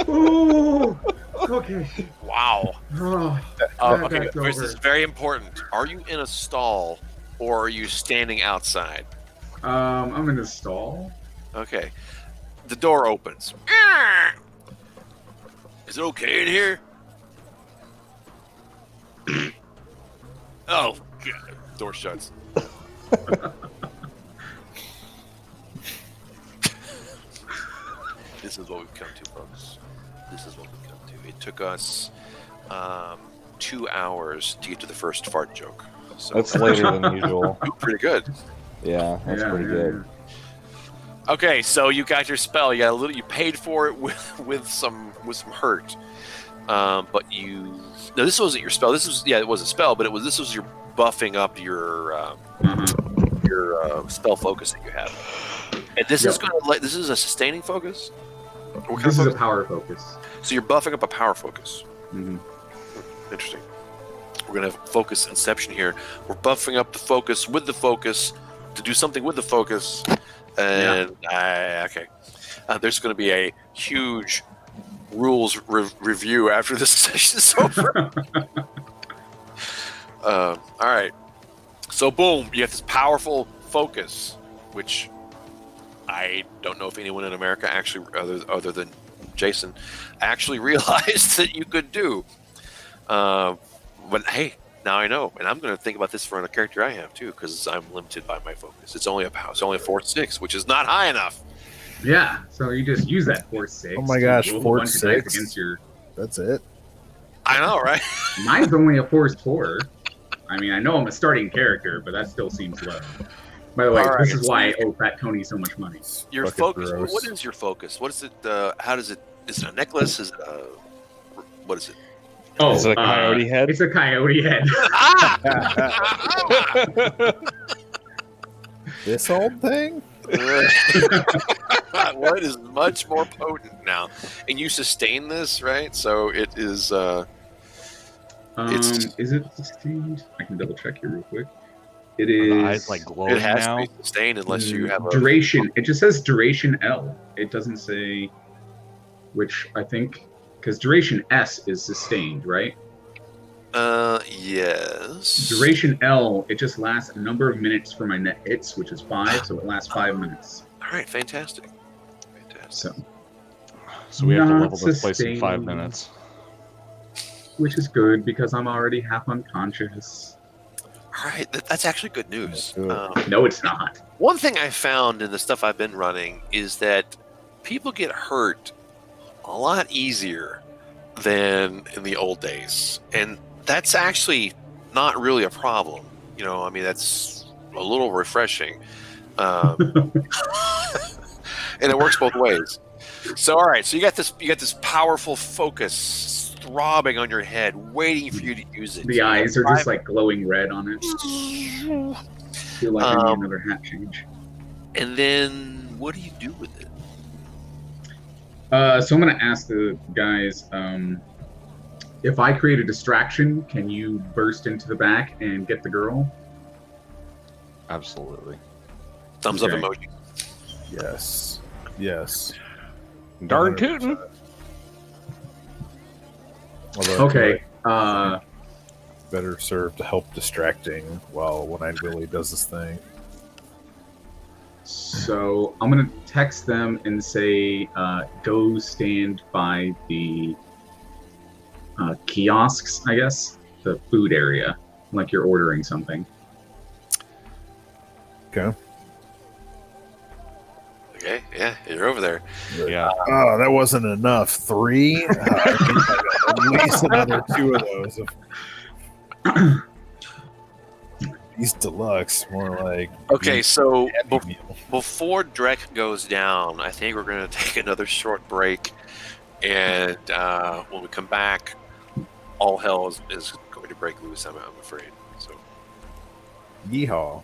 god! Ooh, okay. Wow. Oh, Okay, that's this over. is very important. Are you in a stall or are you standing outside? I'm in the stall. Okay. The door opens. Is it okay in here? Oh, God. Door shuts. This is what we've come to, folks. This is what we've come to. It took us 2 hours to get to the first fart joke. So That's later than usual. pretty good. Yeah, that's Yeah, pretty yeah, good. Okay, so you got your spell. You got a little. You paid for it with some hurt. But this wasn't your spell. It was a spell, but this was your buffing up your spell focus that you have. And this is this is a sustaining focus. What kind This of is a focus? power focus. So you're buffing up a power focus. Mhm. Interesting. We're gonna have focus inception here. We're buffing up the focus with the focus to do something with the focus. And okay, there's going to be a huge rules review after this session is over. All right, so boom, you have this powerful focus, which I don't know if anyone in America actually, other than Jason, actually realized that you could do. But hey, now I know, and I'm going to think about this for a character I have too, because I'm limited by my focus. It's only a 4/6, which is not high enough. Yeah, so you just use that force 6. Oh my to gosh, roll a force bunch of dice 6? against your. That's it. I know, right? Mine's only a force 4. I mean, I know I'm a starting character, but that still seems low. By the way, All this right, is so why you- I owe Fat Tony so much money. Your Fucking focus. gross. What is your focus? What is it? How does it? Is it a necklace? Is it a? What is it? Oh, Is it a coyote head? It's a coyote head. This old thing? What is much more potent now? And you sustain this, right? So it is. It's- Is it sustained? I can double check here real quick. It Are the is. eyes like glowing It has now? to be sustained unless you have a duration. It just says duration L. It doesn't say which. I think because duration S is sustained, right? Yes. Duration L. It just lasts a number of minutes for my net hits, which is 5, so it lasts 5 minutes. All right, fantastic. Fantastic. So, So we have to Not level this place in 5 sustained. minutes. which is good because I'm already half unconscious. All right, that's actually good news. Good. No, it's not. One thing I found in the stuff I've been running is that people get hurt a lot easier than in the old days, and that's actually not really a problem. You know, I mean, that's a little refreshing, and it works both ways. So, all right, so you got this powerful focus throbbing on your head, waiting for you to use it. The eyes are just like glowing red on it. Feel like I need another hat change. And then, what do you do with it? So I'm gonna ask the guys, if I create a distraction, can you burst into the back and get the girl? Absolutely. Thumbs Okay. up emoji. Yes. Yes. Darn 100%. tootin'. Although Okay. better served to help distracting while One-Eyed Willie does this thing. So I'm gonna text them and say, go stand by the kiosks, I guess, the food area, like you're ordering something. Okay. Okay, yeah, you're over there. Yeah. Oh, that wasn't enough. 3? I think I got at least another 2 of those. These deluxe, more like. Okay, so Happy Meal. before Drek goes down, I think we're going to take another short break, and when we come back, all hell is going to break loose. I'm afraid. So. Yeehaw.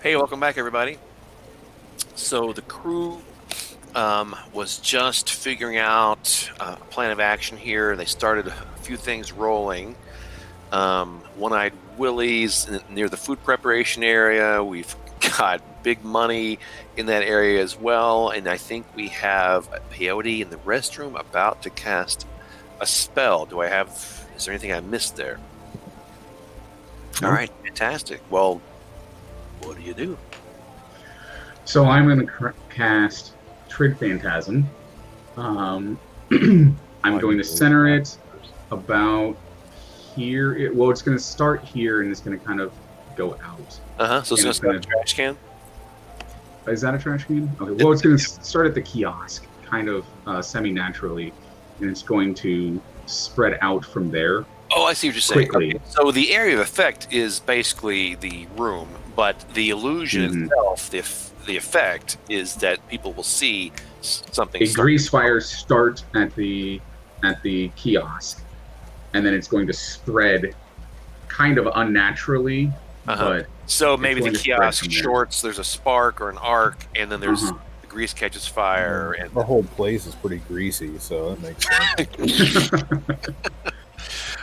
Hey, welcome back, everybody. So the crew was just figuring out a plan of action here. They started a few things rolling. One-Eyed Willie's near the food preparation area. We've got big money in that area as well. And I think we have a peyote in the restroom about to cast a spell. Is there anything I missed there? All right, fantastic. Well, what do you do? So I'm going to cast Trig Phantasm. I'm going to center it about here. It's going to start here and it's going to kind of go out. So it's going to start a trash can? Is that a trash can? Okay. Well, it's going to start at the kiosk, kind of semi-naturally, and it's going to spread out from there. Oh, I see what you're saying. Quickly. Okay. So the area of effect is basically the room, but the illusion itself, the effect is that people will see something. A grease fire start at the kiosk, and then it's going to spread kind of unnaturally. But so maybe the kiosk shorts, there's a spark or an arc, and then there's the grease catches fire. And the whole place is pretty greasy, so that makes sense.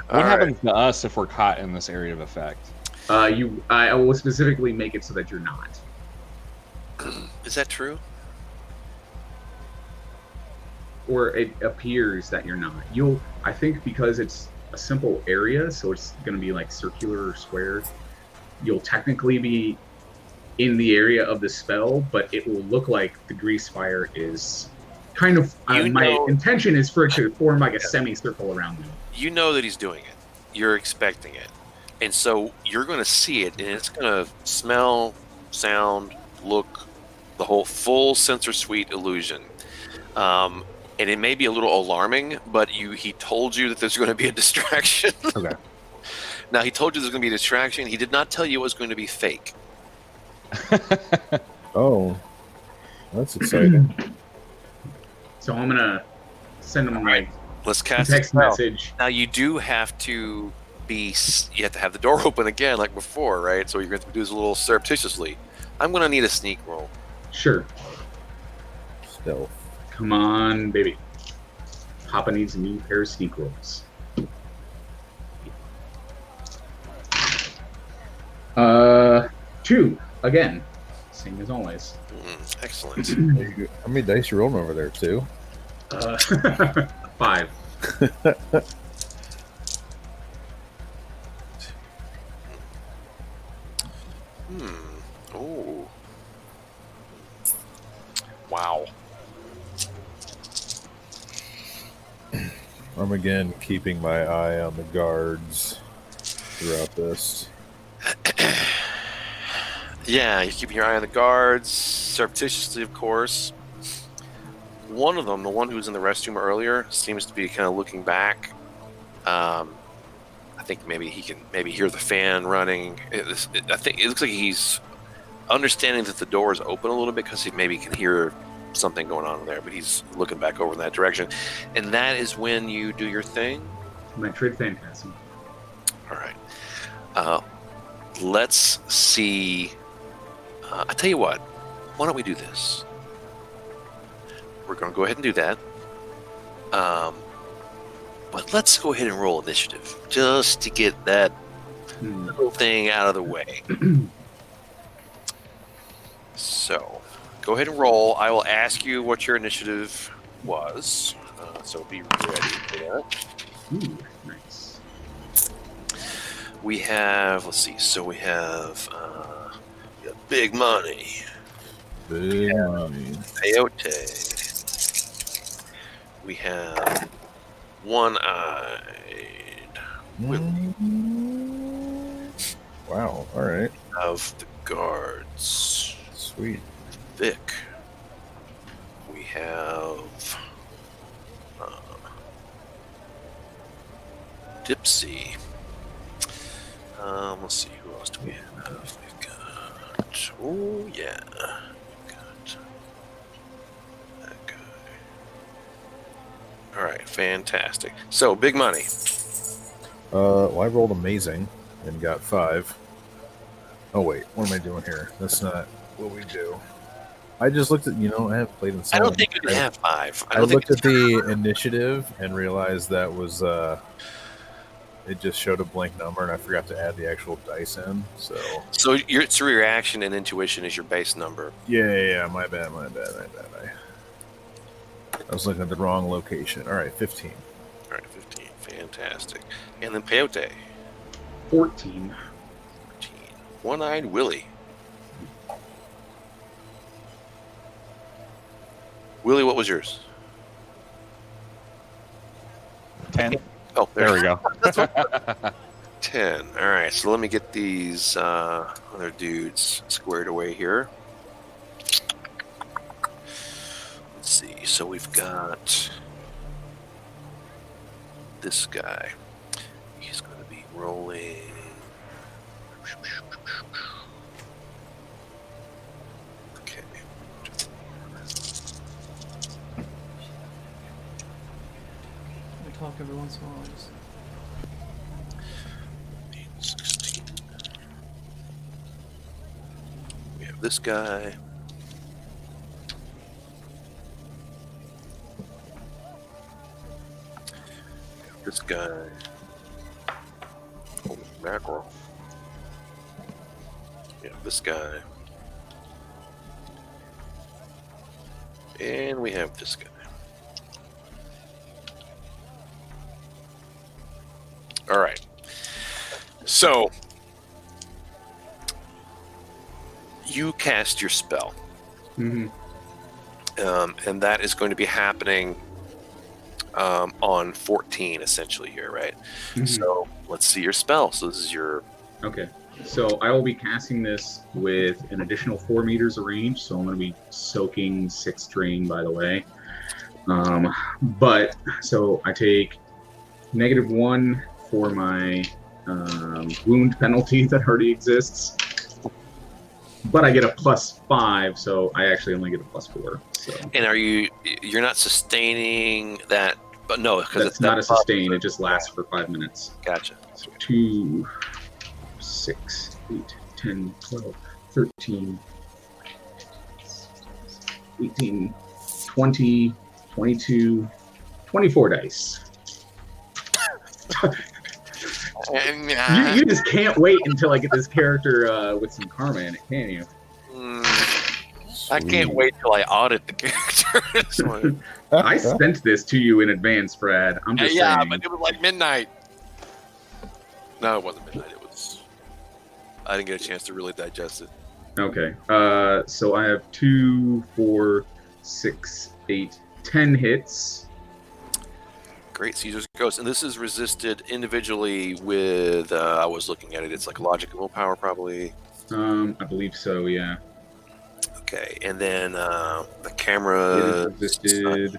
What happens to us if we're caught in this area of effect? I will specifically make it so that you're not. Is that true? Or it appears that you're not. I think because it's a simple area, so it's going to be like circular or square, you'll technically be in the area of the spell, but it will look like the grease fire is kind of... my intention is for it to form like a semicircle around you. You know that he's doing it. You're expecting it. And so you're going to see it, and it's going to smell, sound, look, the whole full sensor suite illusion. And it may be a little alarming, but he told you that there's going to be a distraction. Okay. Now, he told you there's going to be a distraction. He did not tell you it was going to be fake. Oh, that's exciting. So I'm going to send him Let's cast a text message. Now, you do have to you have to have the door open again like before, right? So you're going to do this a little surreptitiously. I'm going to need a sneak roll. Sure. Stealth. Come on, baby. Papa needs a new pair of sneakers. 2 again, same as always. Excellent. There you go. How many dice you rolling over there, 2? 5. Oh. Wow. I'm again keeping my eye on the guards throughout this. Yeah, you're keeping your eye on the guards, surreptitiously, of course. One of them, the one who was in the restroom earlier, seems to be kind of looking back. I think maybe he can hear the fan running. I think it looks like he's understanding that the door is open a little bit because he maybe can hear something going on there, but he's looking back over in that direction. And that is when you do your thing. My trade phantasm. All right. Let's see. I tell you what. Why don't we do this? We're going to go ahead and do that. But let's go ahead and roll initiative just to get that little thing out of the way. So, go ahead and roll. I will ask you what your initiative was. So be ready for that. Ooh, nice. We have, let's see, so we have big money, Big money. peyote. We have one-eyed. Wow, alright. Of the guards. Sweet. Vic. We have Dipsy. Let's see, who else do we have? We've got, oh yeah, we've got that guy. All right, fantastic. So big money. Well, I rolled amazing and got 5. Oh wait, what am I doing here? That's not what we do. I just looked at, I haven't played in so I don't long. think you can have 5. I looked at the initiative and realized that was it just showed a blank number and I forgot to add the actual dice in. So your reaction and intuition is your base number. yeah, my bad. I was looking at the wrong location. All right, 15. All right, 15, fantastic. And then peyote. 14. One-eyed Willie. Willie, what was yours? 10. Oh, There we go. 10. All right, so let me get these other dudes squared away here. Let's see. So we've got this guy. He's going to be rolling. Okay. We talk every once in a while. 16. We have this guy. We have this guy. Holy mackerel. We have this guy. And we have this guy. All right. So, you cast your spell, Mm-hmm. and that is going to be happening on 14, essentially here, right? Mhm. So, let's see your spell. So, this is your... Okay. So I will be casting this with an additional 4 meters of range. So I'm going to be soaking 6 drain, by the way. But so I take -1 for my wound penalty that already exists. But I get a +5, so I actually only get a +4. So And you're not sustaining that, but no, because that's not a sustain. It just lasts for 5 minutes. Gotcha. So 2, 6, 8, 10, 12, 13, 18, 20, 22, 24 dice. And, You just can't wait until I get this character with some karma in it, can you? I can't Sweet. wait till I audit the characters. I sent this to you in advance, Brad. I'm just Yeah, saying. but it was like midnight. No, it wasn't midnight. It was. I didn't get a chance to really digest it. Okay. So I have 2, 4, 6, 8, 10 hits. Great Caesar's Ghost, and this is resisted individually with. I was looking at it. It's like logic and willpower, probably. I believe so. Yeah. Okay, and then the It camera. is resisted.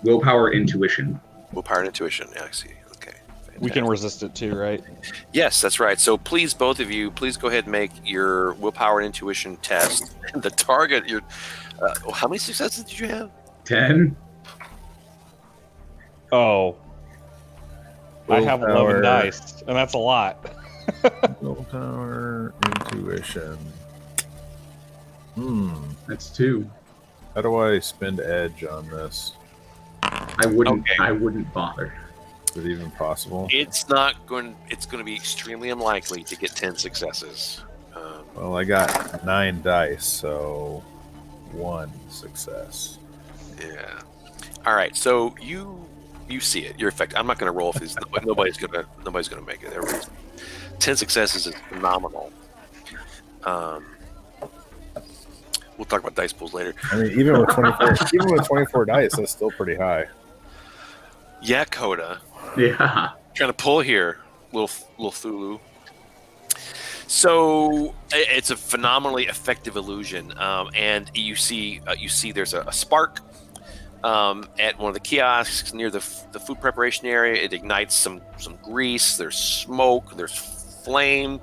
Willpower, intuition. Willpower and intuition. Yeah, I see. Okay. We can fantastic. resist it too, right? Yes, that's right. So please, both of you, please go ahead and make your willpower and intuition test. The target. Your. How many successes did you have? 10. Oh. I have 11 Willpower. dice, and that's a lot. Willpower, intuition. That's 2. How do I spend edge on this? I wouldn't. Okay. I wouldn't bother. Is it even possible? It's not going. It's going to be extremely unlikely to get 10 successes. Well, I got 9 dice, so 1 success. Yeah. All right. So you see it. You're effective. I'm not going to roll if it's nobody's gonna make it. Everybody's 10 successes is phenomenal. We'll talk about dice pools later. I mean, even with 24 dice, that's still pretty high. Yeah, Coda. Yeah. Trying to pull here, little Thulu. So it's a phenomenally effective illusion, and you see there's a spark at one of the kiosks near the food preparation area. It ignites some grease. There's smoke. There's flame.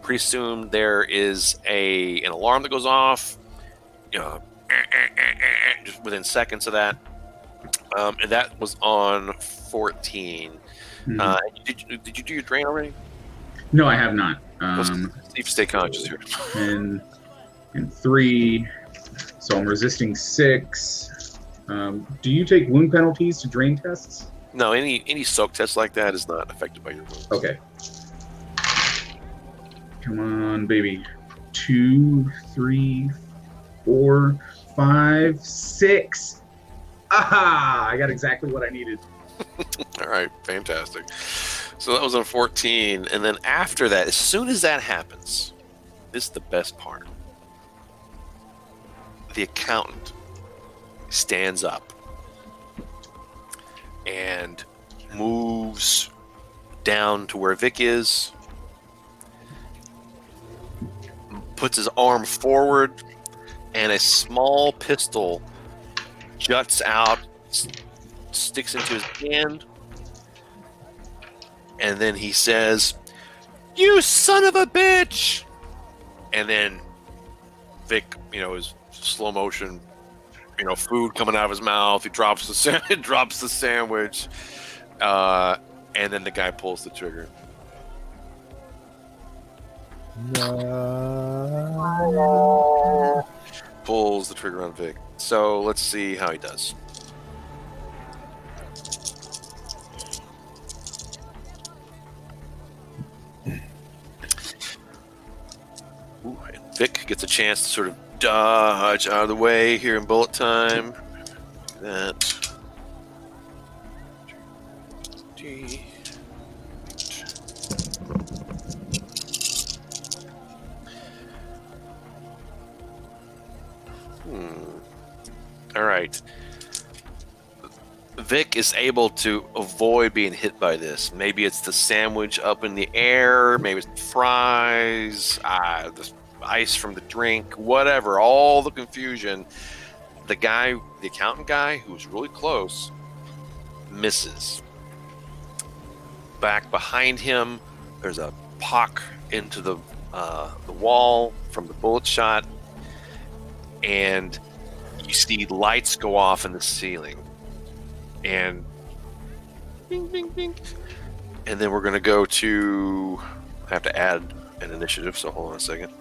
Pretty soon there is an alarm that goes off. Just within seconds of that, and that was on 14. Did you do your drain already? No, I have not. Let's see if you stay conscious here. And 3. So I'm resisting 6. Do you take wound penalties to drain tests? No, any soak test like that is not affected by your wounds. Okay. Come on, baby. 2, 3, 4, 5, 6. Aha! I got exactly what I needed. All right, fantastic. So that was on 14, and then after that, as soon as that happens, this is the best part. The accountant stands up and moves down to where Vic is, puts his arm forward, and a small pistol juts out, sticks into his hand, and then he says, "You son of a bitch!" And then Vic, is slow motion, food coming out of his mouth. He drops the sandwich, and then the guy pulls the trigger. No. Pulls the trigger on Vic. So let's see how he does. Ooh, and Vic gets a chance to sort of dodge out of the way here in bullet time. That. All right. Vic is able to avoid being hit by this. Maybe it's the sandwich up in the air. Maybe it's the fries, the ice from the drink, whatever. All the confusion. The accountant guy, who's really close, misses. Back behind him, there's a pock into the wall from the bullet shot, and you see lights go off in the ceiling. And bing, bing, bing. And then we're going to go to... I have to add an initiative, so hold on a second.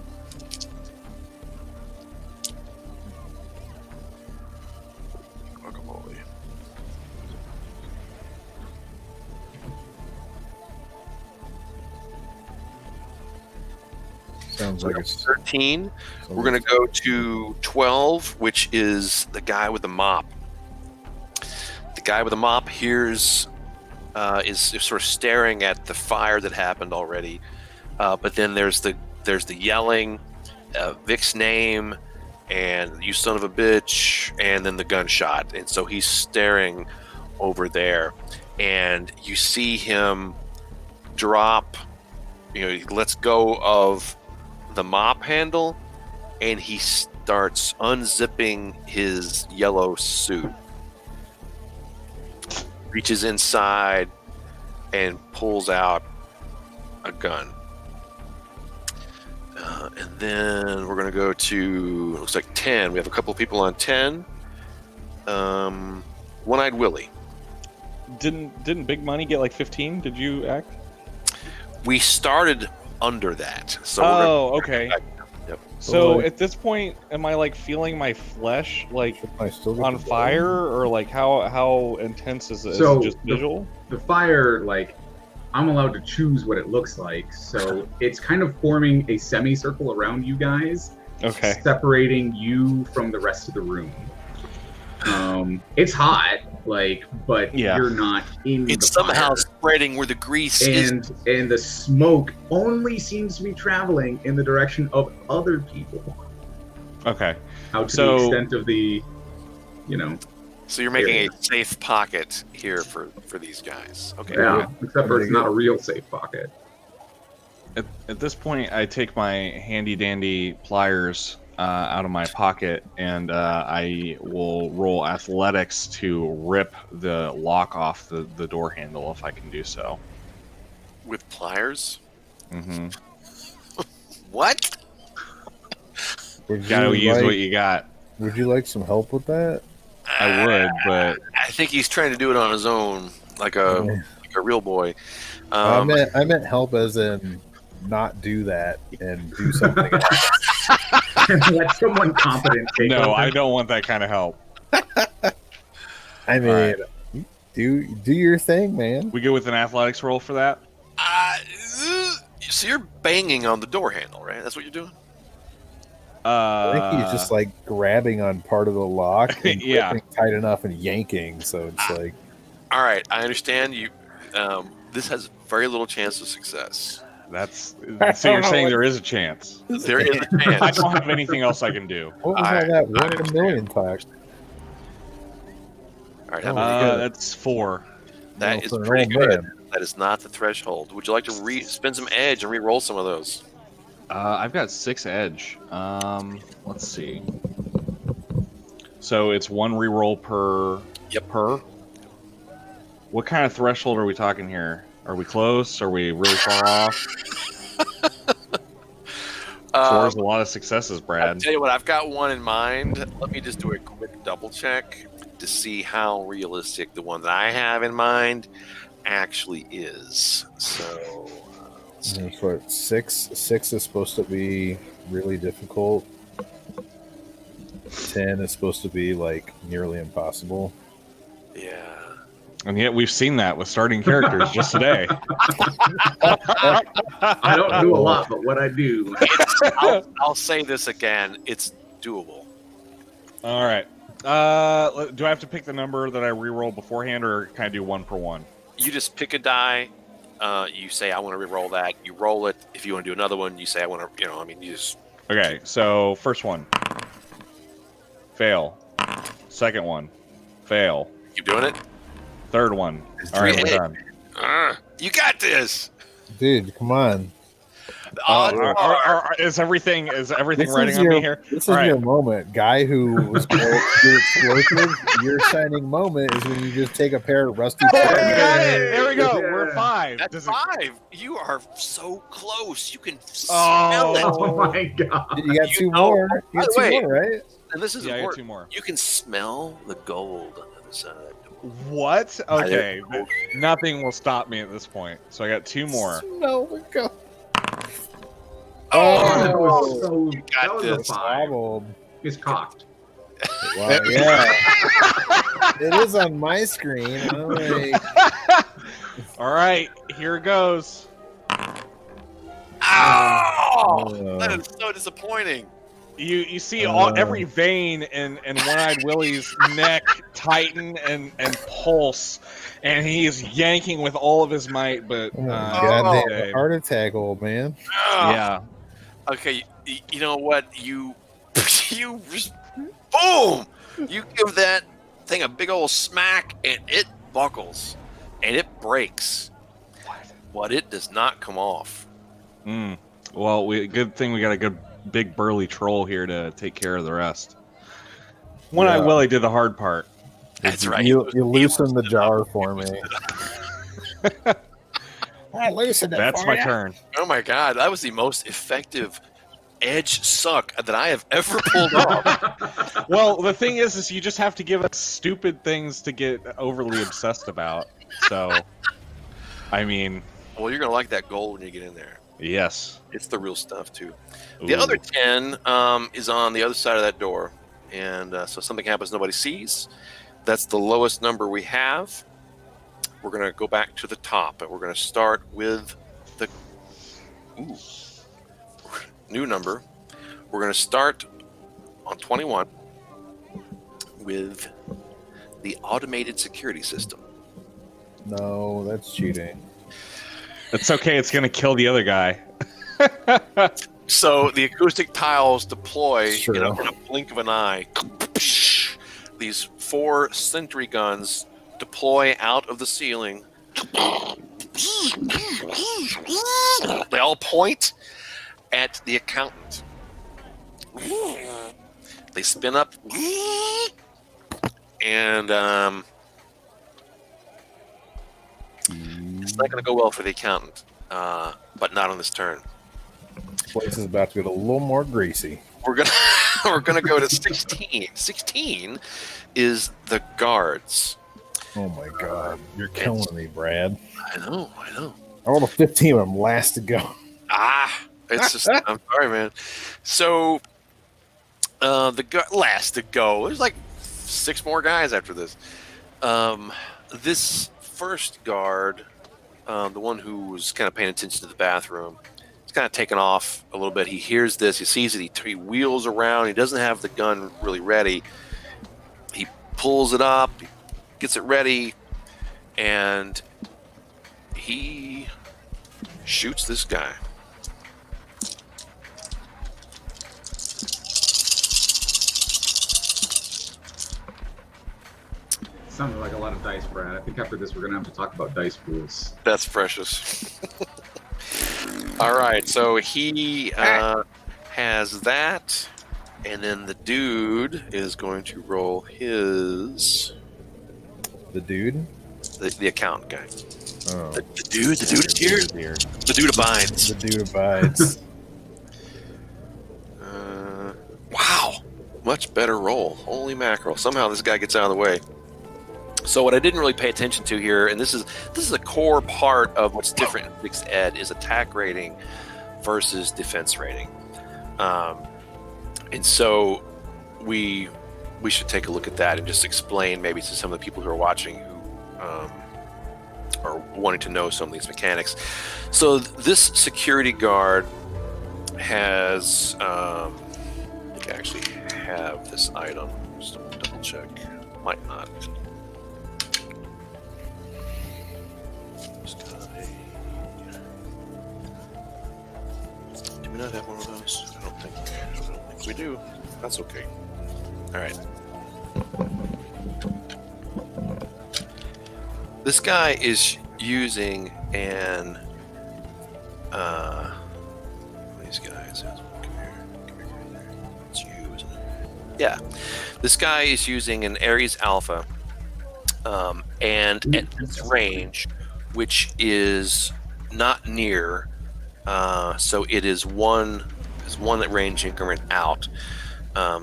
Sounds So like we're it's 13. We're going to go to 12, which is the guy with the mop. The guy with the mop hears, is sort of staring at the fire that happened already. But then there's the yelling, Vic's name, and you son of a bitch, and then the gunshot. And so he's staring over there, and you see him drop. He lets go of the mop handle, and he starts unzipping his yellow suit. Reaches inside and pulls out a gun. And then we're going to go to, looks like 10. We have a couple people on 10. One-Eyed Willie. Didn't Big Money get like 15? Did you act? We started under that. So Okay. Yep. So at this point, am I like feeling my flesh like I still get on the fire, or like how intense is it? So, Is it just visual? The fire, like, I'm allowed to choose what it looks like. So it's kind of forming a semicircle around you guys, Okay. separating you from the rest of the room. It's hot, like, but Yeah. you're not in It's the somehow fire. spreading where the grease is. And the smoke only seems to be traveling in the direction of other people. Okay. Out to So- the extent of the, So you're making a safe pocket here for these guys. Okay. yeah. Except for it's not a real safe pocket. At this point, I take my handy dandy pliers out of my pocket, and I will roll athletics to rip the lock off the door handle if I can do so. With pliers? Mm-hmm. What? Would Gotta you use like- what you got. Would you like some help with that? I would, but I think he's trying to do it on his own, like a real boy. I meant help as in not do that and do something else. Let someone competent take No, over. I don't want that kind of help. I mean, Alright. do your thing, man. We go with an athletics roll for that. So you're banging on the door handle, right? That's what you're doing? I think he's just like grabbing on part of the lock and Yeah. gripping tight enough and yanking. So it's like, All right, I understand you. This has very little chance of success. That's so you're saying there is a chance. There is a I chance. don't have anything else I can do. what was I- all that I 1 in a million talk? All right, how about That's 4. that? No, Is for an pretty old good. man. That is not the threshold. Would you like to spend some edge and re-roll some of those? I've got 6 edge. Let's see. So it's 1 reroll per. Yep. Per. What kind of threshold are we talking here? Are we close? Are we really far off? 4 is a lot of successes, I'll Brad. tell you what, I've got one in mind. Let me just do a quick double check to see how realistic the one that I have in mind actually is. So, let's see. That's what 6 is supposed to be really difficult. 10 is supposed to be like nearly impossible. Yeah. And yet we've seen that with starting characters just today. I don't do a lot, but what I do. I'll say this again. It's doable. All right. Do I have to pick the number that I reroll beforehand, or can I do 1 per 1? You just pick a die. You say, I want to re-roll that. You roll it. If you want to do another one, you say, I want to, you just... Okay, so first one. Fail. Second one. Fail. Keep doing it. Third one. All right, we're Hey. done. You got this. Dude, come on. The odds are... Is everything This riding is on your, me here? This is All right. your moment. Guy who was going to do explosive, your shining moment is when you just take a pair of rusty Oh, we pliers. got it. There we go. Yeah. We're 5. That's Does it- 5. You are so close. You can smell it. Oh my god. You got You 2 know- more. By You got the 2 way- more, right? And this is Yeah, I got 2 important. more. You can smell the gold on the other side. What? Okay. I- Nothing will stop me at this point. So I got 2 more. No, we go. That was so. got That was a this. 5. Wobbled. It's cocked. Wow, yeah. It is on my screen. I'm like, All right, here it goes. Ow! Oh, that is so disappointing. You see every vein in One-Eyed Willie's neck tighten and pulse, and he's yanking with all of his might. But goddamn heart attack, old man. yeah. Okay, you know what? You just boom! You give that thing a big old smack, and it buckles, and it breaks. But it does not come off. Well, good thing we got a good big burly troll here to take care of the rest. One-Eyed Willie did the hard part. That's right. You loosen the jar for me. I loosened it. That's my turn. Oh my god, that was the most effective edge suck that I have ever pulled off. Well, the thing is you just have to give us stupid things to get overly obsessed about. So, I mean... Well, you're going to like that gold when you get in there. Yes. It's the real stuff, too. Ooh. The other 10 is on the other side of that door. And so something happens nobody sees. That's the lowest number we have. We're going to go back to the top, and we're going to start with the new number. We're going to start on 21 with the automated security system. No, that's cheating. It's okay. It's going to kill the other guy. So the acoustic tiles deploy Sure. in a blink of an eye. These 4 sentry guns deploy out of the ceiling. They all point at the accountant. They spin up, and it's not going to go well for the accountant, but not on this turn. This place is about to get a little more greasy. We're gonna go to 16. 16 is the guards. Oh my god, you're killing me, Brad. I know. I rolled a 15 of them last to go. It's just I'm sorry, man. So last to go. There's like 6 more guys after this. This first guard, the one who was kind of paying attention to the bathroom, is kind of taken off a little bit. He hears this. He sees it. He wheels around. He doesn't have the gun really ready. He pulls it up. He gets it ready, and he shoots this guy. Sounded like a lot of dice, Brad. I think after this, we're going to have to talk about dice pools. That's precious. All right, so he has that, and then the dude is going to roll his... The dude? The accountant guy. Oh. The dude is here. The dude abides. The dude abides. Wow, much better roll. Holy mackerel. Somehow this guy gets out of the way. So what I didn't really pay attention to here, and this is a core part of what's different in 6th Ed, is attack rating versus defense rating. And so we should take a look at that and just explain maybe to some of the people who are watching who are wanting to know some of these mechanics. So this security guard has, I think I actually have this item. Just double check. Might not. Do we not have one of those? I don't think we do. That's okay. All right. This guy is using an these guys. Come here. It's you, isn't it? Yeah. This guy is using an Ares Alpha, and at this range, which is not near, so it is one range increment out.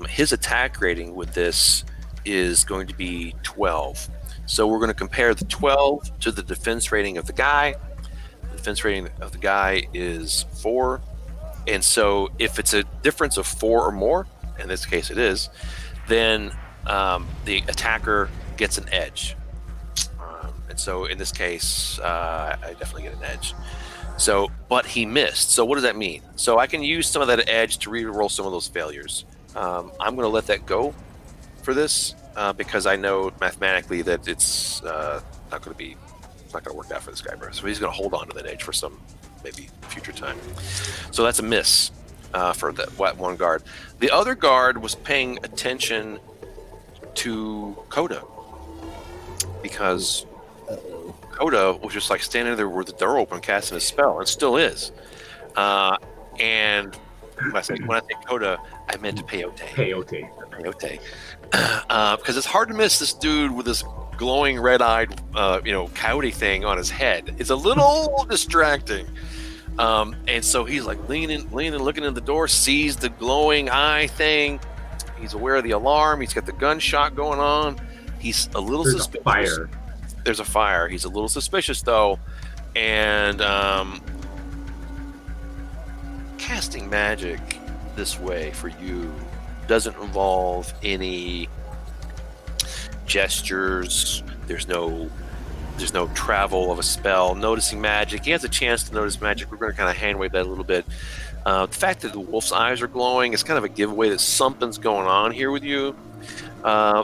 His attack rating with this is going to be 12. So we're going to compare the 12 to the defense rating of the guy. The defense rating of the guy is 4. And so if it's a difference of 4 or more, in this case it is, then the attacker gets an edge. And so in this case, I definitely get an edge. So, but he missed. So what does that mean? So I can use some of that edge to re-roll some of those failures. I'm going to let that go for this because I know mathematically that it's not going to be, it's not going to work out for this guy, bro. So he's going to hold on to that edge for some maybe future time. So that's a miss for that one guard. The other guard was paying attention to Coda because Coda was just like standing there with the door open, casting a spell, and still is. And when I say Coda, I meant Peyote. Peyote. Because it's hard to miss this dude with this glowing red-eyed, coyote thing on his head. It's a little distracting. And so he's like leaning, looking in the door, sees the glowing eye thing. He's aware of the alarm. He's got the gunshot going on. He's a little suspicious. There's a fire. He's a little suspicious, though. And casting magic this way for you doesn't involve any gestures. There's no travel of a spell. Noticing magic. He has a chance to notice magic. We're going to kind of hand wave that a little bit. The fact that the wolf's eyes are glowing is kind of a giveaway that something's going on here with you.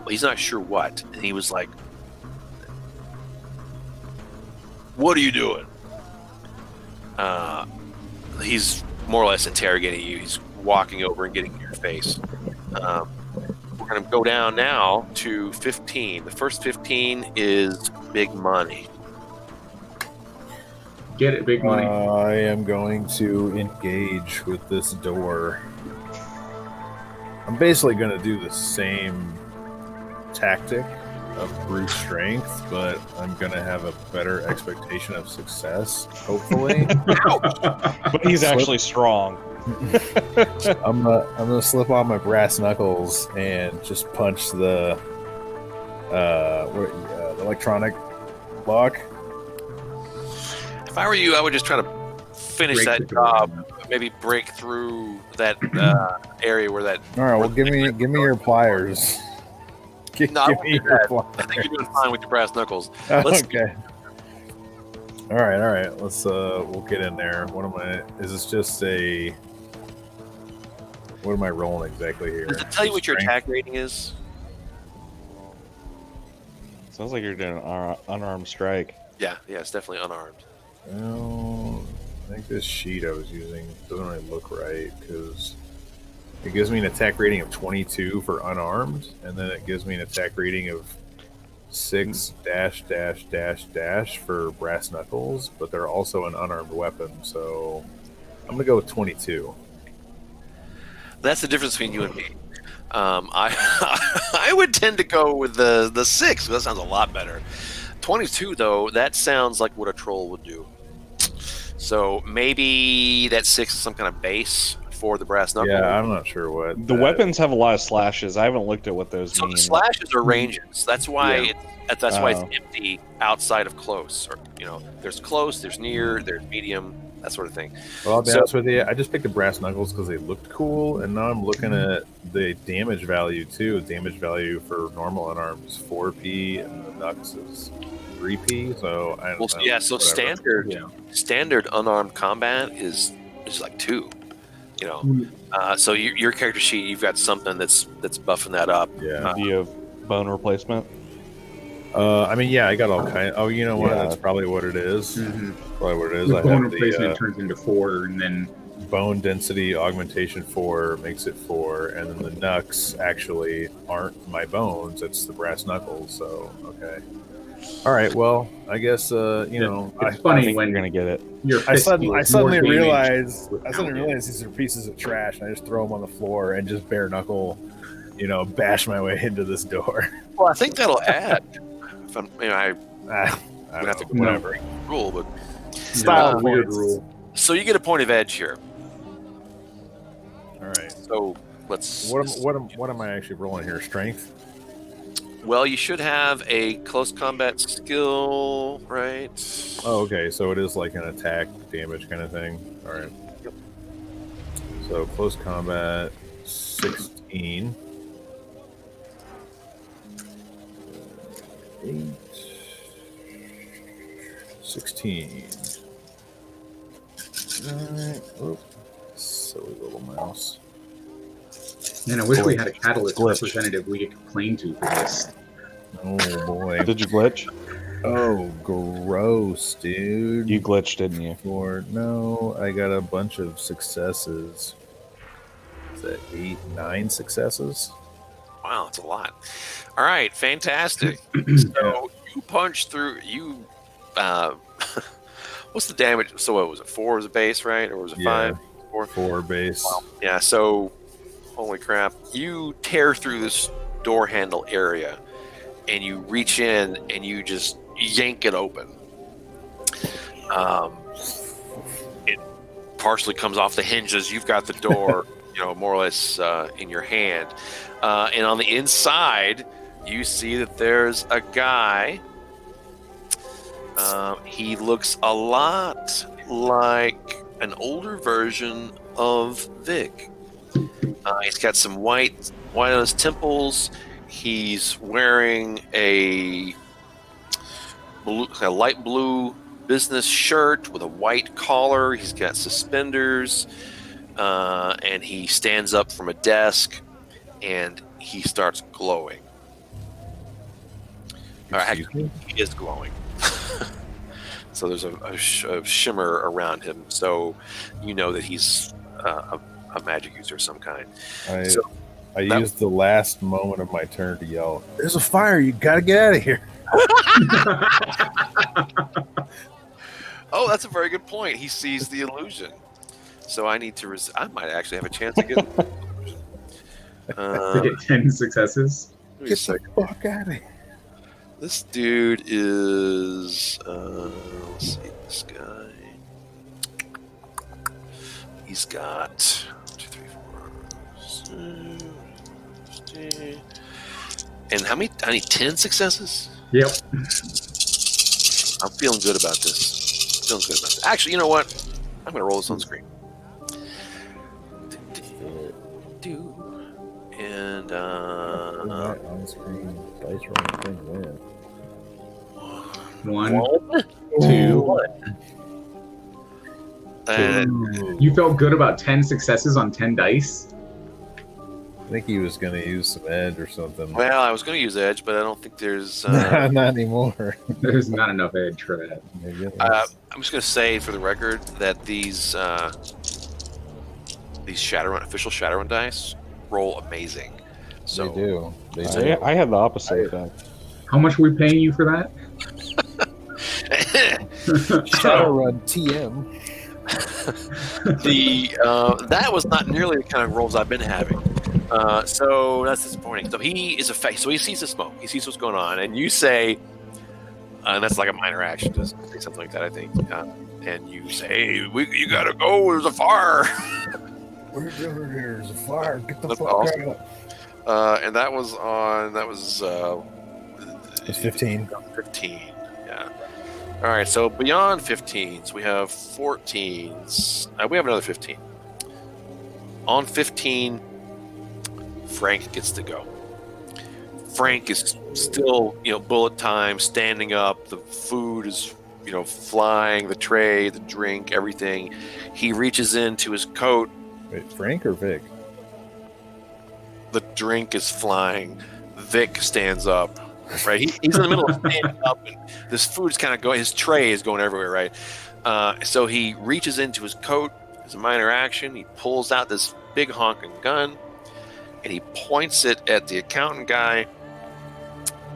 He's not sure what. And he was like, "What are you doing?" He's more or less interrogating you. He's walking over and getting in your face. We're going to go down now to 15. The first 15 is big money. Get it, big money. I am going to engage with this door. I'm basically going to do the same tactic of brute strength, but I'm going to have a better expectation of success, hopefully. But he's actually strong. I'm gonna slip on my brass knuckles and just punch the electronic lock. If I were you, I would just try to finish that job. Maybe break through that area where that. All right, well, give me your pliers. Give me your pliers. I think you're doing fine with your brass knuckles. Okay. All right. Let's we'll get in there. Is this just a? What am I rolling exactly here? Does it tell you what your attack rating is? Sounds like you're doing an unarmed strike. Yeah, it's definitely unarmed. Well, I think this sheet I was using doesn't really look right because it gives me an attack rating of 22 for unarmed, and then it gives me an attack rating of 6 -- for brass knuckles, but they're also an unarmed weapon, so I'm gonna go with 22. That's the difference between you and me. I would tend to go with the 6. That sounds a lot better. 22 though, that sounds like what a troll would do. So maybe that 6 is some kind of base for the brass knuckle. Yeah, I'm not sure what. The weapons have a lot of slashes. I haven't looked at what those mean. The slashes are ranges. That's why it's empty outside of close. Or there's close, there's near, there's medium, that sort of thing. Well, I'll be honest with you. I just picked the brass knuckles because they looked cool, and now I'm looking at the damage value too. Damage value for normal unarmed is 4p, and the knucks is 3p. So I don't know. Yeah. So standard unarmed combat is like 2. So your character sheet, you've got something that's buffing that up. Yeah. Do you have bone replacement? I got all kind. Oh, you know what? That's probably what it is. Mm-hmm. Probably what it is. The I bone have replacement turns into 4, and then bone density augmentation 4 makes it 4, and then the knucks actually aren't my bones; it's the brass knuckles. So okay. All right. Well, I guess it's funny when you're gonna get it. I suddenly realize these are pieces of trash, and I just throw them on the floor and just bare knuckle, bash my way into this door. Well, I think that'll add. I would have to go whatever rule, but style weird rule. So you get a point of edge here. All right. So let's. What am I actually rolling here? Strength. Well, you should have a close combat skill, right? Oh, okay. So it is like an attack damage kind of thing. All right. Yep. So close combat 16. 8. 16. Oh, silly little mouse. Man, I wish we Glitch. had a catalyst Glitch. representative we could complain to for this. Oh boy. Did you glitch? Oh, gross, dude. You glitched, didn't you? No, I got a bunch of successes. Is that 8, 9 successes? Wow, that's a lot. All right, fantastic. So you punch through. You, what's the damage? So what was it? 4 was a base, right? Or was it 5? 4 base. Wow. Yeah. So, holy crap! You tear through this door handle area, and you reach in and you just yank it open. It partially comes off the hinges. You've got the door, more or less in your hand, and on the inside, you see that there's a guy. He looks a lot like an older version of Vic. He's got some white on his temples. He's wearing a light blue business shirt with a white collar. He's got suspenders, and he stands up from a desk, and he starts glowing. Actually, he is glowing. So there's a shimmer around him, so you know that he's a magic user of some kind. I used the last moment of my turn to yell, "There's a fire! You gotta get out of here!" Oh, that's a very good point. He sees the illusion, so I need to. I might actually have a chance to get. To get 10 successes. Get the fuck out of here! This dude is. Let's see, this guy. He's got 2, 3, 4, 6, and how many? 10 successes? Yep. I'm feeling good about this. Actually, you know what? I'm gonna roll this on screen. And on screen dice rolling thing there. 1. 2. You felt good about 10 successes on 10 dice? I think he was going to use some edge or something. Well, I was going to use edge, but I don't think there's. Not anymore. There's not enough edge for that. I'm just going to say, for the record, that these official Shadowrun dice roll amazing. So they do. They do. I had the opposite effect. How much are we paying you for that? Shadowrun TM. That was not nearly the kind of rolls I've been having. So that's disappointing. So he is so he sees the smoke. He sees what's going on, and you say, and that's like a minor action to say something like that, I think. And you say, "Hey, you gotta go. There's a fire." There's a fire. Get the That's fuck awesome. out. And that was on. It's 15. 15. Yeah. All right. So beyond 15s, we have 14s. We have another 15. On 15, Frank gets to go. Frank is still, bullet time, standing up. The food is, flying. The tray, the drink, everything. He reaches into his coat. Wait, Frank or Vic? The drink is flying. Vic stands up. Right, he's in the middle of standing up, and this food's kind of going. His tray is going everywhere. Right, so he reaches into his coat as a minor action. He pulls out this big honking gun, and he points it at the accountant guy,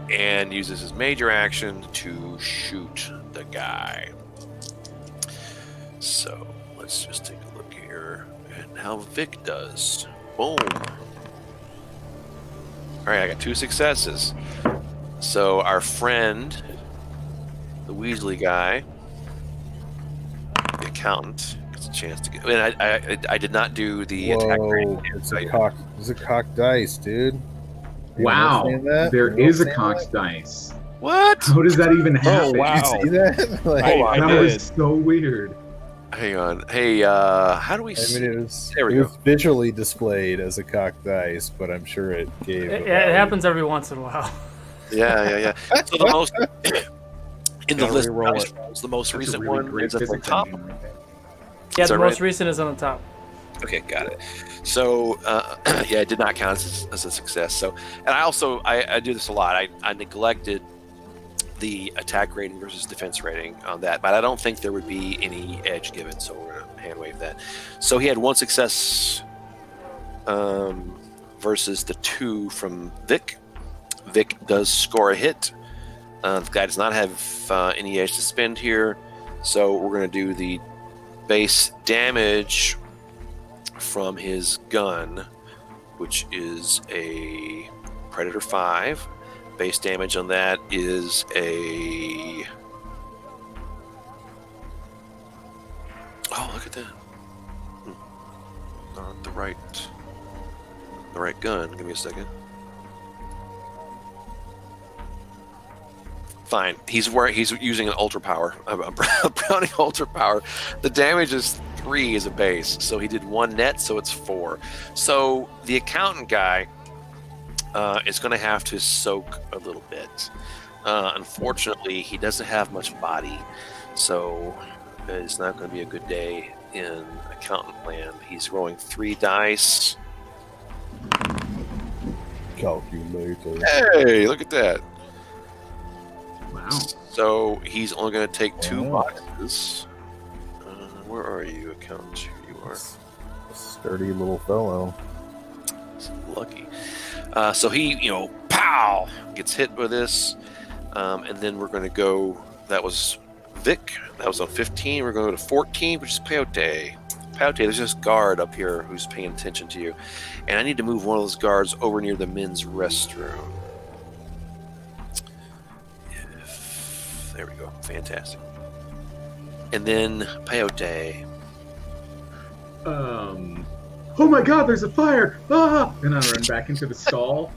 and uses his major action to shoot the guy. So let's just take a look here at how Vic does. Boom. All right, I got 2 successes. So our friend, the Weasley guy, the accountant, gets a chance to get. I did not do the attack rate. It's a cocked dice, dude. You Wow, understand that? there You is a understand cocked dice. What? How does that even happen? wow. that? You see that? Like, I That did. was so weird. Hang on. Hey, how do we? I mean, it was There we go. visually displayed as a cocked dice, but I'm sure it gave. It happens every once in a while. Yeah. So the most in the Gotta list of re-roll dice it. rolls, the most That's a recent really one great is at the physics top. engine right there. Yeah, Is the that most right? recent is on the top. Okay, got it. So, yeah, it did not count as a success. So, and I do this a lot. I neglected the attack rating versus defense rating on that, but I don't think there would be any edge given, so we're going to hand wave that. So he had 1 success versus the 2 from Vic. Vic does score a hit. The guy does not have any edge to spend here, so we're going to do the base damage from his gun, which is a Predator 5. Base damage on that is a... Oh, look at that. Not the right gun. Give me a second. Fine. He's using an ultra power, a Browning ultra power. The damage is 3 as a base, so he did 1 net, so it's 4. So the accountant guy is going to have to soak a little bit. Unfortunately, he doesn't have much body, so it's not going to be a good day in accountant land. He's rolling 3 dice. Calculator. Hey, look at that. Wow. So he's only going to take 2 Wow. boxes. Where are you, accountant? Here you are. A sturdy little fellow. Lucky. So he, pow, gets hit with this. And then we're going to go, that was Vic. That was on 15. We're going to go to 14, which is Peyote. Peyote, there's this guard up here who's paying attention to you. And I need to move one of those guards over near the men's restroom. There we go. Fantastic. And then Peyote. Oh my God! There's a fire! Ah! And I run back into the stall.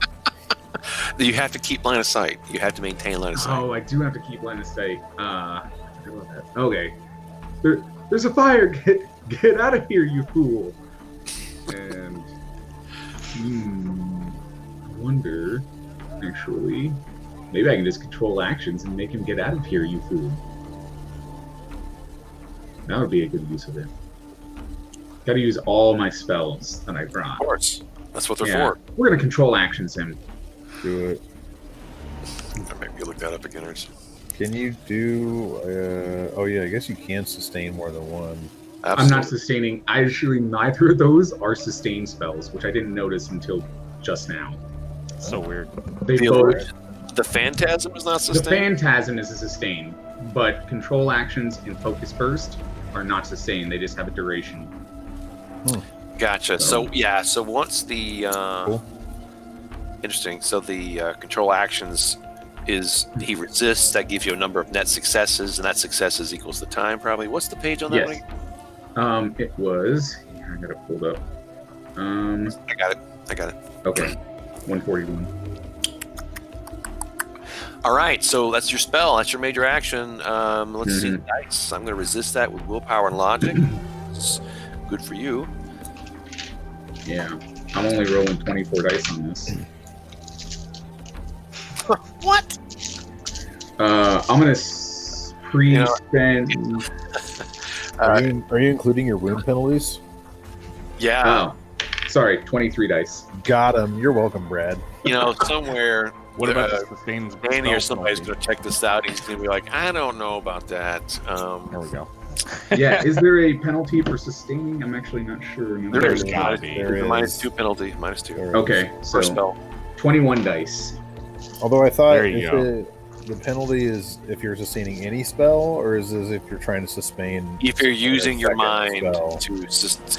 You have to keep line of sight. You have to maintain line of sight. Oh, I do have to keep line of sight. I forgot about that. Okay. There's a fire! Get out of here, you fool! And I wonder, actually, maybe I can just control actions and make him get out of here, you fool. That would be a good use of it. Gotta use all my spells that I brought. Of course. That's what they're Yeah. for. We're gonna control actions him. Do it. Maybe look that up, beginners. Can you do? Oh yeah, I guess you can sustain more than one. I'm not sustaining. Actually, neither of those are sustain spells, which I didn't notice until just now. So weird. They The both. The Phantasm is not The sustained? Phantasm is a sustain, but control actions and focus burst are not sustained. They just have a duration. Gotcha. So once the... Cool. Interesting. So the control actions is he resists. That gives you a number of net successes, and that successes equals the time, probably. What's the page on that Yes. one? It was. I got it pulled up. I got it. Okay. 141. All right, so that's your spell. That's your major action. Let's see the dice. I'm going to resist that with willpower and logic. It's good for you. Yeah. I'm only rolling 24 dice on this. What? I'm gonna pre-spend. Are you including your wound penalties? Yeah. Oh, sorry, 23 dice. Got him. You're welcome, Brad. Somewhere What about the sustained Danny or spell somebody's penalty? going to check this out. He's going to be like, I don't know about that. There we go. Yeah, is there a penalty for sustaining? I'm actually not sure. No. There's gotta be. There a is. -2 penalty. -2. There is. Okay, so First spell. 21 dice. Although I thought There you go. the penalty is if you're sustaining any spell, or is this if you're trying to sustain? If you're using your second mind spell? to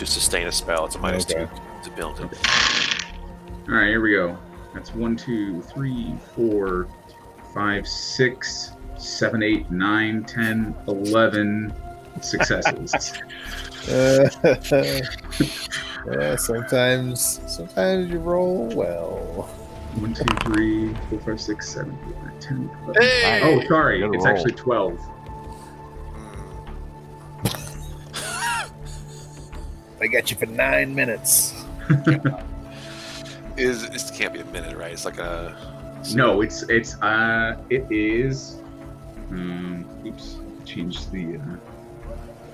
sustain a spell, it's a -2 Okay. to build it. All right, here we go. That's 1, 2, 3, 4, 5, 6, 7, 8, 9, 10, 11 successes. Yeah, sometimes you roll well. 1, 2, 3, 4, 5, 6, 7, 8, 9, 10, 11. Hey! Oh, sorry. Good It's roll. actually 12. I got you for 9 minutes. It can't be a minute, right? It's like a... No, it is. Oops, changed the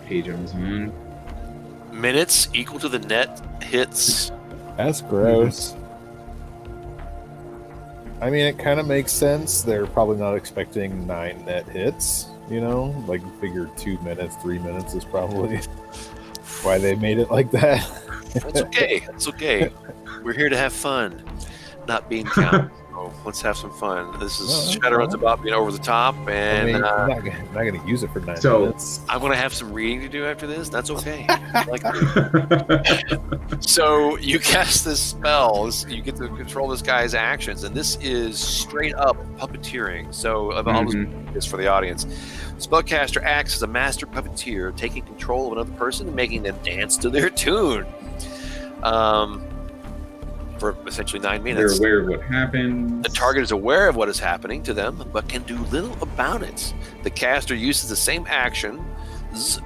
page I was on. minutes equal to the net hits. That's gross. I mean, it kind of makes sense. They're probably not expecting 9 net hits, you know? Like, figure 2 minutes, 3 minutes is probably why they made it like that. That's okay. That's okay. We're here to have fun, not being counted. So let's have some fun. This is Shadowrun's about being over the top, and I'm not going to use it for 9 So- minutes. I'm going to have some reading to do after this. That's okay. I like it. So you cast this spell. You get to control this guy's actions, and this is straight up puppeteering. So I'll just read this for the audience. Spellcaster acts as a master puppeteer, taking control of another person and making them dance to their tune. For essentially 9 minutes. They're aware of what happened. The target is aware of what is happening to them, but can do little about it. The caster uses the same action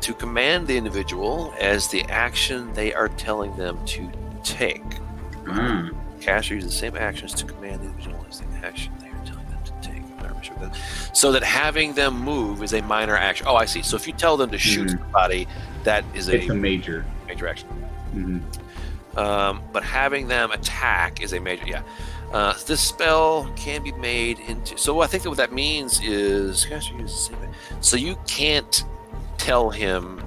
to command the individual as the action they are telling them to take. Ah. Caster uses the same actions to command the individual as the action they are telling them to take. I'm not sure that. So that having them move is a minor action. Oh, I see. So if you tell them to shoot somebody, that is It's a major. action. Mm-hmm. But having them attack is a major, this spell can be made into. So I think that what that means is, so you can't tell him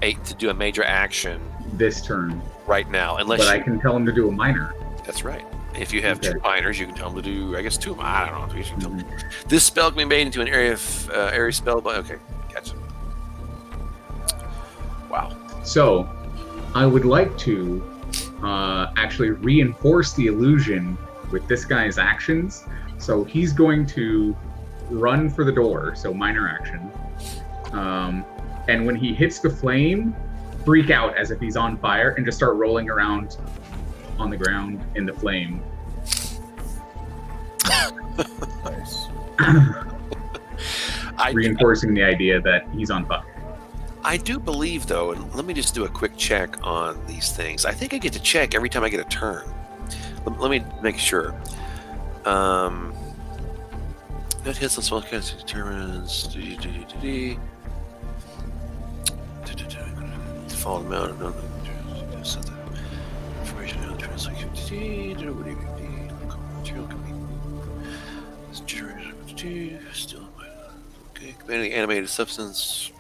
to do a major action This turn. right now, unless. But I can tell him to do a minor. That's right. If you have Okay. 2 minors, you can tell them to do, I guess, 2. I don't know. You can tell them. This spell can be made into an area spell. But okay, gotcha. Wow. So, I would like to actually reinforce the illusion with this guy's actions. So he's going to run for the door, so minor action. And when he hits the flame, freak out as if he's on fire and just start rolling around on the ground in the flame. Nice. Reinforcing the idea that he's on fire. I do believe, though, and let me just do a quick check on these things. I think I get to check every time I get a turn. Let me make sure. That hits the spell cast determines. Fall amount of information out translation. Material can be generated. Still, okay. Commanding animated substance.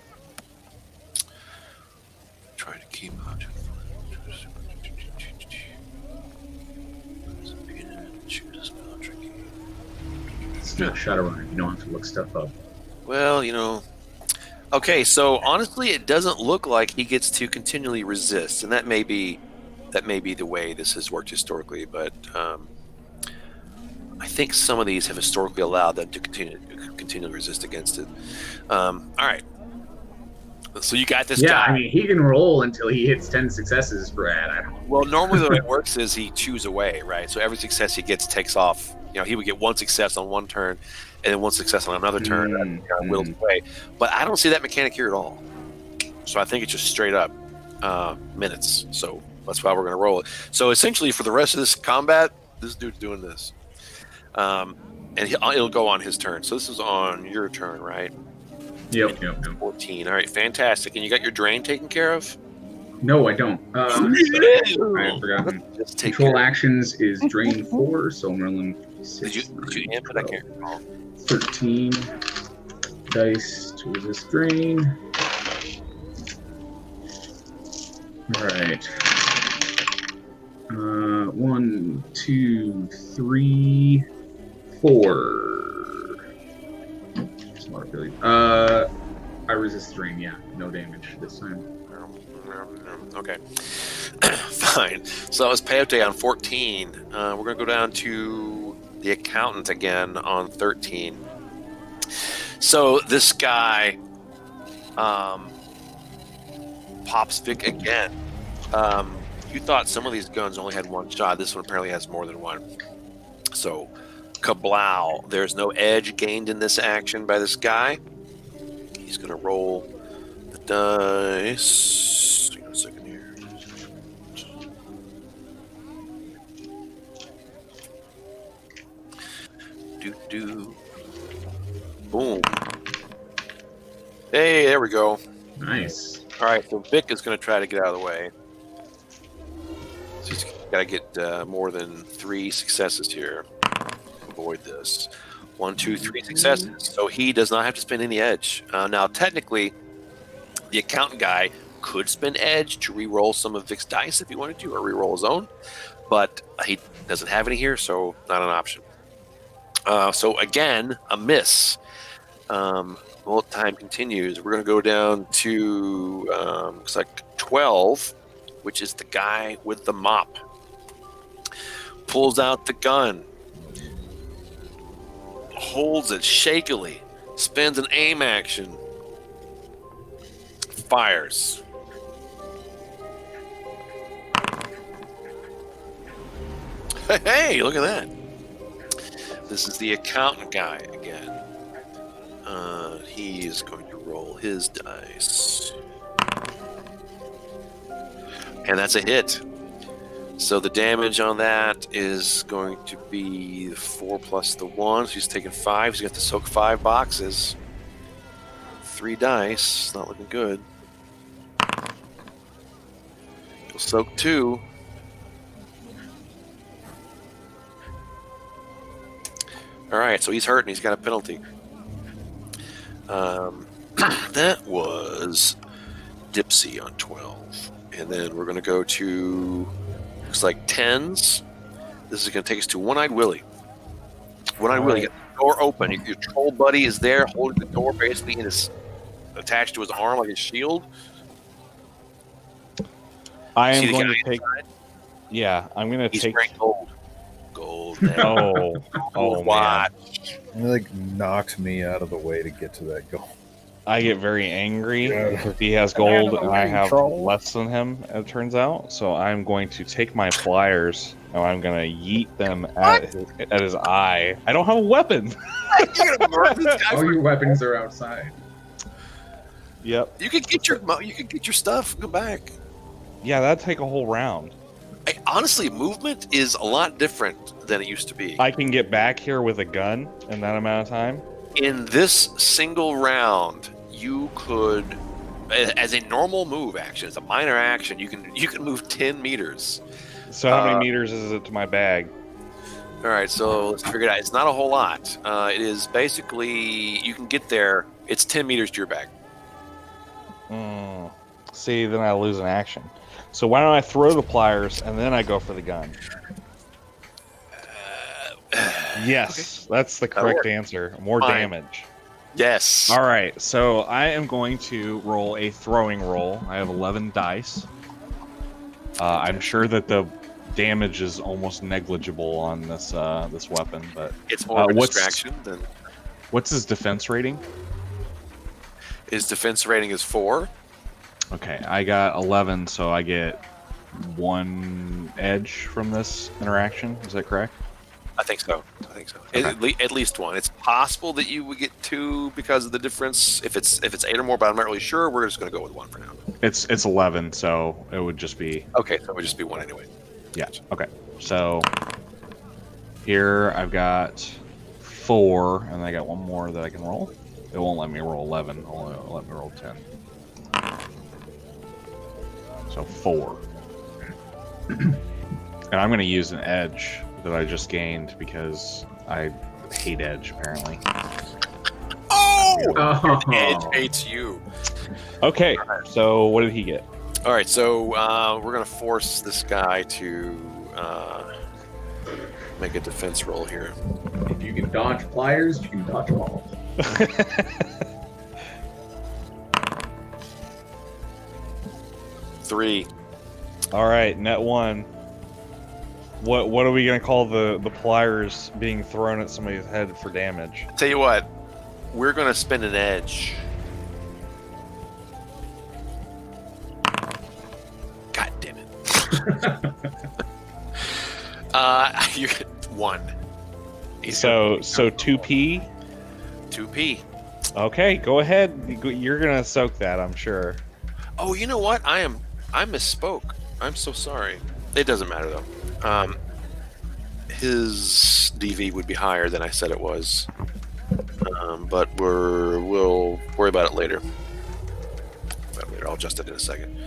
Try to keep on. It's not Shadowrun. You don't have to look stuff up. Well, Okay, so honestly, it doesn't look like he gets to continually resist, and that may be the way this has worked historically. But I think some of these have historically allowed them to continually resist against it. All right. So you got this guy. I mean, he can roll until he hits 10 successes, Brad. I don't know. Well, normally the way it works is he chews away, right? So every success he gets takes off. He would get 1 success on one turn, and then 1 success on another turn, and whittles away. But I don't see that mechanic here at all. So I think it's just straight up minutes. So that's why we're going to roll it. So essentially, for the rest of this combat, this dude's doing this, and it'll go on his turn. So this is on your turn, right? Yep. 14. All right, fantastic. And you got your drain taken care of? No, I don't. Sorry, I forgot. Just take Control care. actions is drain 4, so I'm rolling 6. Did you amp it? I can't recall. 13 dice to resist drain. All right. 1, 2, 3, 4. Smart ability. I resist drain. Yeah, no damage this time. Okay. Fine. So that was Peyote on 14. We're going to go down to the accountant again on 13. So this guy pops Vic again. You thought some of these guns only had 1 shot. This one apparently has more than 1. So, kablow. There's no edge gained in this action by this guy. He's going to roll the dice. Hang on a second here. Boom. Hey, there we go. Nice. All right, so Vic is going to try to get out of the way. Gotta get more than 3 successes here. Avoid this. 1, 2, 3 successes. So he does not have to spend any edge. Now, technically, the accountant guy could spend edge to re-roll some of Vic's dice if he wanted to, or re-roll his own. But he doesn't have any here, so not an option. So again, a miss. Well, time continues. We're going to go down to looks like 12, which is the guy with the mop. Pulls out the gun, holds it shakily, spends an aim action, fires. Hey, look at that. This is the accountant guy again. He is going to roll his dice. And that's a hit. So the damage on that is going to be 4 plus the 1. So he's taking 5. He's got to soak 5 boxes. 3 dice. Not looking good. He'll soak 2. All right, so he's hurt and he's got a penalty. That was Dipsy on 12. And then we're going to go to, looks like 10s. This is going to take us to One-Eyed Willie. One-Eyed Willie, you got the door open. Your troll buddy is there holding the door basically in his, attached to his arm like a shield. I See am the going guy to take. inside? Yeah, I'm going to He's take. wearing gold. Gold now. Oh man. Watch. It like knocks me out of the way to get to that goal. I get very angry Yeah. if he has gold and I have Troll. less than him, it turns out. So I'm going to take my pliers and I'm going to yeet them at his eye. I don't have a weapon. You're gonna murder this guy All for- your weapons are outside. Yep. You can get your stuff and come back. Yeah, that'd take a whole round. Honestly, movement is a lot different than it used to be. I can get back here with a gun in that amount of time. In this single round, you could, as a normal move action, as a minor action, you can move 10 meters. So how many meters is it to my bag? All right, so let's figure it out. It's not a whole lot. It is basically, you can get there. It's 10 meters to your bag. See, then I lose an action. So why don't I throw the pliers and then I go for the gun? Yes, that's the correct works. answer. More Fine. damage. Yes. All right, so I am going to roll a throwing roll. I have 11 dice. I'm sure that the damage is almost negligible on this this weapon, but It's more of a what's- distraction than what's his defense rating? his defense rating is 4. Okay, I got 11, so I get 1 edge from this interaction. Is that correct? I think so. Okay. At least 1. It's possible that you would get 2 because of the difference. If it's 8 or more, but I'm not really sure. We're just going to go with 1 for now. It's 11, so it would just be Okay, so it would just be 1 anyway. yeah. Okay, so here I've got 4, and I got 1 more that I can roll. It won't let me roll 11. It'll let me roll 10. So 4. And I'm going to use an edge that I just gained because I hate edge, apparently. Oh! Oh. Edge hates you. Okay, so what did he get? All right, so we're going to force this guy to make a defense roll here. If you can dodge pliers, you can dodge them all. 3. All right, net 1. What are we going to call the pliers being thrown at somebody's head for damage? Tell you what, we're going to spend an edge. God damn it. You get 1. So 2p. 2p. Okay, go ahead. You're gonna soak that, I'm sure. Oh, you know what? I misspoke. I'm so sorry. It doesn't matter though. His DV would be higher than I said it was, but we'll worry about it later. I'll adjust it in a second.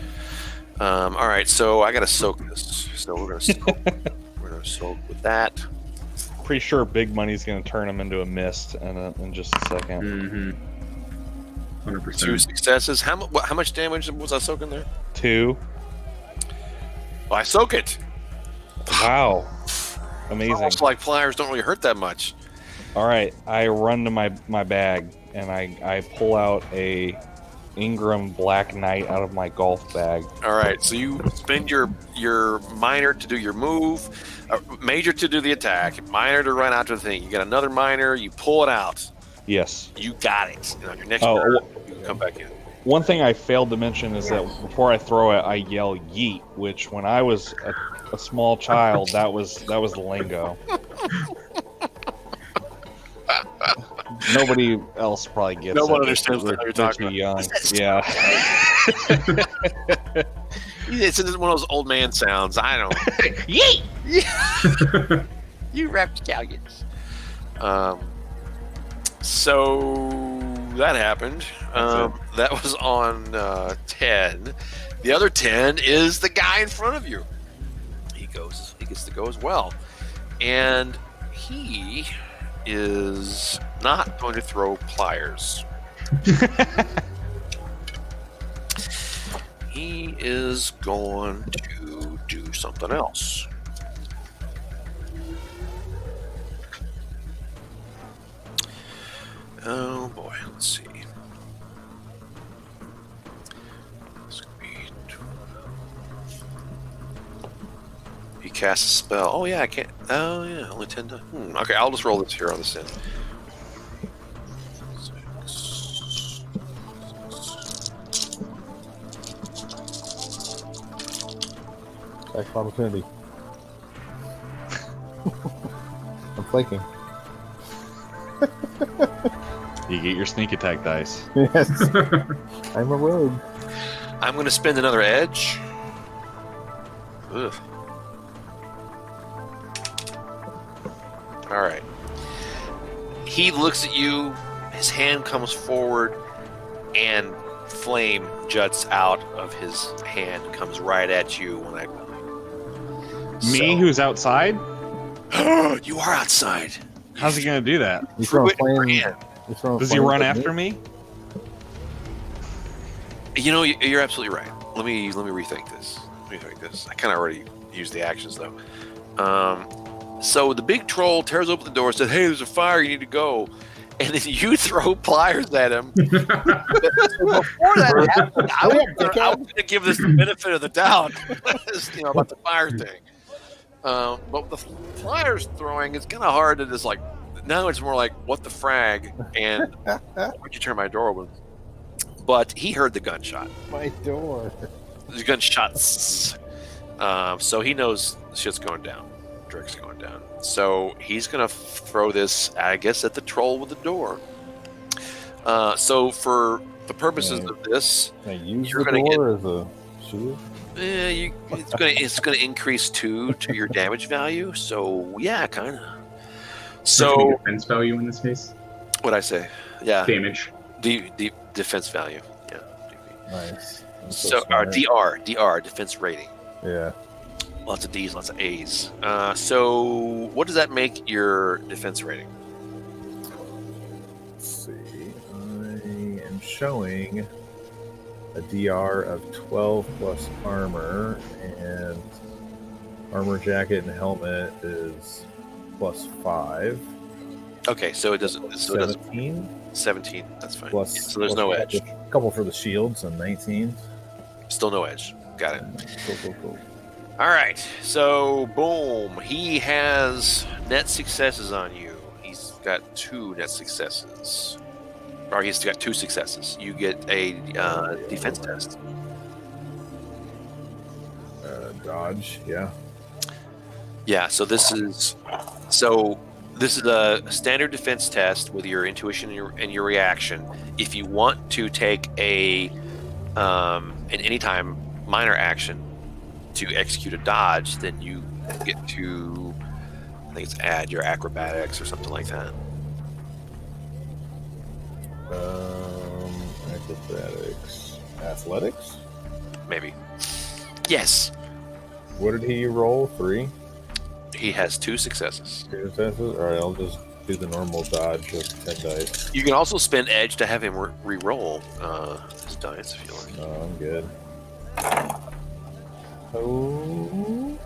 All right, so I gotta soak this. So we're gonna soak with that. Pretty sure big money's going to turn him into a mist in just a second. Mm-hmm. 100%. 2 successes. How much damage was I soaking there? 2. Well, I soak it. Wow. Amazing. Almost like pliers don't really hurt that much. All right, I run to my bag and I pull out a Ingram Black Knight out of my golf bag. All right, so you spend your minor to do your move, major to do the attack, minor to run out to the thing. You get another minor, you pull it out. Yes. You got it. And on your next turn, you can come back in. One thing I failed to mention is that before I throw it, I yell "yeet," which when I was a small child, that was the lingo. Nobody else probably gets it. No one understands what you're talking about. Young. Yeah. It's one of those old man sounds. I don't. Yeet! You rapscallions. So that happened. That was on 10. The other 10 is the guy in front of you. He gets to go as well. And he is not going to throw pliers. He is going to do something else. Oh boy, let's see. This could be. He casts a spell. Oh yeah, I can't. Oh yeah, only 10 to. Okay, I'll just roll this here on this end. 6. Attack of opportunity. I'm flanking. You get your sneak attack dice. Yes. I'm a rogue. I'm going to spend another edge. Ugh. All right. He looks at you. His hand comes forward, and flame juts out of his hand, comes right at you when I. Me, who's outside? You are outside. How's he gonna do that? He's Threw throwing it in your flame. hand. He's throwing Does he flame run at after me? You know, you're absolutely right. Let me rethink this. I kind of already used the actions though. So the big troll tears open the door, says, "Hey, there's a fire. You need to go." And then you throw pliers at him. Before that happened, I was going to give this the benefit of the doubt, about the fire thing. But with the pliers throwing, it's kind of hard to just like. Now it's more like, what the frag? And why'd you turn my door open? But he heard the gunshot. My door. The gunshots. So he knows shit's going down. Drake's going down. So he's going to throw this, I guess, at the troll with the door. So for the purposes of this, Can I use you're the going to door as a shield? it's going to increase 2 to your damage value. So yeah, kind of. So defense value in this case. What'd I say? Yeah. Damage. Defense value. Yeah. Nice. That's So smart. DR, defense rating. Yeah. Lots of D's, lots of A's. So what does that make your defense rating? Let's see. I am showing a DR of 12 plus armor, and armor jacket and helmet is plus 5. Okay, so it doesn't. So it doesn't. 17 17. That's fine. plus. So there's plus no a edge. couple for the shields and 19. Still no edge. Got it. Cool. All right. So boom, he has net successes on you. He's got 2 net successes, or he's got 2 successes. You get a defense test. Dodge, yeah. Yeah. So this is a standard defense test with your intuition and your reaction. If you want to take an anytime minor action to execute a dodge, then you get to, I think it's add your acrobatics or something like that. Acrobatics, athletics. Maybe. Yes, What did he roll? 3? he has 2 successes. 2 successes? Alright, I'll just do the normal dodge of 10 dice. You can also spend edge to have him re-roll his dice if you like. No, I'm good. Oh,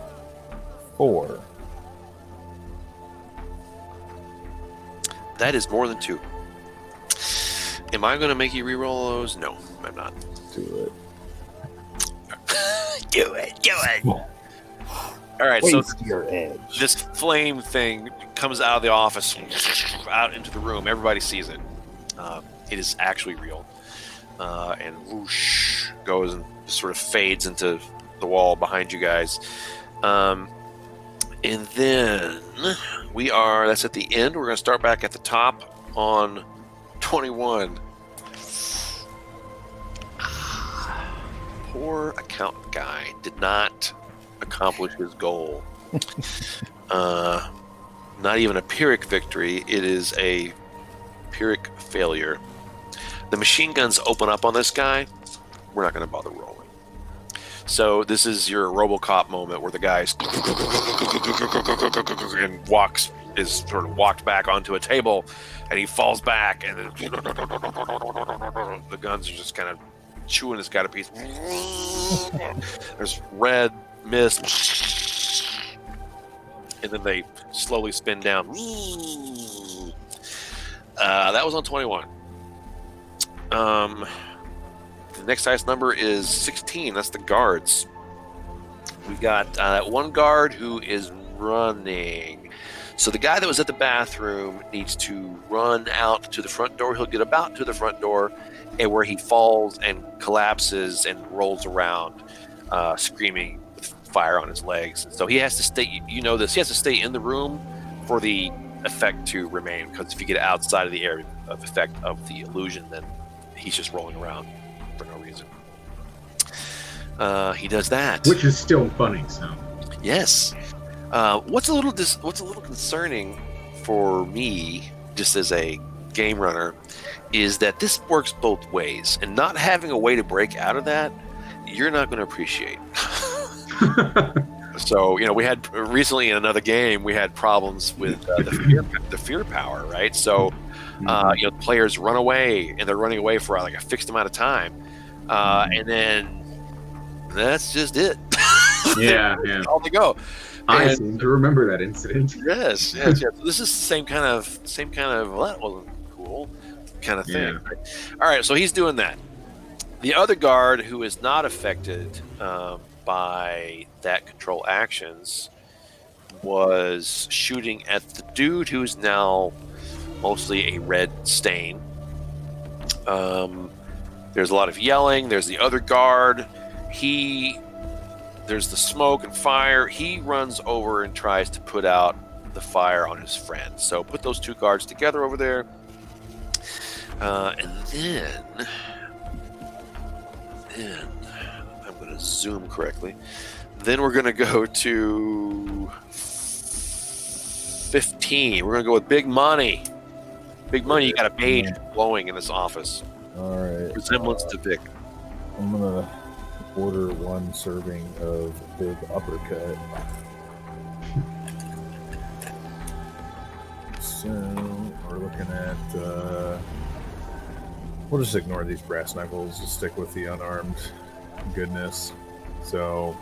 4. That is more than 2. Am I going to make you re-roll those? No, I'm not. Do Do it. All right, it. so Waste your edge. this flame thing comes out of the office, out into the room. Everybody sees it. It is actually real. And whoosh goes and sort of fades into the wall behind you guys. And then that's at the end. We're going to start back at the top on 21. Poor accountant guy did not accomplish his goal. Not even a Pyrrhic victory. It is a Pyrrhic failure. The machine guns open up on this guy. We're not going to bother rolling. So this is your RoboCop moment where the guy's and is sort of walked back onto a table, and he falls back, and then the guns are just kind of chewing this guy to pieces. There's red mist, and then they slowly spin down. That was on 21. The next highest number is 16. That's the guards. We got that one guard who is running. So the guy that was at the bathroom needs to run out to the front door. He'll get about to the front door, and where he falls and collapses and rolls around, screaming with fire on his legs. So he has to stay. You know this. He has to stay in the room for the effect to remain. Because if you get outside of the area of effect of the illusion, then he's just rolling around for no reason. He does that, Which is still funny, so. yes. What's a little concerning for me, just as a game runner, is that this works both ways, and not having a way to break out of that, you're not going to appreciate. So, we had recently in another game, we had problems with the fear power, right? So, players run away, and they're running away for like a fixed amount of time, and then that's just it. Yeah. All they go. I seem to remember that incident. Yes. So this is the same kind of well, that wasn't cool kind of thing. Yeah. Right? All right, so he's doing that. The other guard who is not affected by that control actions was shooting at the dude who's now mostly a red stain. There's a lot of yelling. There's the other guard. There's the smoke and fire. He runs over and tries to put out the fire on his friend. So put those two guards together over there. And then I'm going to zoom correctly. Then we're going to go to 15. We're going to go with Big Money. Big Money, you got a page glowing in this office. All right. Resemblance to Vic. I'm gonna order 1 serving of Big Uppercut. So we're looking at. We'll just ignore these brass knuckles. Just stick with the unarmed goodness. So,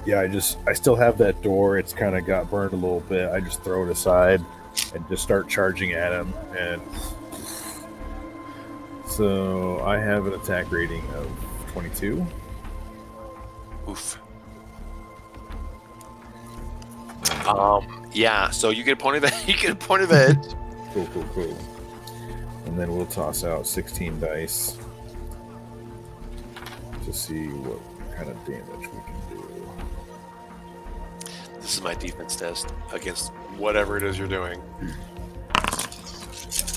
yeah, I still have that door. It's kind of got burned a little bit. I just throw it aside and just start charging at him. And so I have an attack rating of 22. Oof. Yeah. So you get a point of edge. You get a point of edge. Cool. And then we'll toss out 16 dice to see what kind of damage we can do. This is my defense test against whatever it is you're doing.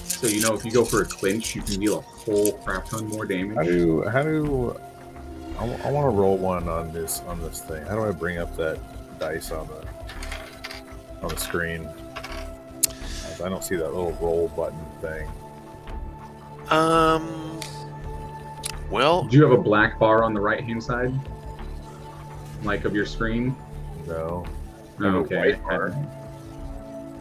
So if you go for a clinch, you can deal a whole crap ton more damage. How do I want to roll one on this thing? How do I bring up that dice on the screen? I don't see that little roll button thing. Well, Do you have a black bar on the right-hand side, like of your screen? No. Oh, okay. White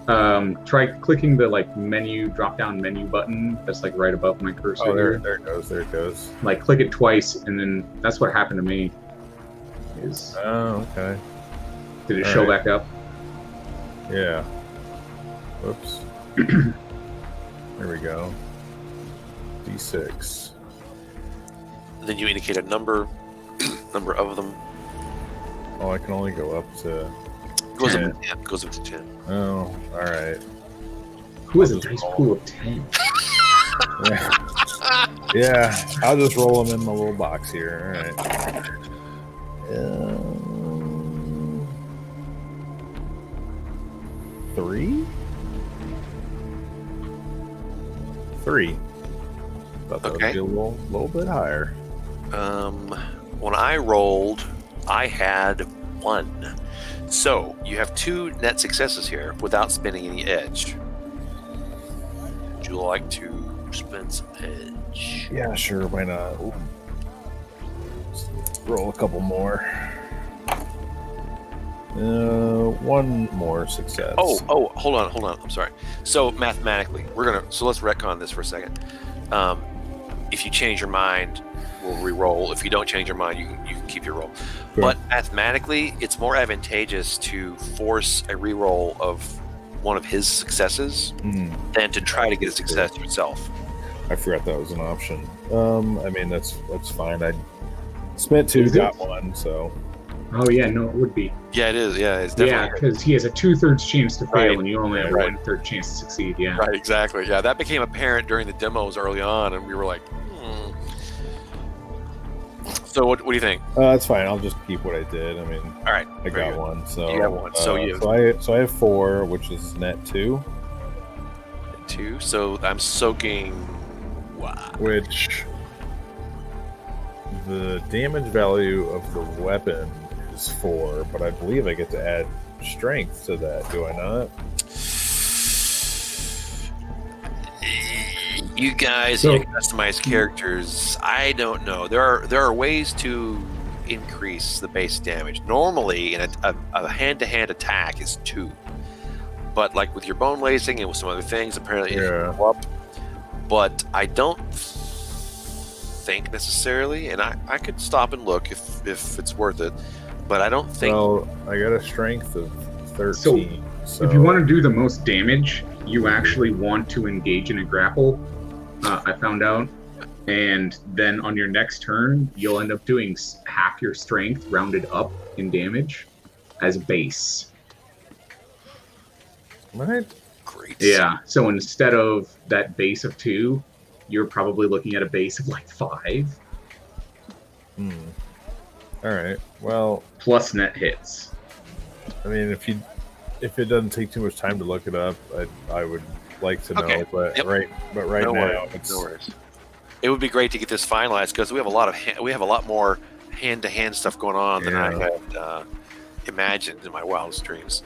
bar. Try clicking the menu, drop-down menu button that's like right above my cursor. Oh, here. there it goes. There it goes. Like click it twice, and then that's what happened to me. Is Oh, okay. did it All show right. back up? Yeah. Whoops. There we go. D6. then you indicate a number of them. Oh, I can only go up to. Goes 10. up to 10. Goes up to 10. Oh, all right. Who has a I'll just dice roll. pool of 10? Yeah. Yeah, I'll just roll them in my little box here. All right. 3? 3. Thought that Okay. would be a little bit higher. When I rolled, I had 1. So you have 2 net successes here without spending any edge. Would you like to spend some edge? Yeah, sure. Why not? Ooh. Roll a couple more. 1 more success. Oh, hold on. I'm sorry. So mathematically, so let's retcon this for a second. If you change your mind, we'll re-roll. If you don't change your mind, you can keep your roll. Sure. But mathematically, it's more advantageous to force a re-roll of one of his successes than to try to get a success yourself. I forgot that was an option. I mean that's fine. I spent 2, Is it? got 1, so Oh yeah, no, it would be. Yeah, it is. Yeah, it's Yeah, definitely. because he has a 2/3 chance to fail, Right. and you only have a Right. 1/3 chance to succeed. Yeah. Right, exactly. Yeah, that became apparent during the demos early on, and we were like, So what do you think? that's fine. I'll just keep what I did. I mean, All right, I very got good. 1. So You got 1, so you- so I have 4, which is net 2, 2. So I'm soaking. Wow. which the damage value of the weapon is 4, but I believe I get to add strength to that. Do I not? You guys, So- you customize characters. I don't know. There are ways to increase the base damage. Normally, in a hand-to-hand attack is 2, but like with your bone lacing and with some other things, apparently it Yeah. can go up. But I don't think necessarily, and I could stop and look if it's worth it. But I don't think. Well, I got a strength of 13. So, If you want to do the most damage, you actually want to engage in a grapple. I found out, and then on your next turn, you'll end up doing half your strength rounded up in damage as base. Right? Great. Yeah. So instead of that base of 2, you're probably looking at a base of 5 All right. Well, plus net hits. I mean, if it doesn't take too much time to look it up, I would like to know. Okay. But Yep. right No now, worries. it's No worries. It would be great to get this finalized because we have a lot more hand-to-hand stuff going on than I Yeah. had imagined in my wildest dreams.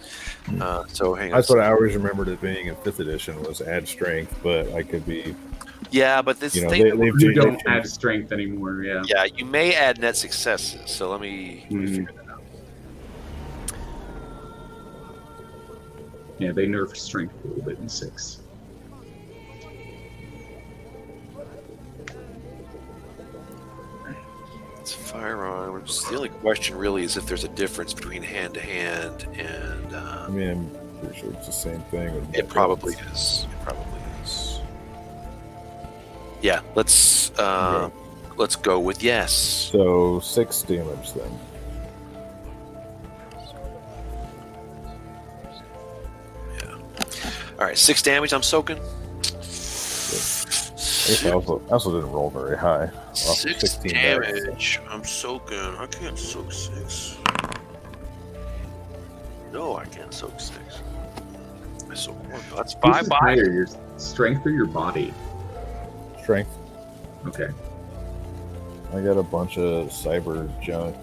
So hang on. that's what I always remembered it being in 5th edition was add strength, but I could be. Yeah, but this You know, thing. they've You changed- don't add strength anymore. Yeah. Yeah, you may add net successes. So let me figure that out. Yeah, they nerfed strength a little bit in 6. It's firearms. The only question really is if there's a difference between hand-to-hand and. I mean, I'm pretty sure it's the same thing. With It probably is. It probably is. Yeah, let's go with yes. So 6 damage then. All right, 6 damage. I'm soaking. I guess I also didn't roll very high. Off 6 16 dice. damage. I'm soaking. I can't soak 6. No, I can't soak 6. I soak 1. That's Who's 5. higher, your strength or your body? Strength. Okay. I got a bunch of cyber junk.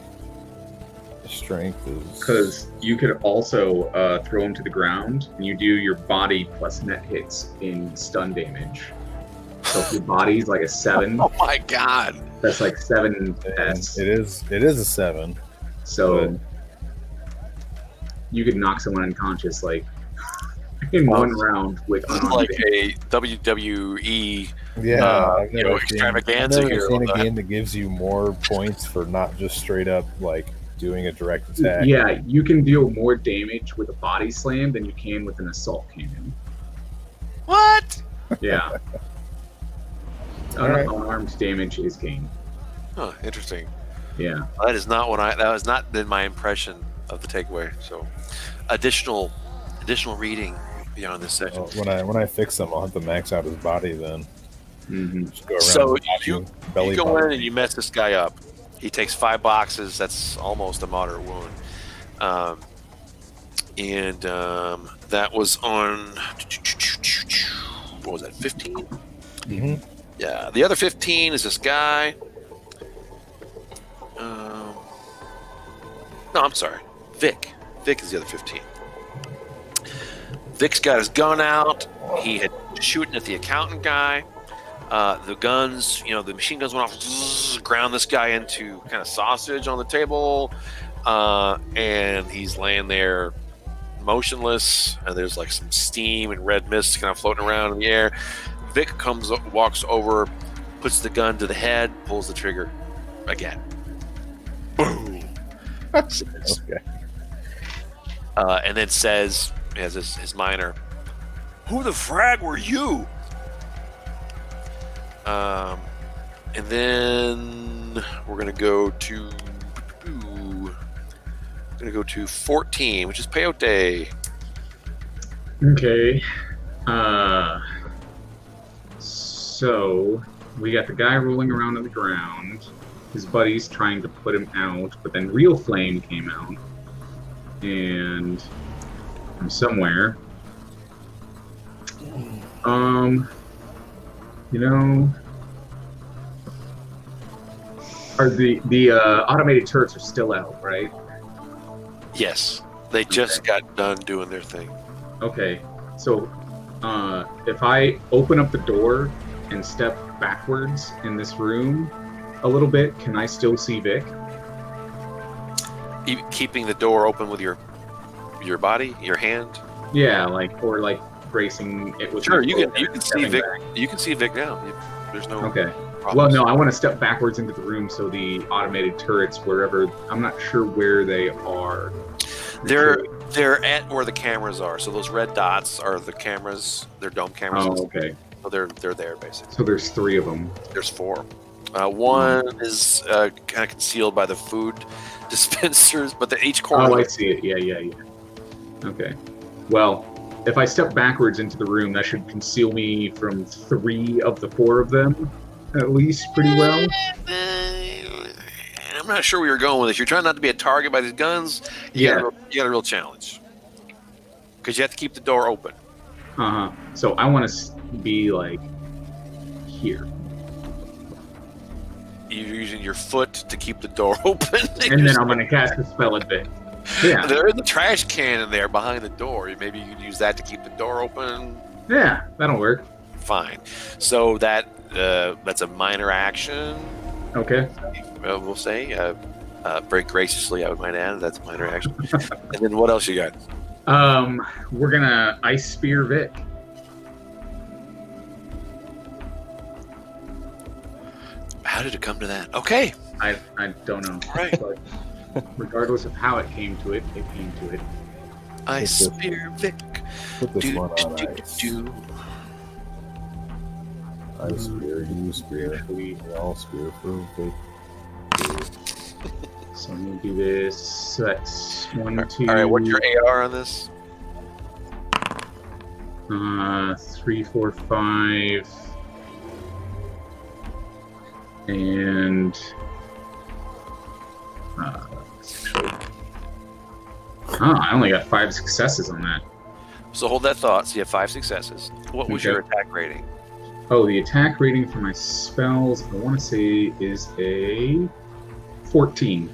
Strength is Because you could also throw him to the ground, and you do your body plus net hits in stun damage. So if your body's like a 7, Oh my god. that's like 7 And S. it is a 7. So you could knock someone unconscious like in one round with This is unarmed like damage. a WWE Yeah, I've you know, never seen extravaganza here a on that. game that gives you more points for not just straight up like doing a direct attack. Yeah, you can deal more damage with a body slam than you can with an assault cannon. What? Yeah. Alright. Unarmed damage is king. Huh, interesting. Yeah. That is not that was not been my impression of the takeaway. So additional reading beyond this section. Well, when I fix him, I'll have to max out his body then. Hmm. Just go around So bashing belly you go button. in and you mess this guy up. He takes 5 boxes. That's almost a moderate wound. That was on, what was that, 15? Mhm. Yeah. The other 15 is this guy. No, I'm sorry. Vic. Vic is the other 15. Vic's got his gun out. He had shooting at the accountant guy. The guns, the machine guns went off, ground this guy into kind of sausage on the table, and he's laying there motionless, and there's like some steam and red mist kind of floating around in the air. Vic walks over, puts the gun to the head, pulls the trigger again. Boom. Okay. And then says, as his minor, "Who the frag were you?" And then we're gonna go to 14, which is peyote. Okay. So we got the guy rolling around on the ground. His buddy's trying to put him out, but then Real Flame came out. And from somewhere. Are the automated turrets are still out, right? Yes, they just got done doing their thing. Okay, so if I open up the door and step backwards in this room a little bit, can I still see Vic? Keeping the door open with your body, your hand. Yeah, or bracing it with. Sure, my you foot can and see stepping Vic. back. You can see Vic now. There's no. Okay. problems. Well, no, I want to step backwards into the room so the automated turrets, wherever, I'm not sure where they are. They're at where the cameras are. So those red dots are the cameras. They're dome cameras. Oh, okay. So they're there basically. So there's 3 of them. There's 4. One is kind of concealed by the food dispensers, but each corner. Oh, I see it. Yeah. Okay. Well, if I step backwards into the room, that should conceal me from 3 of the 4 of them, at least, pretty well. I'm not sure where you're going with this. You're trying not to be a target by these guns. You got a real challenge because you have to keep the door open. So I want to be here. You're using your foot to keep the door open. And then I'm going to cast a spell at Vic. Yeah. There is a trash can in there behind the door. Maybe you could use that to keep the door open. Yeah, that'll work. Fine. So that's a minor action. Okay. We'll say very graciously. I might add that's a minor action. And then what else you got? We're gonna Ice Spear Vic. How did it come to that? Okay. I don't know. Right. But regardless of how it came to it, it came to it. I spear Vic. Put this one on ice. Do. I spear, you spear, we all spear for Vic. So I'm gonna do this. So that's 1, 2. All right. What's your AR on this? 3, 4, 5. And I only got 5 successes on that. So hold that thought. So you have 5 successes. What was Okay. your attack rating? Oh, the attack rating for my spells, I want to say, is a 14.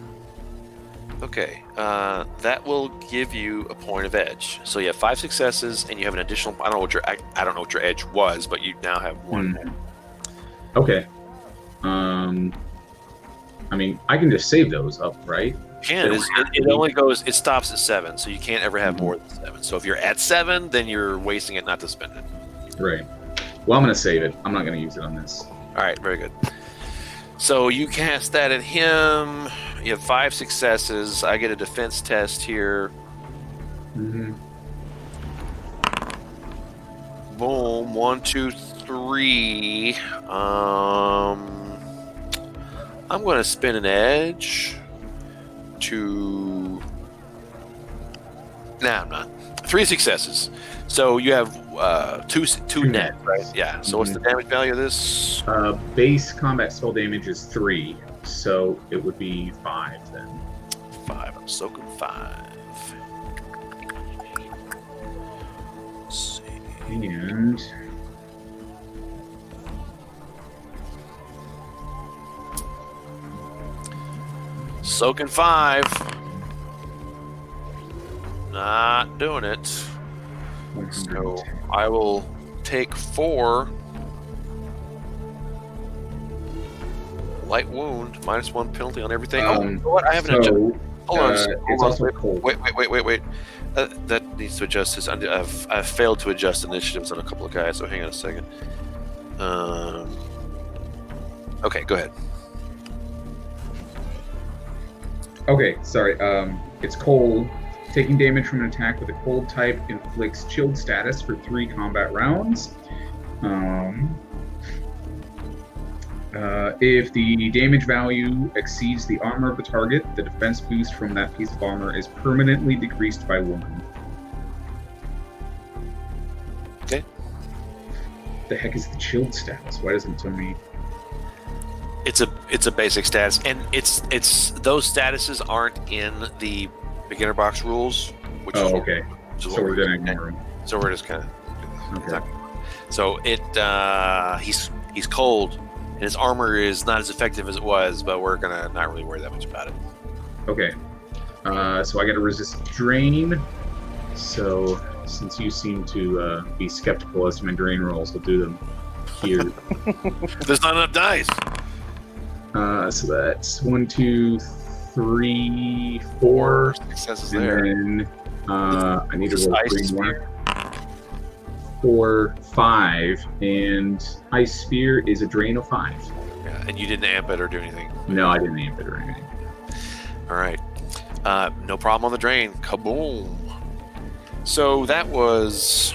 Okay, that will give you a point of edge. So you have 5 successes, and you have an additional. I don't know what your edge was, but you now have 1. Okay. I mean, I can just save those up, right? It only goes. It stops at 7, so you can't ever have more than 7. So if you're at 7, then you're wasting it not to spend it. Right. Well, I'm gonna save it. I'm not gonna use it on this. All right, very good. So you cast that at him. You have 5 successes. I get a defense test here. Mm-hmm. Boom. 1, 2, 3. I'm going to spin an edge to. Nah, I'm not. 3 successes. So you have two net, right? Yeah. So what's the damage value of this? Base combat spell damage is 3, so it would be 5 then. 5. I'm soaking 5. Let's see. And Soaking 5. Not doing it. So I will take 4 light wound, -1 penalty on everything. You know what? I haven't adjusted. Hold on. It's also cold. Wait. That needs to adjust this. I've failed to adjust initiatives on a couple of guys, so hang on a second. Okay, go ahead. Okay, sorry. It's cold. Taking damage from an attack with a cold type inflicts chilled status for 3 combat rounds. If the damage value exceeds the armor of the target, the defense boost from that piece of armor is permanently decreased by 1. Okay. The heck is the chilled status? Why doesn't it tell me? It's a basic status, and it's those statuses aren't in the beginner box rules. Which is okay. So we're gonna ignore them. So we're just kind of Okay. So he's cold, and his armor is not as effective as it was, but we're gonna not really worry that much about it. Okay. So I get to resist drain. So since you seem to be skeptical as to my drain rolls, we'll do them here. There's not enough dice. So that's 1, 2, 3, 4 successes and there. then I need to Just roll ice 3 spear. more. 4, 5, and Ice Spear is a drain of 5. Yeah, and you didn't amp it or do anything. No, I didn't amp it or anything. All right. No problem on the drain. Kaboom. So that was,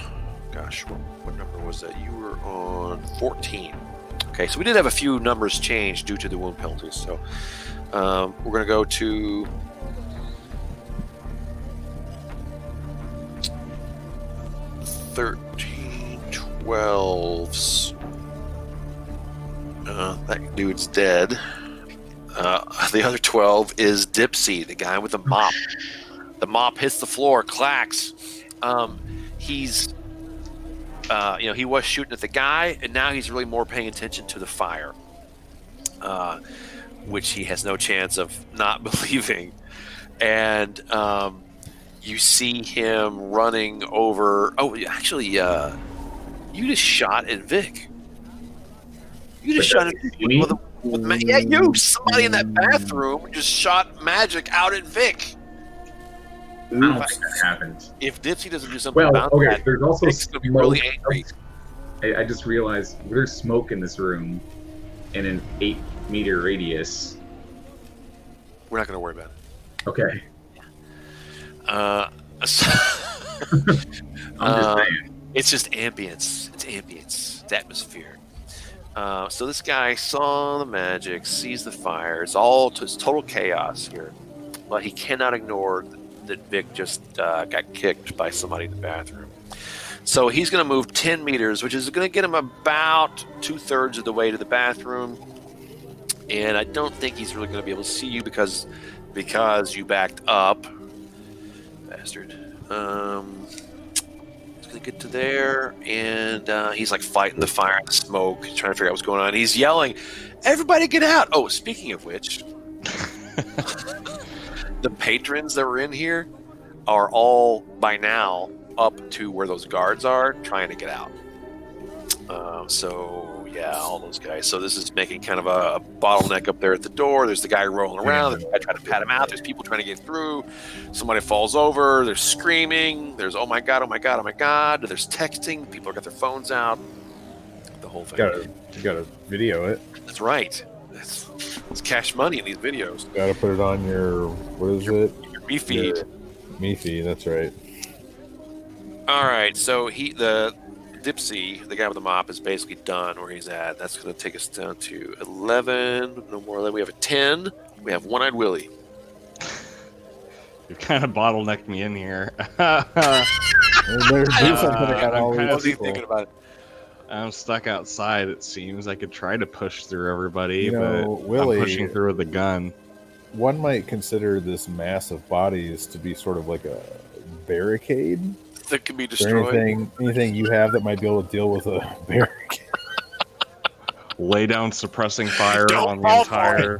gosh, what number was that? You were on 14. Okay, so we did have a few numbers change due to the wound penalties. So we're going to go to 13, 12s. That dude's dead. The other 12 is Dipsy, the guy with the mop. The mop hits the floor, clacks. He's, he was shooting at the guy, and now he's really more paying attention to the fire, which he has no chance of not believing. And you see him running over. Oh, actually, you just shot at Vic. You just shot at Vic yeah, you. Somebody in that bathroom just shot magic out at Vic. I don't think that happened. If Dipsy doesn't do something Well, about okay, that, there's also Vic's gonna be really angry. I just realized there's smoke in this room in an 8-meter radius. We're not going to worry about it. Okay. I'm just saying. It's just ambience. It's ambience. It's atmosphere. So this guy saw the magic, sees the fire. It's total chaos here. But he cannot ignore that Vic just got kicked by somebody in the bathroom. So he's going to move 10 meters, which is going to get him about 2/3 of the way to the bathroom. And I don't think he's really going to be able to see you because you backed up. Bastard. He's going to get to there, and he's like fighting the fire and the smoke, trying to figure out what's going on. He's yelling, "Everybody get out!" Oh, speaking of which, the patrons that were in here are all by now up to where those guards are trying to get out. So Yeah, all those guys. So this is making kind of a bottleneck up there at the door. There's the guy rolling around. There's the guy trying to pat him out. There's people trying to get through. Somebody falls over. There's screaming. There's oh my god, oh my god, oh my god. There's texting. People got their phones out. The whole thing. You gotta video it. That's right. It's cash money in these videos. Gotta put it on your what is it? Your me feed. Me feed. That's right. All right. So the Dipsy, the guy with the mop, is basically done where he's at. That's going to take us down to 11. No more. Then we have a 10. We have One-Eyed Willie. You've kind of bottlenecked me in here. Thinking about it. I'm stuck outside, it seems. I could try to push through everybody, You know, Willie, I'm pushing through with a gun. One might consider this mass of bodies to be sort of like a barricade. That can be Is there destroyed. anything you have that might be able to deal with a barricade? Lay down suppressing fire Don't on the fall for entire...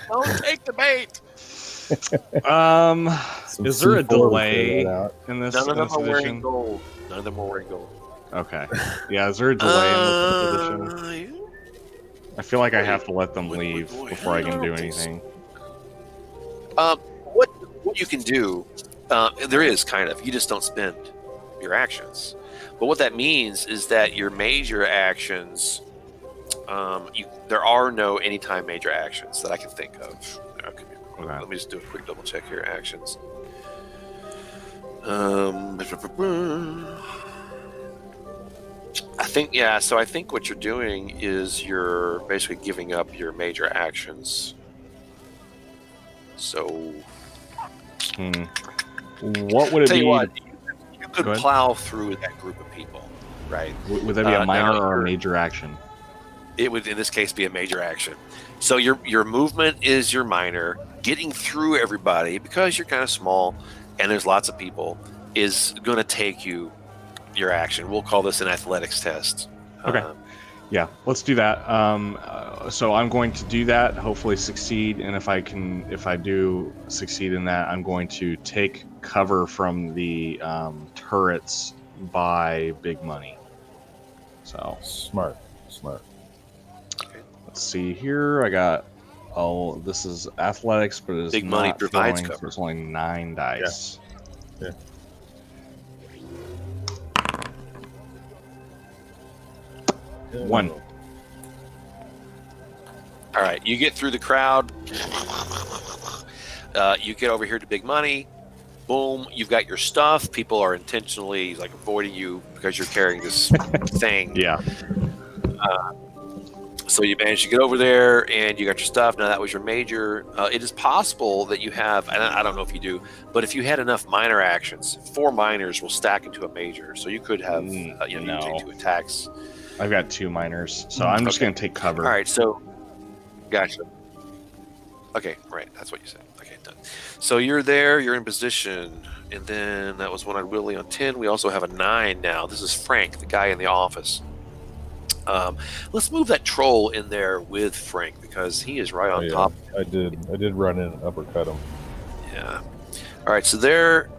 Don't take the bait. Some Is there a C4 would clear delay that out. in this None of them are wearing edition? gold. None of them are wearing gold. Okay. Yeah, is there a delay in this edition? I feel like I have to let them leave before I can do anything. What you can do, there is kind of. You just don't spend your actions. But what that means is that your major actions, there are no anytime major actions that I can think of. Okay. Let me just do a quick double check here. Actions. I think, yeah, so I think what you're doing is you're basically giving up your major actions. So, What would it tell be? you what, you could Go ahead. plow through that group of people, right? Would that be a minor now or a you're- major action? It would, in this case, be a major action. So your movement is your minor. Getting through everybody, because you're kind of small and there's lots of people, is going to take you your action. We'll call this an athletics test. Okay. Yeah, let's do that. So I'm going to do that, hopefully succeed, and if I do succeed in that, I'm going to take cover from the turrets by Big Money. So Smart. let's see here. I got this is athletics, but it's Big Money not provides throwing, so cover. it's only 9 dice. Yeah. One. All right, you get through the crowd. You get over here to Big Money. Boom, you've got your stuff. People are intentionally like avoiding you because you're carrying this thing. Yeah. So you managed to get over there and you got your stuff. Now that was your major. It is possible that you have, and I don't know if you do, but if you had enough minor actions, 4 minors will stack into a major. So you could have, you take 2 attacks. I've got 2 minors, so I'm just Okay. going to take cover. All right, so gotcha. Okay, right, that's what you said. Okay, done. So you're there, you're in position, and then that was One-Eyed Willie on 10. We also have a 9 now. This is Frank, the guy in the office. Let's move that troll in there with Frank because he is right on top. I did run in and uppercut him. Yeah. All right, so they're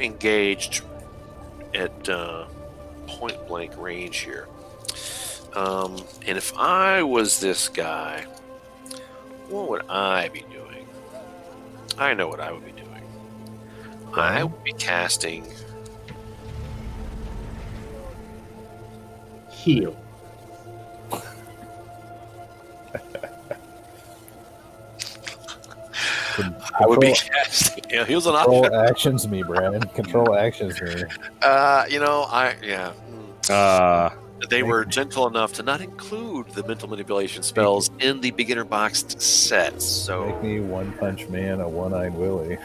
engaged at point blank range here. And if I was this guy, what would I be doing? I know what I would be doing. I would be casting Heal. I would be casting. Yeah, he was an option. Control actions me, Brandon. Control actions me. They were gentle enough to not include the mental manipulation spells in the beginner boxed set. So Make me One Punch Man, a One-Eyed Willie.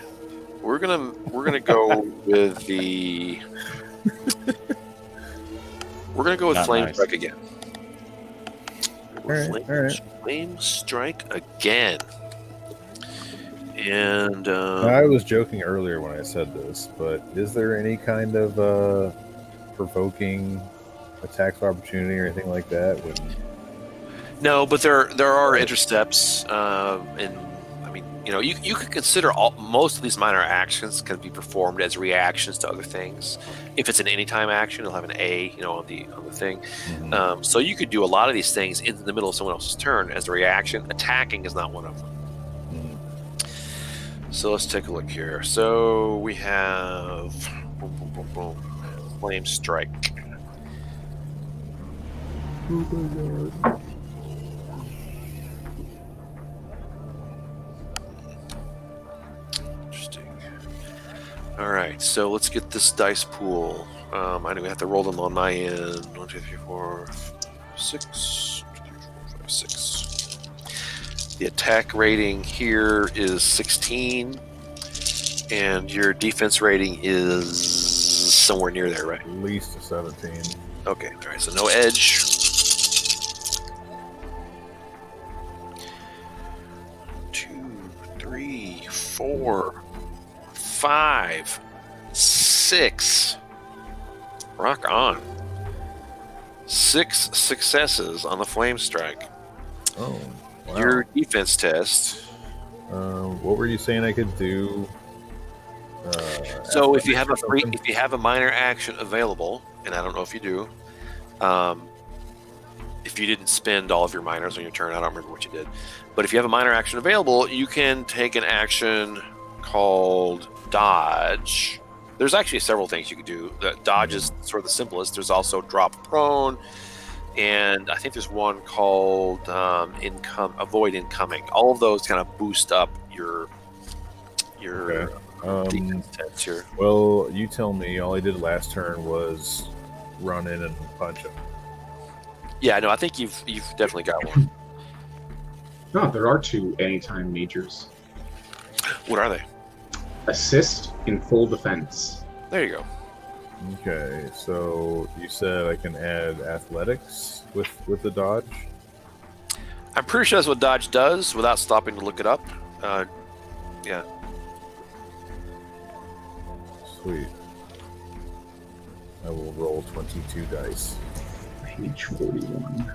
we're gonna go with the Not Flame nice. Strike again. All right. Flame Strike again. And I was joking earlier when I said this, but is there any kind of provoking attacks of opportunity or anything like that? no, but there are intercepts, and I mean You know, you could consider most of these minor actions can be performed as reactions to other things. If it's an anytime action, it'll have an A, you know, on the thing. Mm-hmm. So you could do a lot of these things in the middle of someone else's turn as a reaction. Attacking is not one of them. Mm-hmm. So let's take a look here. So we have boom, boom, boom, boom. Flame strike. Interesting. All right, so let's get this dice pool. I know we have to roll them on my end. 1, 2, 3, 4, 6. 5, 6. The attack rating here is 16, and your defense rating is somewhere near there, right? At least a 17. Okay, all right, so no edge. 2, 3, 4, 5, 6. Rock on. 6 successes on the flame strike. Oh, wow. Your defense test. What were you saying I could do? So if you have a athletics or if you have a minor action available, and I don't know if you do, if you didn't spend all of your minors on your turn, I don't remember what you did, but if you have a minor action available, you can take an action called dodge. There's actually several things you could do. The dodge is sort of the simplest. There's also drop prone, and I think there's one called avoid incoming. All of those kind of boost up your Okay. defense test here. Well, you tell me. All I did last turn was run in and punch him. Yeah, no, I think you've definitely got one. No, there are 2 anytime majors. What are they? Assist in full defense. There you go. Okay, so you said I can add athletics with the dodge. I'm pretty sure that's what dodge does without stopping to look it up. Yeah. Sweet. I will roll 22 dice. Page 41.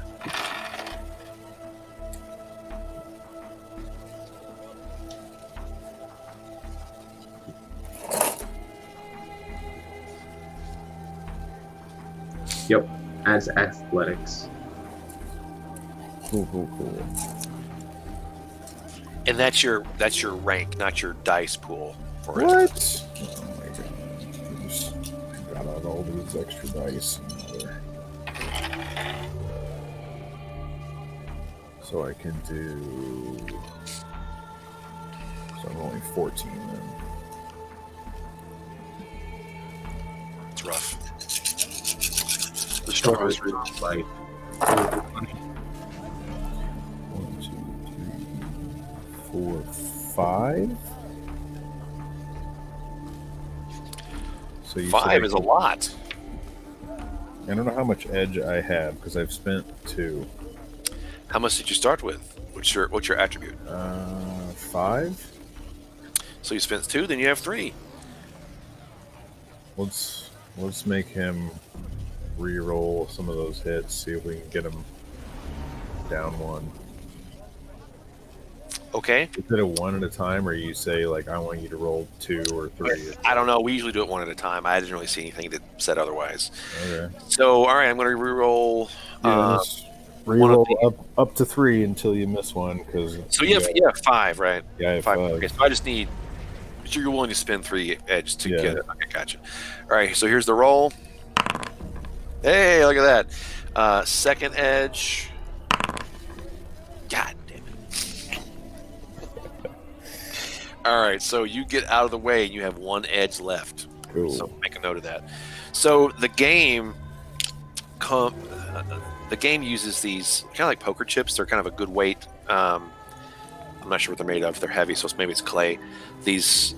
Yep, as athletics. Cool. And that's your rank, not your dice pool for it. What? Oh my god. Just got out all these extra dice. So I can do. So I'm only 14 then. It's rough. The Stars stars. like 1, 2, 3, 4, 5. So you 5 is a lot. I don't know how much edge I have because I've spent 2. How much did you start with? What's your attribute? 5. So you spent 2, then you have 3. Let's make him re-roll some of those hits. See if we can get him down 1. Okay. Is it a 1 at a time, or you say like I want you to roll 2 or 3? I don't know. We usually do it 1 at a time. I didn't really see anything that said otherwise. Okay. So all right, I'm going to re-roll. Just re-roll up to 3 until you miss one. Because So you have 5, right? yeah, I have 5. 5. Okay, so I just need. But you're willing to spend 3 edge to Yeah. get it. Okay, gotcha. All right, so here's the roll. Hey, look at that. Second edge. God damn it. All right, so you get out of the way and you have 1 edge left. Cool. So make a note of that. So the game uses these kind of like poker chips. They're kind of a good weight. I'm not sure what they're made of. They're heavy, so maybe it's clay. These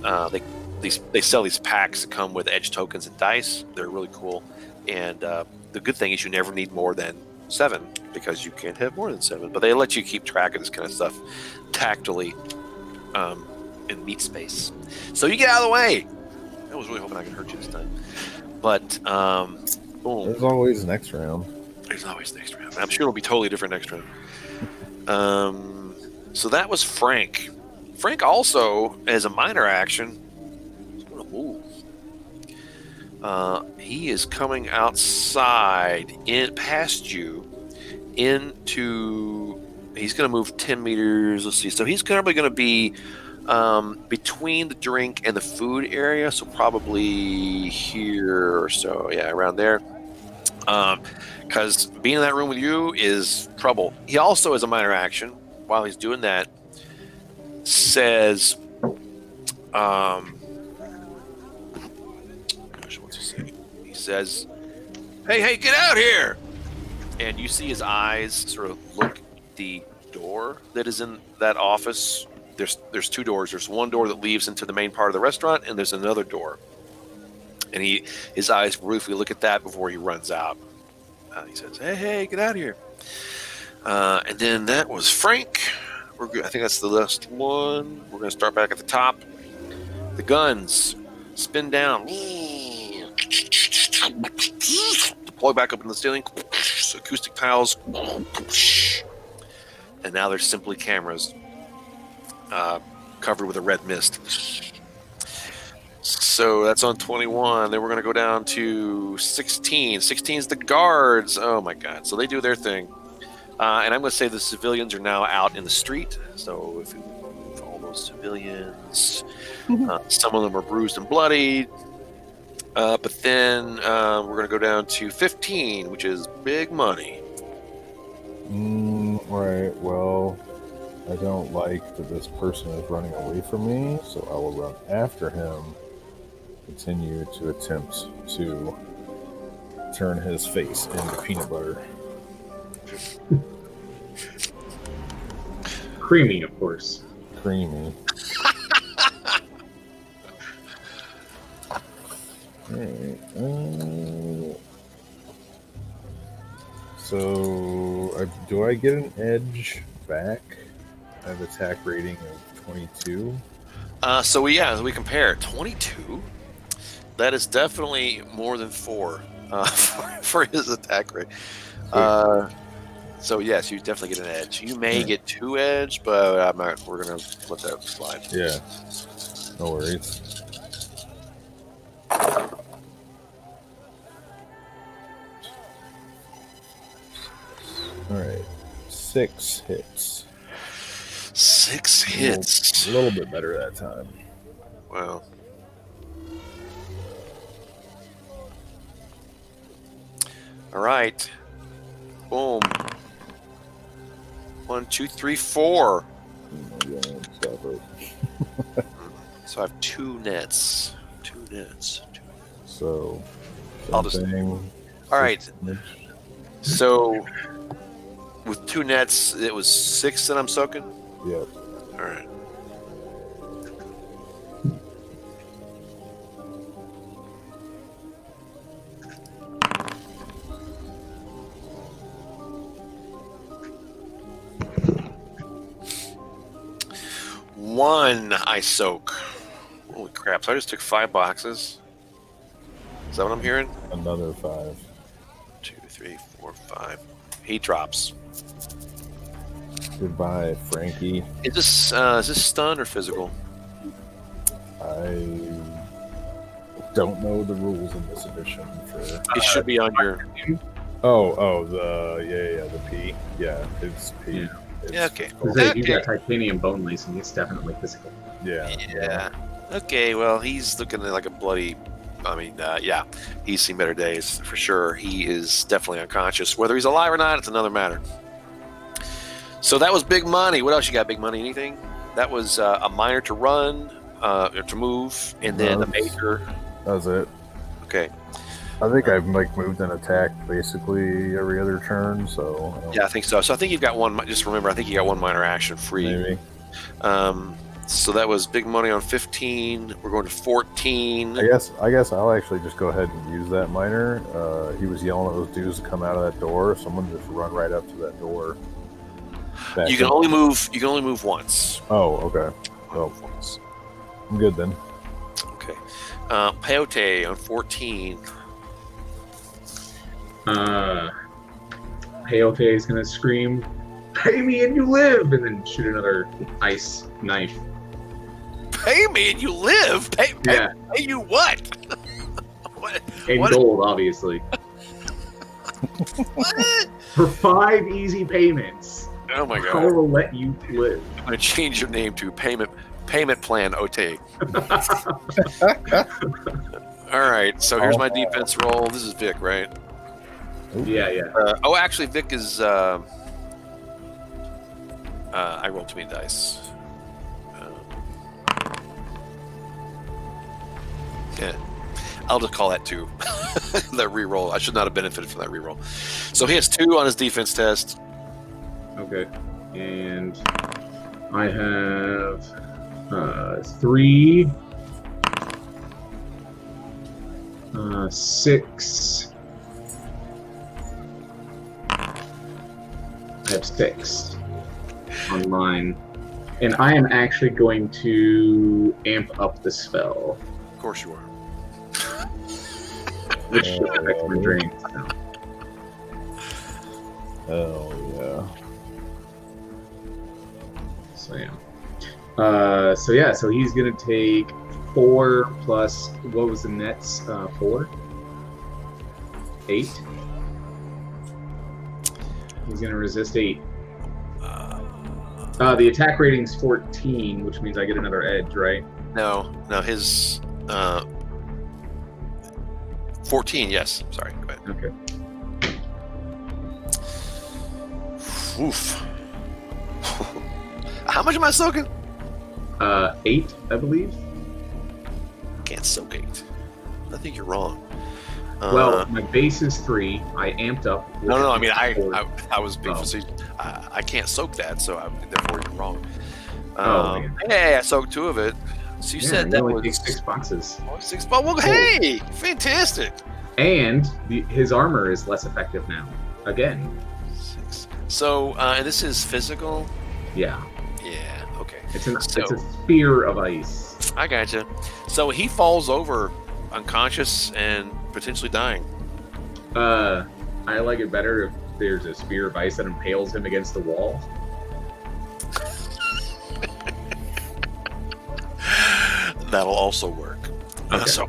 they sell these packs that come with edge tokens and dice. They're really cool. And the good thing is you never need more than 7 because you can't have more than 7. But they let you keep track of this kind of stuff tactily in meat space. So you get out of the way. I was really hoping I could hurt you this time. But boom. There's always next round. There's always next round. I'm sure it'll be totally different next round. So that was Frank. Frank also, as a minor action, is going to move. He is coming outside, in past you, into. He's going to move 10 meters. Let's see. So he's probably going to be between the drink and the food area. So probably here or so. Yeah, around there. Because being in that room with you is trouble. He also, as a minor action, while he's doing that, says, gosh, what's he say? He says, hey, get out here! And you see his eyes sort of look at the door that is in that office. There's two doors. There's one door that leads into the main part of the restaurant, and there's another door. And his eyes briefly look at that before he runs out. He says, hey, get out of here. And then that was Frank. We're good. I think that's the last one. We're going to start back at the top. The guns spin down. Deploy back up in the ceiling. Acoustic tiles. And now there's simply cameras covered with a red mist. So that's on 21. Then we're going to go down to 16. 16 is the guards. Oh, my God. So they do their thing. And I'm going to say the civilians are now out in the street. So if you move all those civilians, some of them are bruised and bloodied. But then we're going to go down to 15, which is big money. Right. Well, I don't like that this person is running away from me, so I will run after him. Continue to attempt to turn his face into peanut butter. Creamy, of course. Creamy. Alright. So, do I get an edge back? I have attack rating of 22. So we compare 22. That is definitely more than 4 for his attack rate. So yes, you definitely get an edge. You may get 2 edge, but I'm not. We're gonna let that slide. Yeah, no worries. All right, 6 hits. 6 hits. A little bit better that time. Wow. All right. Boom. 1, 2, 3, 4. Oh my God, stop it. So I have 2 nets. 2 nets. So, I'll just. something. All right. So with 2 nets, it was 6 that I'm soaking. Yep. All right. One I soak. Holy crap! So I just took 5 boxes. Is that what I'm hearing? Another 5. 2, 3, 4, 5. He drops. Goodbye, Frankie. Is this stun or physical? I don't know the rules in this edition for. It should be on your. The P. Yeah, it's P. Yeah. It's Yeah, okay. cool. If you got titanium bone lacing, it's definitely physical. Yeah. Yeah. Okay. Well, he's looking like a bloody. I mean, yeah, he's seen better days for sure. He is definitely unconscious. Whether he's alive or not, it's another matter. So that was big money. What else you got? Big money? Anything? That was a minor to run, or to move, and then a major. That was it. Okay. I think I've moved and attacked basically every other turn. So Yeah, I think so. So I think you've got one. Just remember, I think you got 1 minor action free. maybe. So that was big money on 15. We're going to 14. I guess I'll actually just go ahead and use that minor. He was yelling at those dudes to come out of that door. Someone just run right up to that door. You can only move. You can only move once. Oh, okay. Well, Once. I'm good then. Okay. Peyote on 14. Peyote is gonna scream, "Pay me and you live!" and then shoot another ice knife pay me and you live. Pay you what? What? In What? gold, obviously. What? For 5 easy payments, Oh my I god! will let you live. I'm gonna change your name to Payment Plan OT. All right, so here's my defense roll. This is Vic, right? Yeah. Actually, Vic is. I rolled too many dice. Yeah, I'll just call that 2. That reroll. I should not have benefited from that reroll. So he has 2 on his defense test. Okay. And I have 3, 6. I have 6 on mine. And I am actually going to amp up the spell, Of course you are. which should affect my drain. Oh yeah. So he's gonna take 4 plus, what was the nets? 4? 8? He's gonna resist 8. The attack rating's 14, which means I get another edge, right? No, his 14. Yes, sorry. Go ahead. Okay. Oof. How much am I soaking? 8, I believe. Can't soak 8. I think you're wrong. Well, my base is 3. I amped up. No. I mean, I 4. was being facetious. I can't soak that, so therefore you're wrong. Man. Hey, I soaked 2 of it. So you said you that only was take 6 boxes. 6. Well, hey, fantastic. And his armor is less effective now. Again. 6. So, and this is physical. Yeah. Yeah. Okay. It's a sphere of ice. I gotcha. So he falls over, unconscious and potentially dying. I like it better if there's a spear of ice that impales him against the wall. That'll also work. Okay. So,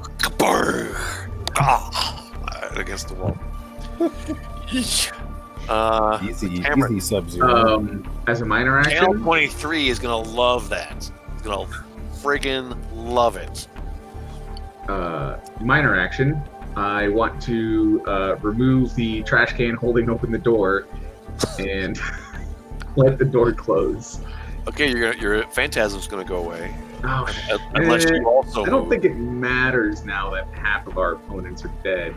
against the wall. Easy Sub-Zero. As a minor Channel action, 23 is gonna love that. He's gonna friggin' love it. minor action, I want to remove the trash can holding open the door and let the door close. Okay, your phantasm's gonna go away. Oh, Unless you also I don't move. think it matters now that half of our opponents are dead.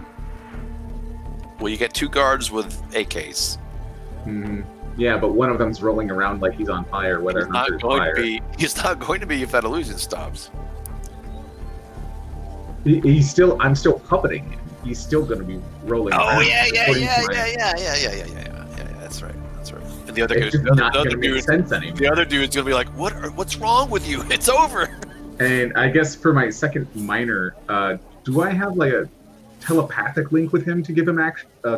Well, you get 2 guards with AKs. Hmm. Yeah, but one of them's rolling around like he's on fire, whether or not there's fire. He's not going to be if that illusion stops. He's still. I'm still puppeting him. He's still going to be rolling. Oh around yeah. That's right. And the other It's just not going to make sense anymore. The other dude's gonna be like, What's wrong with you? It's over. And I guess for my second minor, do I have like a telepathic link with him to give him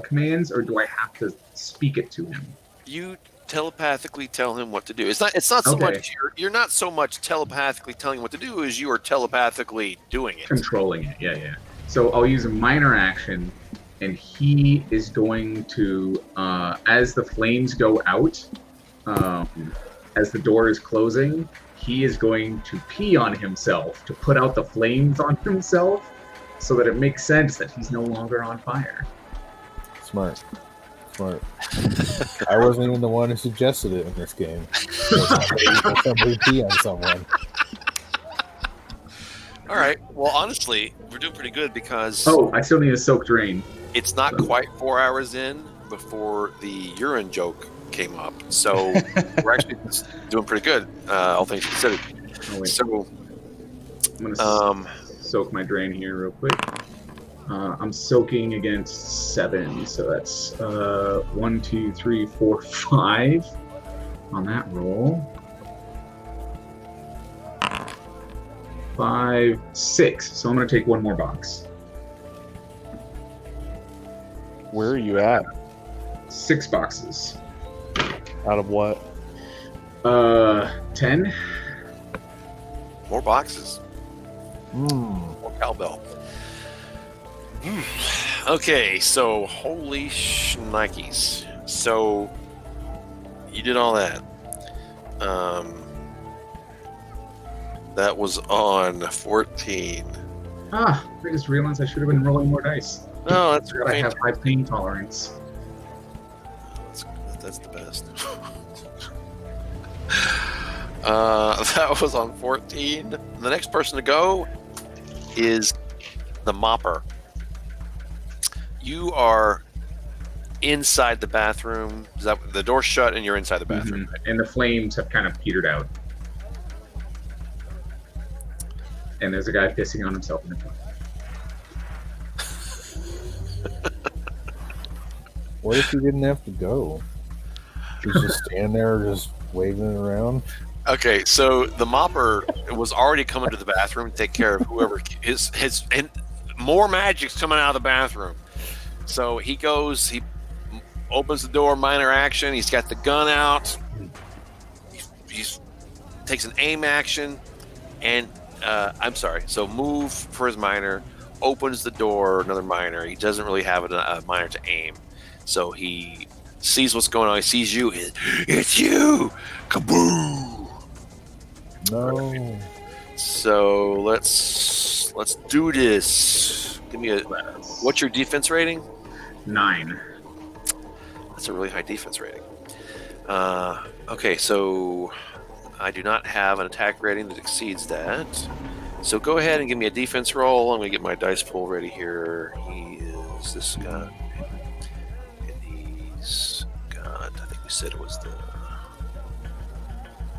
commands, or do I have to speak it to him? You telepathically tell him what to do. It's not so Okay. much you're not so much telepathically telling him what to do as you are telepathically doing it. Controlling it, yeah. So I'll use a minor action, and he is going to, as the flames go out, as the door is closing, he is going to pee on himself to put out the flames on himself, so that it makes sense that he's no longer on fire. Smart. I wasn't even the one who suggested it in this game. Somebody pee on someone. All right. Well, honestly, we're doing pretty good because Oh, I still need a soak drain. it's not quite 4 hours in before the urine joke came up. So we're actually doing pretty good, all things considered. Oh, wait. So, I'm gonna soak my drain here real quick. I'm soaking against 7, so that's 1, 2, 3, 4, 5 on that roll. 5, 6. So I'm gonna take 1 more box. Where are you at? 6 boxes. Out of what? 10. More boxes. Mm. More cowbell. Okay, so holy shnikes. So you did all that. That was on 14. I just realized I should have been rolling more dice. No, that's I have high pain tolerance. That's the best. That was on 14. The next person to go is the Mopper. You are inside the bathroom. Is that the door's shut and you're inside the bathroom? Mhm. And the flames have kind of petered out. And there's a guy pissing on himself in the front. What if he didn't have to go? He's just standing there, just waving it around. Okay, so the Mopper was already coming to the bathroom to take care of whoever his and more magic's coming out of the bathroom. So he goes, he opens the door, minor action. He's got the gun out. He takes an aim action, and I'm sorry. So move for his minor, opens the door, another minor. He doesn't really have a minor to aim, so he sees what's going on. He sees you. It's you! Kaboom! No. So let's do this. Give me a. What's your defense rating? 9. That's a really high defense rating. Okay, so I do not have an attack rating that exceeds that. So go ahead and give me a defense roll. I'm going to get my dice pool ready here. He is this guy. And he's got, I think we said it was the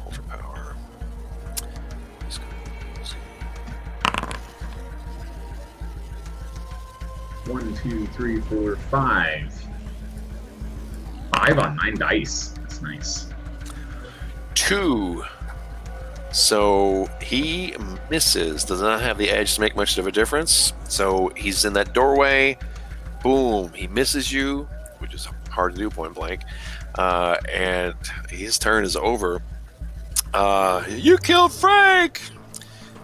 Ultra Power. He's got, let's see. 1, 2, 3, 4, 5. 5 on 9 dice. That's nice. 2. So he misses, does not have the edge to make much of a difference. So he's in that doorway. Boom. He misses you, which is hard to do point blank. And his turn is over. You killed Frank!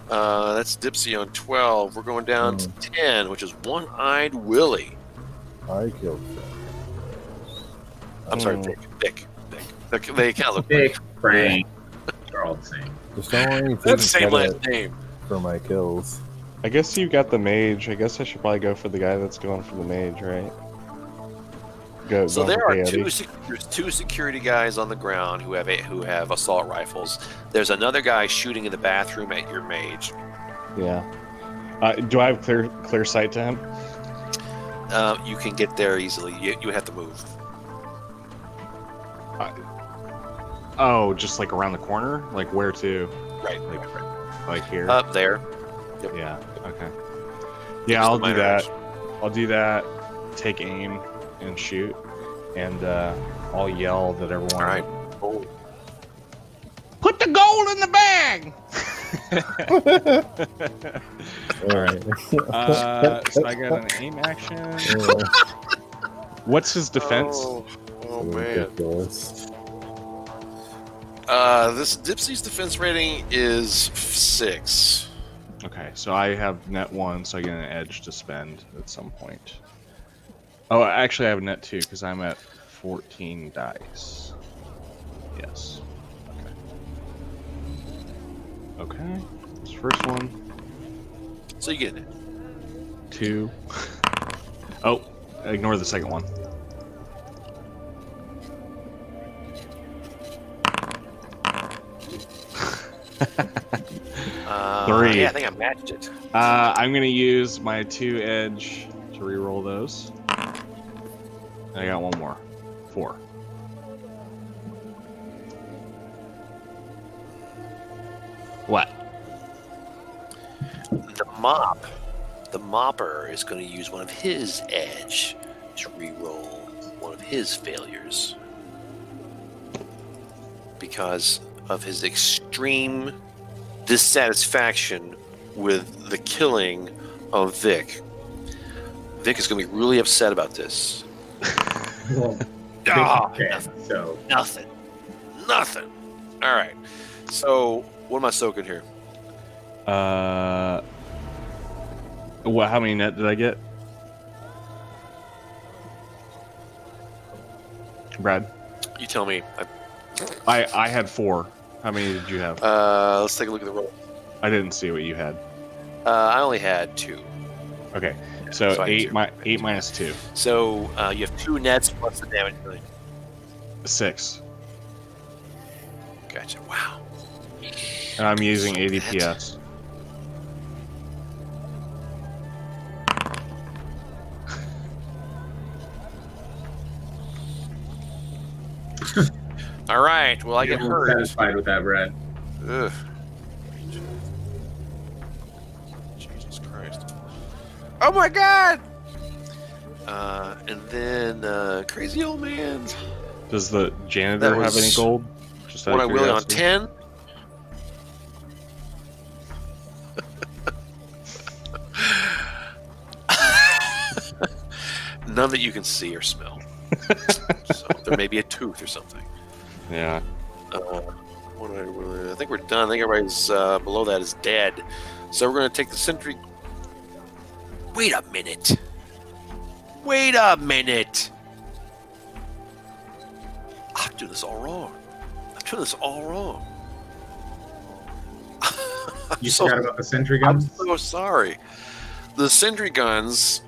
That's Dipsy on 12. We're going down to 10, which is One-Eyed Willie. I killed him. I'm sorry, Dick. They kind of look Big Frank. They're all the same. Just don't want anything That's the same credit last name. for my kills. I guess you got the mage. I guess I should probably go for the guy that's going for the mage, right? So go there for are Peyote. there's 2 security guys on the ground who have assault rifles. There's another guy shooting in the bathroom at your mage. Yeah. Do I have clear sight to him? You can get there easily. You would have to move. Oh, just like around the corner? Like where to? Right. Like here? Up there. Yep. Yeah. Okay. Just Yeah, I'll the do minor that. action. I'll do that. Take aim and shoot, and I'll yell that everyone. All right. Oh. Put the gold in the bag. All right. So I got an aim action. What's his defense? Oh man. Ridiculous. This Dipsy's defense rating is 6. Okay, so I have net 1, so I get an edge to spend at some point. Oh, actually, I have net 2 because I'm at 14 dice. Yes. Okay. Okay. This first one. So you get it. 2. Oh, ignore the second one. Three. Yeah, I think I matched it. I'm gonna use my 2 edge to reroll those. And I got one more. 4. What? The Mopper is going to use one of his edge to reroll one of his failures because of his extreme dissatisfaction with the killing of Vic. Vic is going to be really upset about this. Well, Ah, okay, so Nothing. All right. So, what am I soaking here? What? How many net did I get? Brad? You tell me. I had 4. How many did you have? Let's take a look at the roll. I didn't see what you had. I only had 2. Okay, so So I had 2. 8 minus 2. So you have 2 nets plus the damage. 6. Gotcha. Wow. And I'm using So 80 that- PS. All right. Well, I get I'm hurt. satisfied with that, Brad. Ugh. Jesus Christ. Oh my God! And then crazy old man. Does the That janitor have any was gold? Just out What of I will on curiosity. 10. None that you can see or smell. So there may be a tooth or something. Yeah. I think we're done. I think everybody's below that is dead. So we're going to take the sentry. Wait a minute. Wait a minute. I'm doing this all wrong. I'm doing this all wrong. You so, forgot about the sentry I'm guns? so sorry. The sentry guns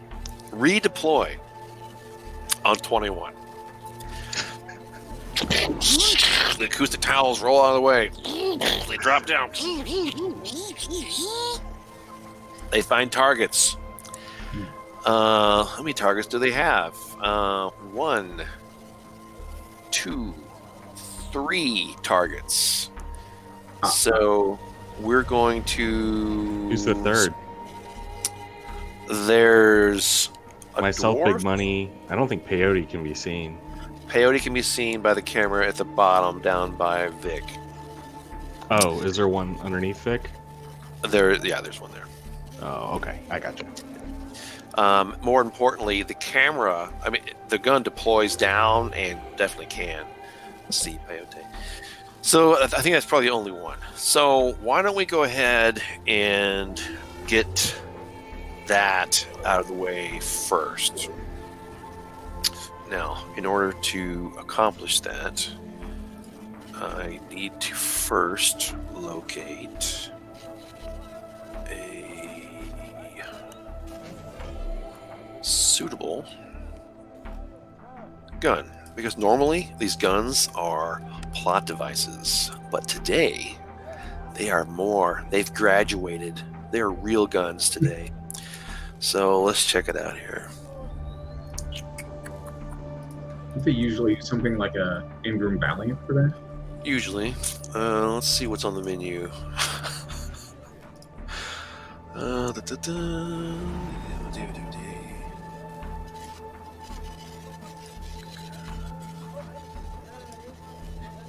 redeploy on 21. The acoustic towels roll out of the way. They drop down. They find targets. How many targets do they have? 1, 2, 3 targets. So we're going to. Who's the third? There's a Myself, dwarf. Big Money. I don't think peyote can be seen. Peyote can be seen by the camera at the bottom, down by Vic. Oh, is there one underneath Vic? There's one there. Oh, okay. I got you. More importantly, the camera. I mean, the gun deploys down and definitely can see peyote. So I think that's probably the only one. So why don't we go ahead and get that out of the way first? Now, in order to accomplish that, I need to first locate a suitable gun. Because normally these guns are plot devices, but today they've graduated. They're real guns today. So let's check it out here. Don't they usually use something like a Ingram Valiant for that? Usually. Let's see what's on the menu.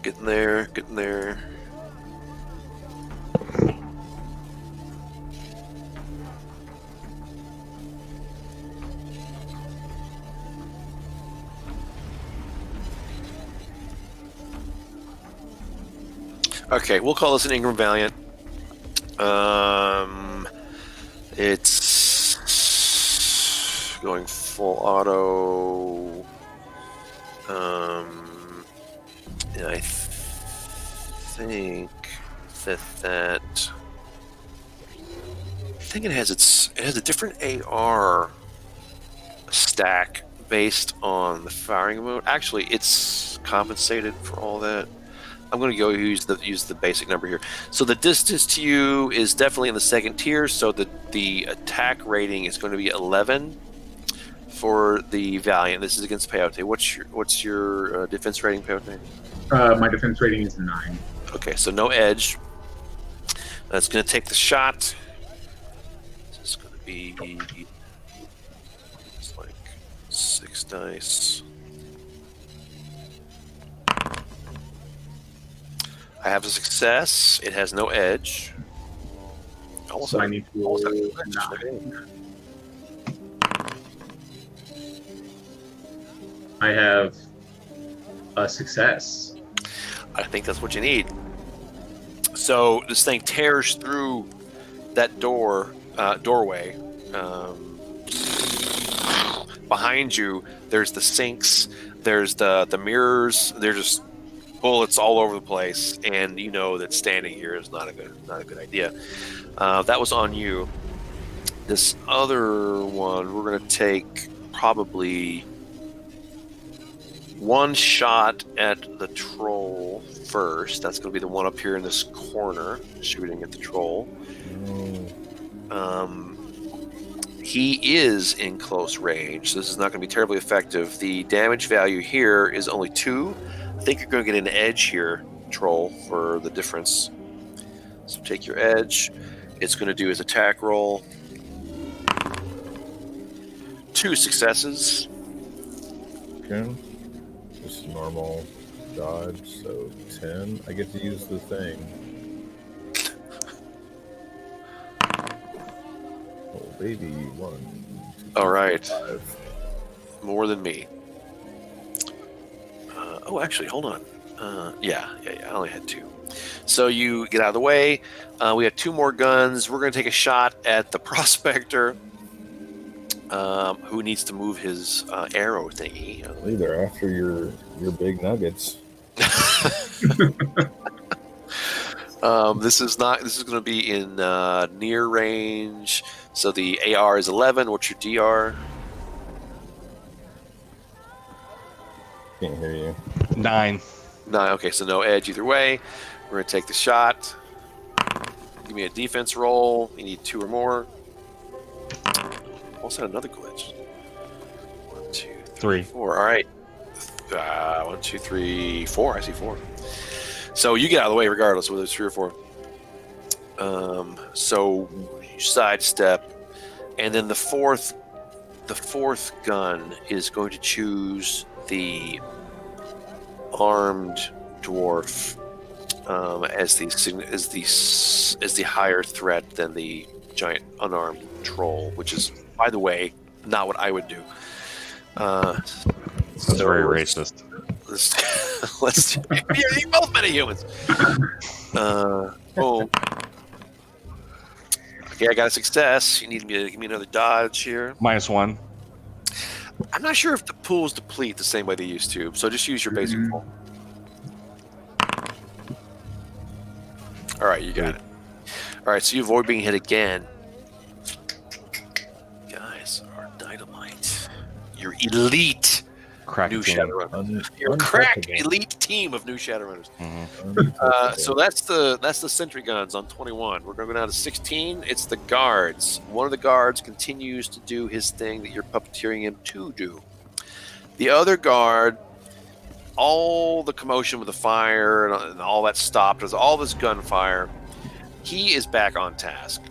Getting there. Okay, we'll call this an Ingram Valiant. It's going full auto. And I think it has a different AR stack based on the firing mode. Actually, it's compensated for all that. I'm going to go use the basic number here. So the distance to you is definitely in the second tier. So the attack rating is going to be 11 for the Valiant. This is against Peyote. What's your defense rating, Peyote? My defense rating is 9. Okay, so no edge. That's going to take the shot. This is going to be it's like 6 dice. I have a success. It has no edge. So I need to roll almost 9. I have a success. I think that's what you need. So this thing tears through that doorway. Behind you, there's the sinks, there's the mirrors. There's just bullets all over the place, and you know that standing here is not a good idea. That was on you. This other one, we're gonna take probably one shot at the troll first. That's going to be the one up here in this corner, shooting at the troll. He is in close range, so this is not going to be terribly effective. The damage value here is only 2. I think you're going to get an edge here, troll, for the difference. So take your edge. It's going to do his attack roll. 2 successes. Okay. Just normal dodge, so 10. I get to use the thing. Oh, baby, 1, 2, All right. 5. More than me. Actually, hold on. Yeah. I only had 2. So you get out of the way. We have 2 more guns. We're going to take a shot at the prospector, who needs to move his arrow thingy. Hey, they're after your big nuggets. This is going to be in near range. So the AR is 11. What's your DR? Can't hear you. 9. 9. Okay, so no edge either way. We're going to take the shot. Give me a defense roll. You need 2 or more. Also had another glitch. 1, 2, 3. 4. All right. 1, 2, 3, 4. I see 4. So you get out of the way regardless whether it's 3 or 4. So you sidestep, and then the fourth gun is going to choose the armed dwarf as the higher threat than the giant unarmed troll, which is, by the way, not what I would do. That's very racist. Let's you're both meta-humans. Boom. Okay, I got a success. You need me to give me another dodge here. -1. I'm not sure if the pools deplete the same way they used to, so just use your basic pool. All right, you got it. All right, so you avoid being hit again. Guys are dynamite. You're elite. Crack New team. Shadowrunners. You're a crack elite team of new Shadowrunners. So that's the sentry guns on 21. We're going to go down to 16. It's the guards. One of the guards continues to do his thing that you're puppeteering him to do. The other guard, all the commotion with the fire and all that stopped. There's all this gunfire. He is back on task.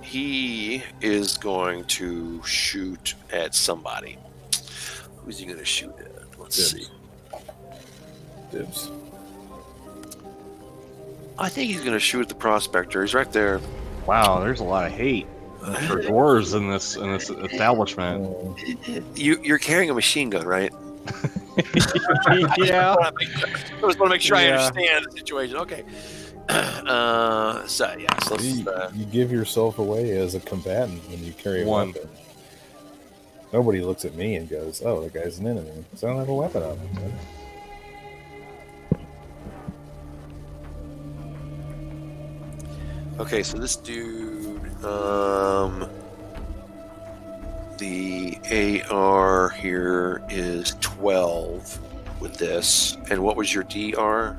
He is going to shoot at somebody. Who's he going to shoot at? Let's see. Dibs. I think he's going to shoot at the prospector. He's right there. Wow, there's a lot of hate for dwarves in this establishment. You're carrying a machine gun, right? Yeah. I just want to make sure I understand the situation. Okay. So let's, You give yourself away as a combatant when you carry a weapon. Nobody looks at me and goes, "Oh, the guy's an enemy," because I don't have a weapon on me. Okay, so this dude, the AR here is 12 with this. And what was your DR?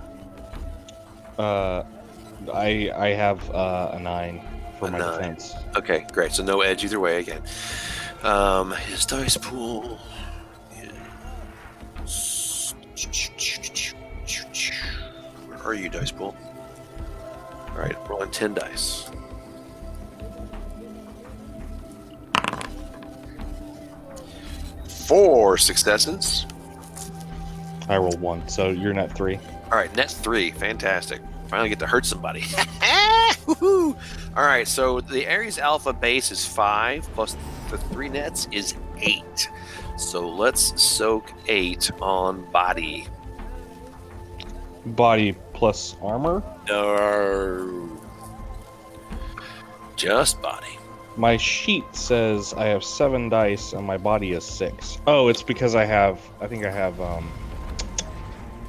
I have a 9 for my 9. defense. Okay, great. So no edge either way again. His dice pool is... Where are you, dice pool? All right, rolling 10 dice. Four successes. I rolled 1, so you're net 3. All right, net 3. Fantastic. Finally get to hurt somebody. Woohoo! All right, so the Ares Alpha base is 5, plus the 3 nets is 8. So let's soak 8 on body. Body plus armor? No. Just body. My sheet says I have 7 dice and my body is 6. Oh, it's because I think I have.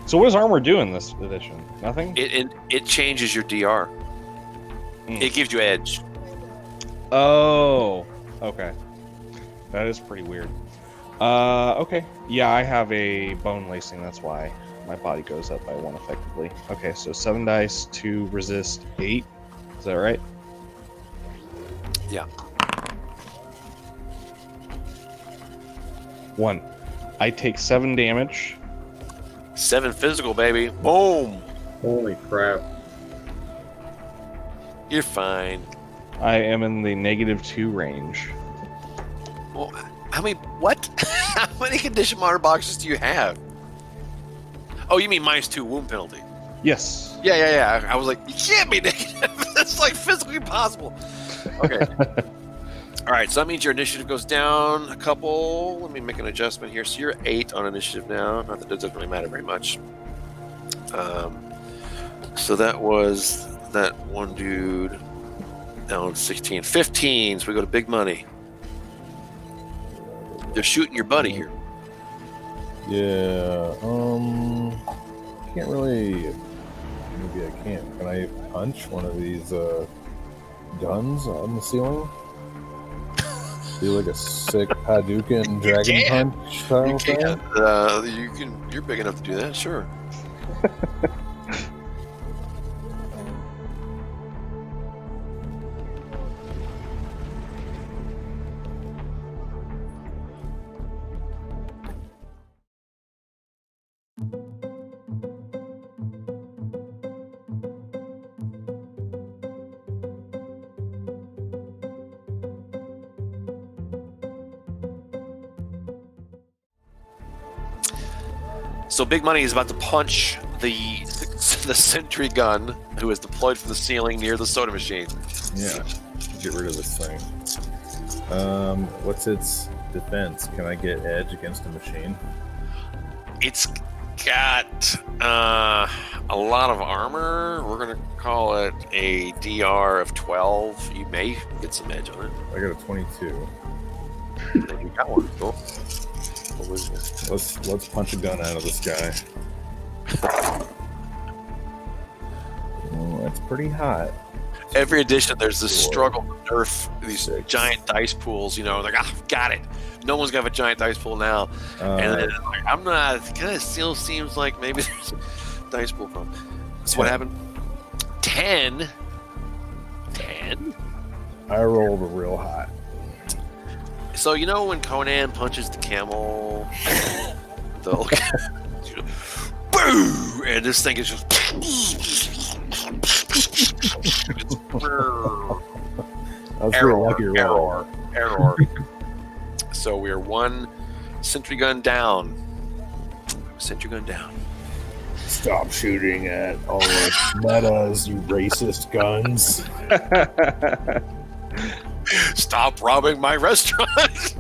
So what does armor do in this edition? Nothing? It changes your DR. It gives you edge. Oh, okay. That is pretty weird. Okay. Yeah, I have a bone lacing. That's why my body goes up by 1 effectively. Okay, so 7 dice to resist 8. Is that right? Yeah. 1. I take 7 damage. 7 physical, baby. Boom. Holy crap. You're fine. I am in the -2 range. Well, what? How many condition monitor boxes do you have? Oh, you mean -2 wound penalty? Yes. Yeah. I was like, you can't be negative. That's like physically impossible. Okay. All right, so that means your initiative goes down a couple. Let me make an adjustment here. So you're 8 on initiative now. Not that it doesn't really matter very much. So that was that one dude down 16. 15, so we go to big money. They're shooting your buddy here. Yeah. Can't really. Maybe I can't. Can I punch one of these guns on the ceiling? Do like a sick Hadouken dragon punch style thing? You're big enough to do that, sure. So Big Money is about to punch the sentry gun who is deployed from the ceiling near the soda machine. Yeah. Get rid of this thing. What's its defense? Can I get edge against a machine? It's got a lot of armor. We're going to call it a DR of 12. You may get some edge on it. I got a 22. Then you got one. Cool. What was it? Let's punch a gun out of this guy. Oh, that's pretty hot. Every edition, there's this struggle to nerf these giant dice pools. You know, like, got it. No one's gonna have a giant dice pool now. And then, like, I'm not. It kind of still seems like maybe there's a dice pool problem. So what happened? 10. I rolled real hot. So you know when Conan punches the camel, boo, and this thing is just. That's real lucky roll. Error. So we are 1 sentry gun down. Stop shooting at all the metas, you racist guns. Stop robbing my restaurant.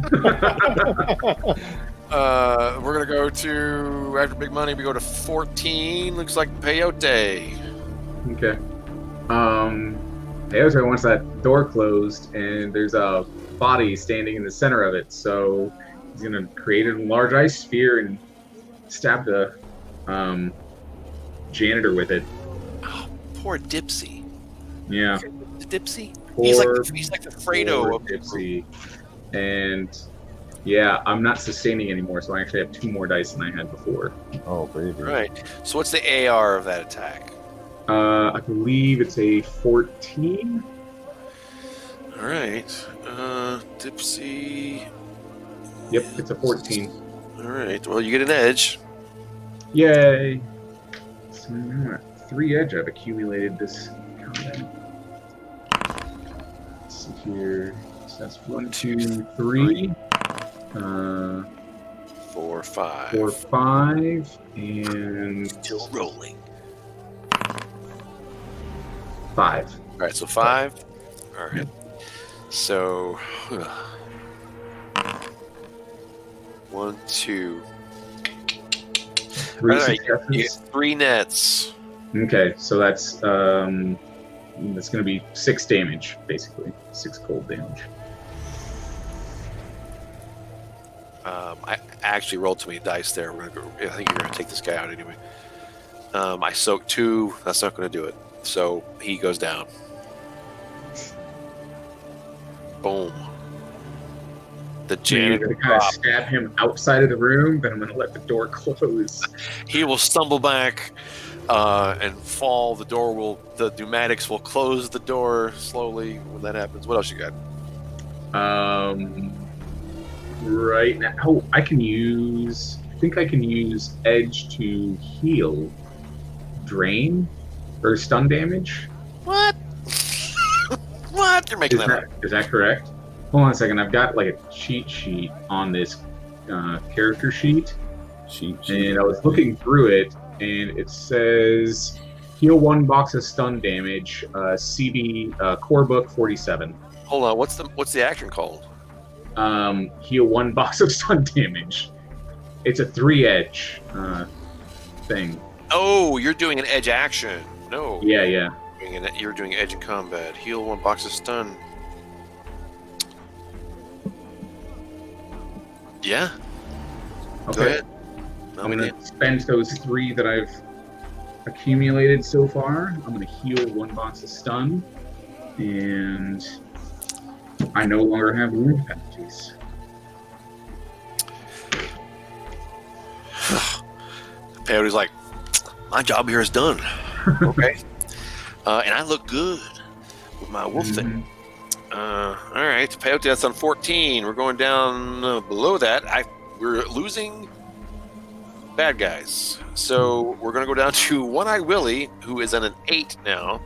We're gonna go to after Big Money. We go to 14. Looks like Peyote. Okay. Peyote wants that door closed, and there's a body standing in the center of it. So he's gonna create a large ice sphere and stab the janitor with it. Oh, poor Dipsy. Yeah. Dipsy. Poor, he's like the Fredo of Dipsy. And yeah, I'm not sustaining anymore, so I actually have 2 more dice than I had before. Oh, baby. Right. So what's the AR of that attack? I believe it's a 14. All right. Dipsy. Yep, it's a 14. All right. Well, you get an edge. Yay! So now at 3 edge I've accumulated this combat. Let's see here. So that's 1, 2, 3. 4, 5. 4, 5, and Still rolling. 5. All right. So 5. All right. So 1, 2. 3 All right, you successes. get 3 nets. Okay, so that's going to be 6 damage, basically 6 cold damage. I actually rolled too many dice there. I think you're going to take this guy out anyway. I soaked 2. That's not going to do it. So he goes down. Boom. The So you're janitor going to kind of stab him outside of the room, then I'm going to let the door close. He will stumble back and fall. The pneumatics will close the door slowly when that happens. What else you got? Right now, I think I can use Edge to heal Drain or stun damage. What? What? You're making that up. Is that correct? Hold on a second. I've got like a cheat sheet on this character sheet. And I was looking through it, and it says heal 1 box of stun damage, CD core book 47. Hold on. What's the action called? Heal 1 box of stun damage. It's a 3-edge thing. Oh, you're doing an edge action. No. Yeah. You're doing edge in combat. Heal 1 box of stun. Yeah. Okay. Go ahead. I'm going to spend those 3 that I've accumulated so far. I'm going to heal 1 box of stun. And I no longer have wound penalties. Peyote's like, my job here is done. Okay. And I look good with my wolf thing. All right, Peyote, that's on 14. We're going down below that. We're losing bad guys. So we're going to go down to One-Eyed Willie, who is on an 8 now.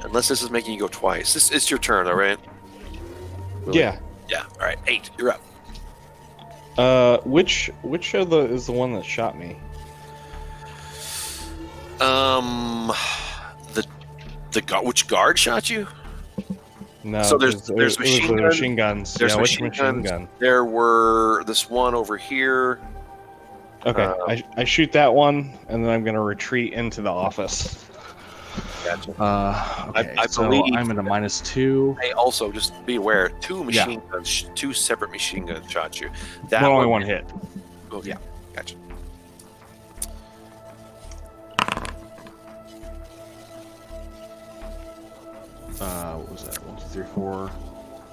Unless this is making you go twice. It's your turn, all right? Willie? Yeah. Yeah. All right, 8. You're up. Which of is the one that shot me? Which guard shot you? No. So there's machine guns. There's which machine guns. gun? There were this one over here. Okay, I shoot that one, and then I'm gonna retreat into the office. Gotcha. Okay, I so believe I'm at a -2. Hey, also just be aware, 2 machine guns, 2 separate machine guns shot you. That Only one hit. Oh yeah, gotcha. What was that? 1, 2, 3, 4.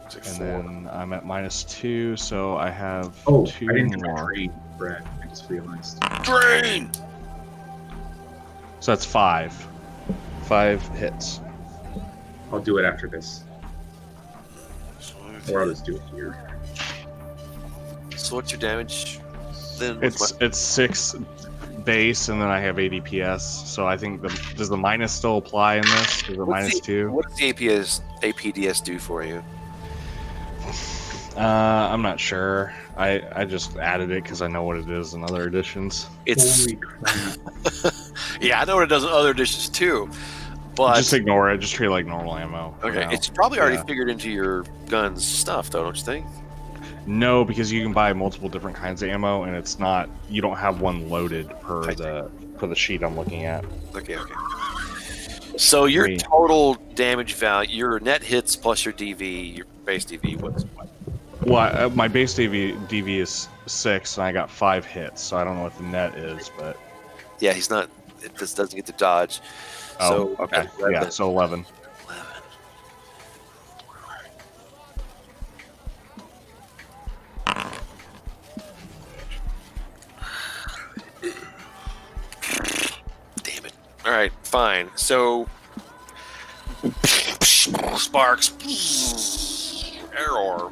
It's like And 4. then I'm at -2, so I have Oh, 2 I didn't do more. a trade, Brad. I just realized. Drain! So that's 5. 5 hits. I'll do it after this. Or I'll just do it here. So what's your damage? Then It's 6 base, and then I have 80 PS. So I think does the minus still apply in this? Is it -2? What does the APDS do for you? I'm not sure. I just added it because I know what it is in other editions. It's Holy crap. yeah, I know what it does in other editions too, but Just ignore it. Just treat it like normal ammo. for okay, now. it's probably already Yeah. figured into your gun's stuff, though, don't you think? No, because you can buy multiple different kinds of ammo, and it's not. You don't have one loaded per I the sheet I'm looking at. Okay. So your 3. total damage value, your net hits plus your DV, your base DV, what's what? Well, my base DV is 6, and I got 5 hits, so I don't know what the net is, but Yeah, he's not. It just doesn't get to dodge. oh, So okay, 11. yeah, so 11. 11. Damn it. All right, fine. So sparks. Error.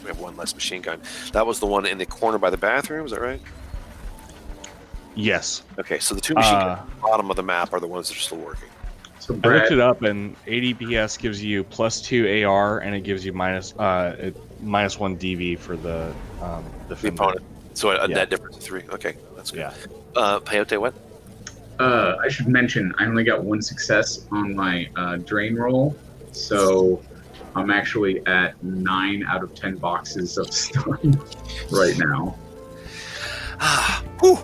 We have one less machine gun. That was the one in the corner by the bathroom. Is that right? Yes, Okay, so the 2 machine guns at the bottom of the map are the ones that are still working. So I Brad, looked it up, and 80 PS gives you +2 AR, and it gives you -1 DV for the The defender. opponent. So a Yeah. net difference of 3. Okay, that's good. Yeah. Peyote, what? I should mention I only got 1 success on my drain roll, so I'm actually at 9 out of 10 boxes of stun right now. Whew.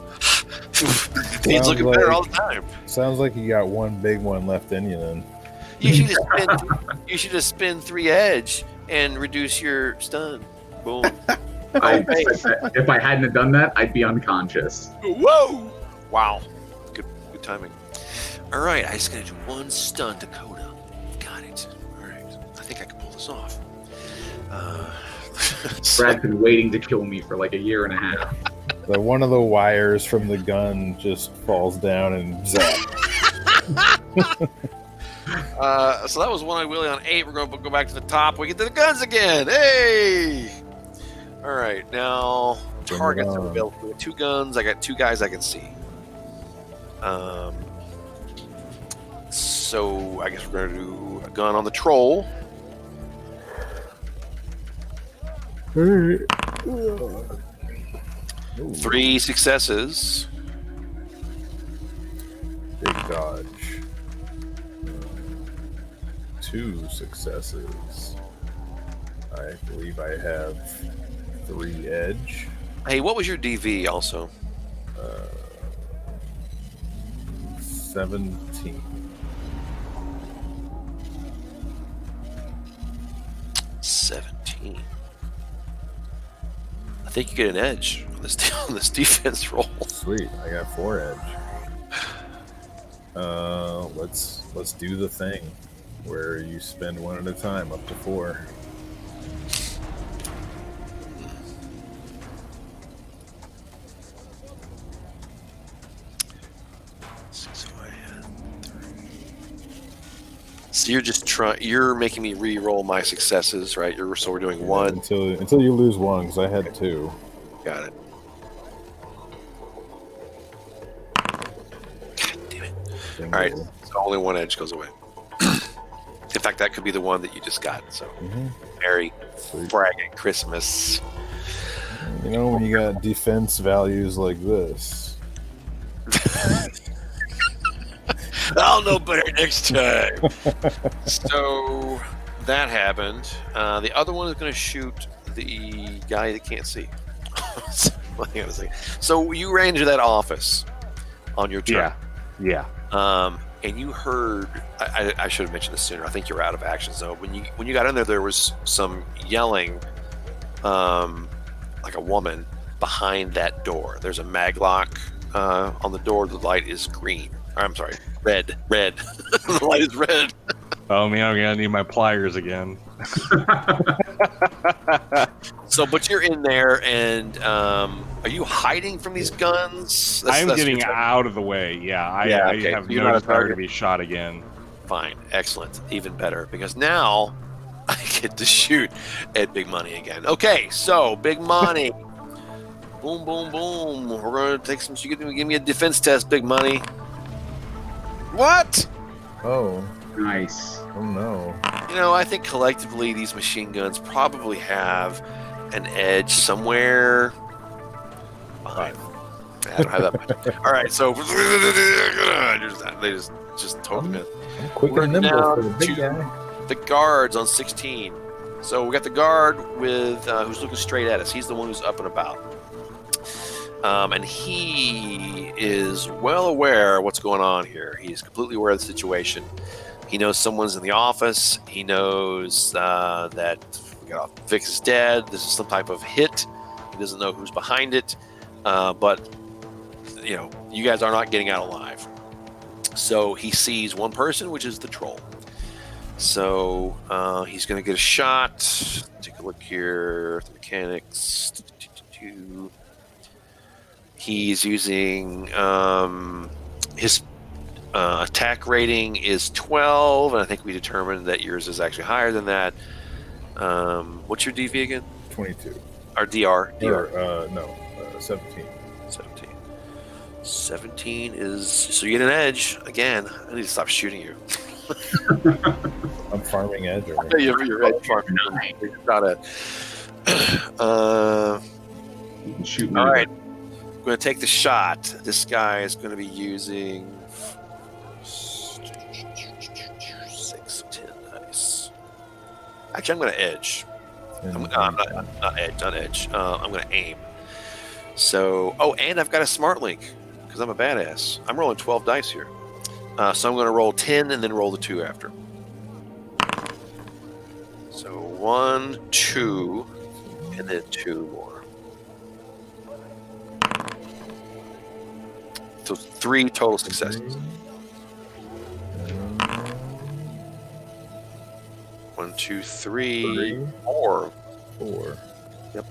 He's looking better all the time. Sounds like you got one big one left in you then. You should just spin 3 edge and reduce your stun. Boom. If I hadn't have done that, I'd be unconscious. Whoa! Wow. Good timing. All right, I just gotta do 1 stun Dakota. Got it. All right. I think I can pull this off. Brad's been waiting to kill me for like a year and a half. One of the wires from the gun just falls down and zap. So that was One-Eyed Willie on 8. We're going to go back to the top. We get to the guns again. Hey! All right, now targets are available. We have 2 guns. I got 2 guys I can see. So I guess we're going to do a gun on the troll. Ooh. 3 successes. Big dodge. 2 successes. I believe I have 3 edge. Hey, what was your DV also? 17. 17. I think you get an edge on this defense roll. Sweet, I got 4 edge. Let's do the thing where you spend 1 at a time up to 4. So you're making me re-roll my successes, right? So we're doing 1 until you lose 1, because I had 2. Got it. God damn it. All right, so only 1 edge goes away. In fact, that could be the one that you just got. So, Merry fragging Christmas. You know, when you got defense values like this. I'll know better next time. So that happened. The other one is going to shoot the guy that can't see. Hang on a second. So you ran into that office on your turn. Yeah. And you heard. I should have mentioned this sooner. I think you're out of action zone. When you got in there was some yelling, like a woman behind that door. There's a mag lock on the door. The light is green. I'm sorry, red. The light is red. Oh man, I'm gonna need my pliers again. So, but you're in there, and are you hiding from these guns? I'm getting out of the way. Yeah, I have no desire to be shot again. Fine, excellent, even better, because now I get to shoot at Big Money again. Okay, so Big Money, boom, boom, boom. We're gonna take some. You give me a defense test, Big Money. What? Oh, nice. Oh no. You know, I think collectively these machine guns probably have an edge somewhere behind them. I don't have that much. All right, so they just totally missed. I'm quick and nimble for the big guy. The guards on 16. So we got the guard with who's looking straight at us. He's the one who's up and about. And he is well aware of what's going on here. He's completely aware of the situation. He knows someone's in the office. He knows that Vix is dead. This is some type of hit. He doesn't know who's behind it. But, you know, you guys are not getting out alive. So he sees one person, which is the troll. So he's going to get a shot. Take a look here. The mechanics. He's using his attack rating is 12, and I think we determined that yours is actually higher than that. What's your DV again? 22. Or DR? No, 17. 17 is... So you get an edge. Again, I need to stop shooting you. I'm farming edge. You're edge farming. You're not it. You can shoot me. All right. I'm going to take the shot. This guy is going to be using 6, 10. Nice. Actually, I'm going to edge. I'm not edge. I'm going to aim. So, and I've got a smart link. because I'm a badass. I'm rolling 12 dice here. So I'm going to roll 10 and then roll the 2 after. So 1, 2, and then 2 more. So 3 total successes. 1, 2, 3, 4. 4. Yep.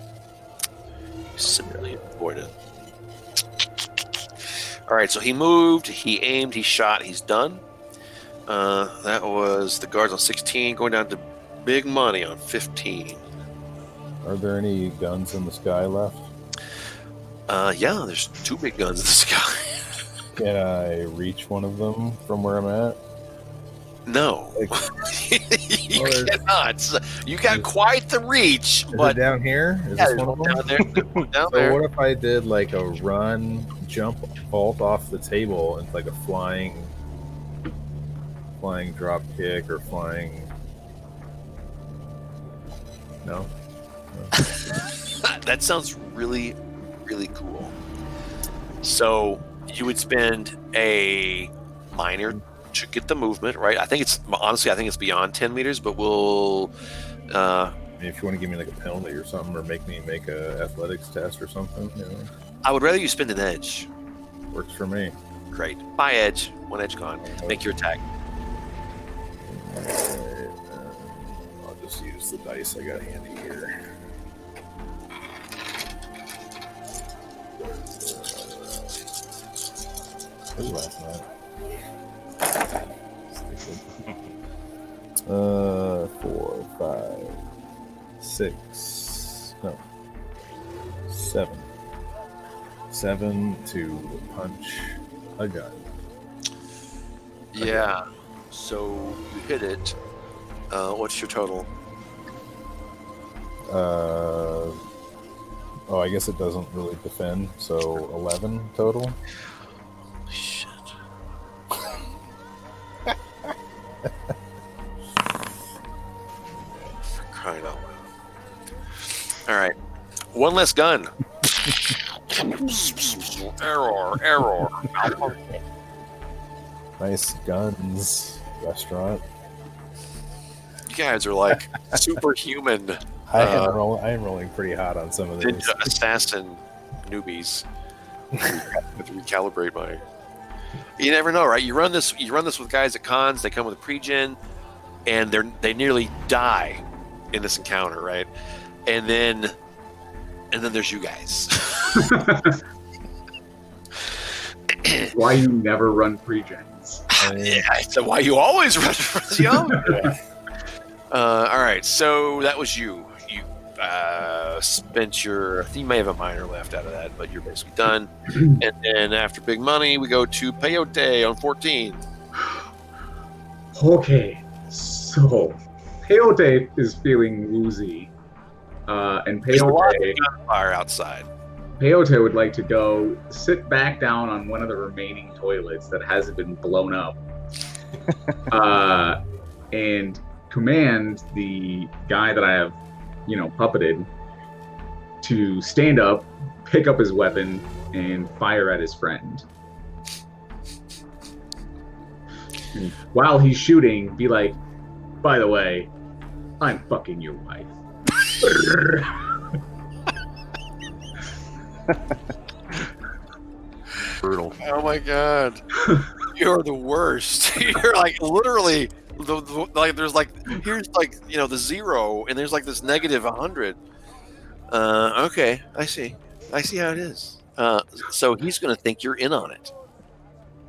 Simply avoided. All right, so he moved, he aimed, he shot, he's done. That was the guards on 16, going down to big money on 15. Are there any guns in the sky left? Yeah, there's 2 big guns in the sky. Can I reach one of them from where I'm at? No. Like, You there's- cannot. You got quite the reach, Is but it down here? Is yeah, this there's one of one them? down there. There's one down So there. what if I did like a run, jump, vault off the table and like a flying drop kick or flying? No. That sounds really, really cool. So you would spend a minor to get the movement, right? I think it's beyond 10 meters, but we'll. I mean, if you want to give me like a penalty or something, or make me make a athletics test or something, you know, I would rather you spend an edge. works for me. Great. By edge. 1 edge gone. Make your attack. Alright, I'll just use the dice I got handy here. What was last night? 4, 5, 6, no, 7. 7 to punch a gun. Yeah. So you hit it. What's your total? Oh, I guess it doesn't really defend, so 11 total. Holy shit. For crying out loud. All right. One less gun. Error. Nice guns restaurant. You guys are like superhuman I am rolling pretty hot on some of these. ninja assassin newbies. I have to recalibrate my. You never know, right? You run this with guys at cons. They come with a pre-gen, and they nearly die in this encounter, right? And then there's you guys. Why you never run pre-gens? Yeah, so why you always run for young? All right, so that was you. You spent your. I think you may have a minor left out of that, but you're basically done. And then after big money, we go to Peyote on 14. Okay, so Peyote is feeling woozy, and There's a lot of Peyote gunfire outside. would like to go sit back down on one of the remaining toilets that hasn't been blown up, and command the guy that I have, puppeted to stand up, pick up his weapon, and fire at his friend. And while he's shooting, be like, by the way, I'm fucking your wife. Brutal. Oh my god, you're the worst. You're like literally like there's like here's like the 0 and there's like this negative 100. Okay, I see how it is. So he's gonna think you're in on it.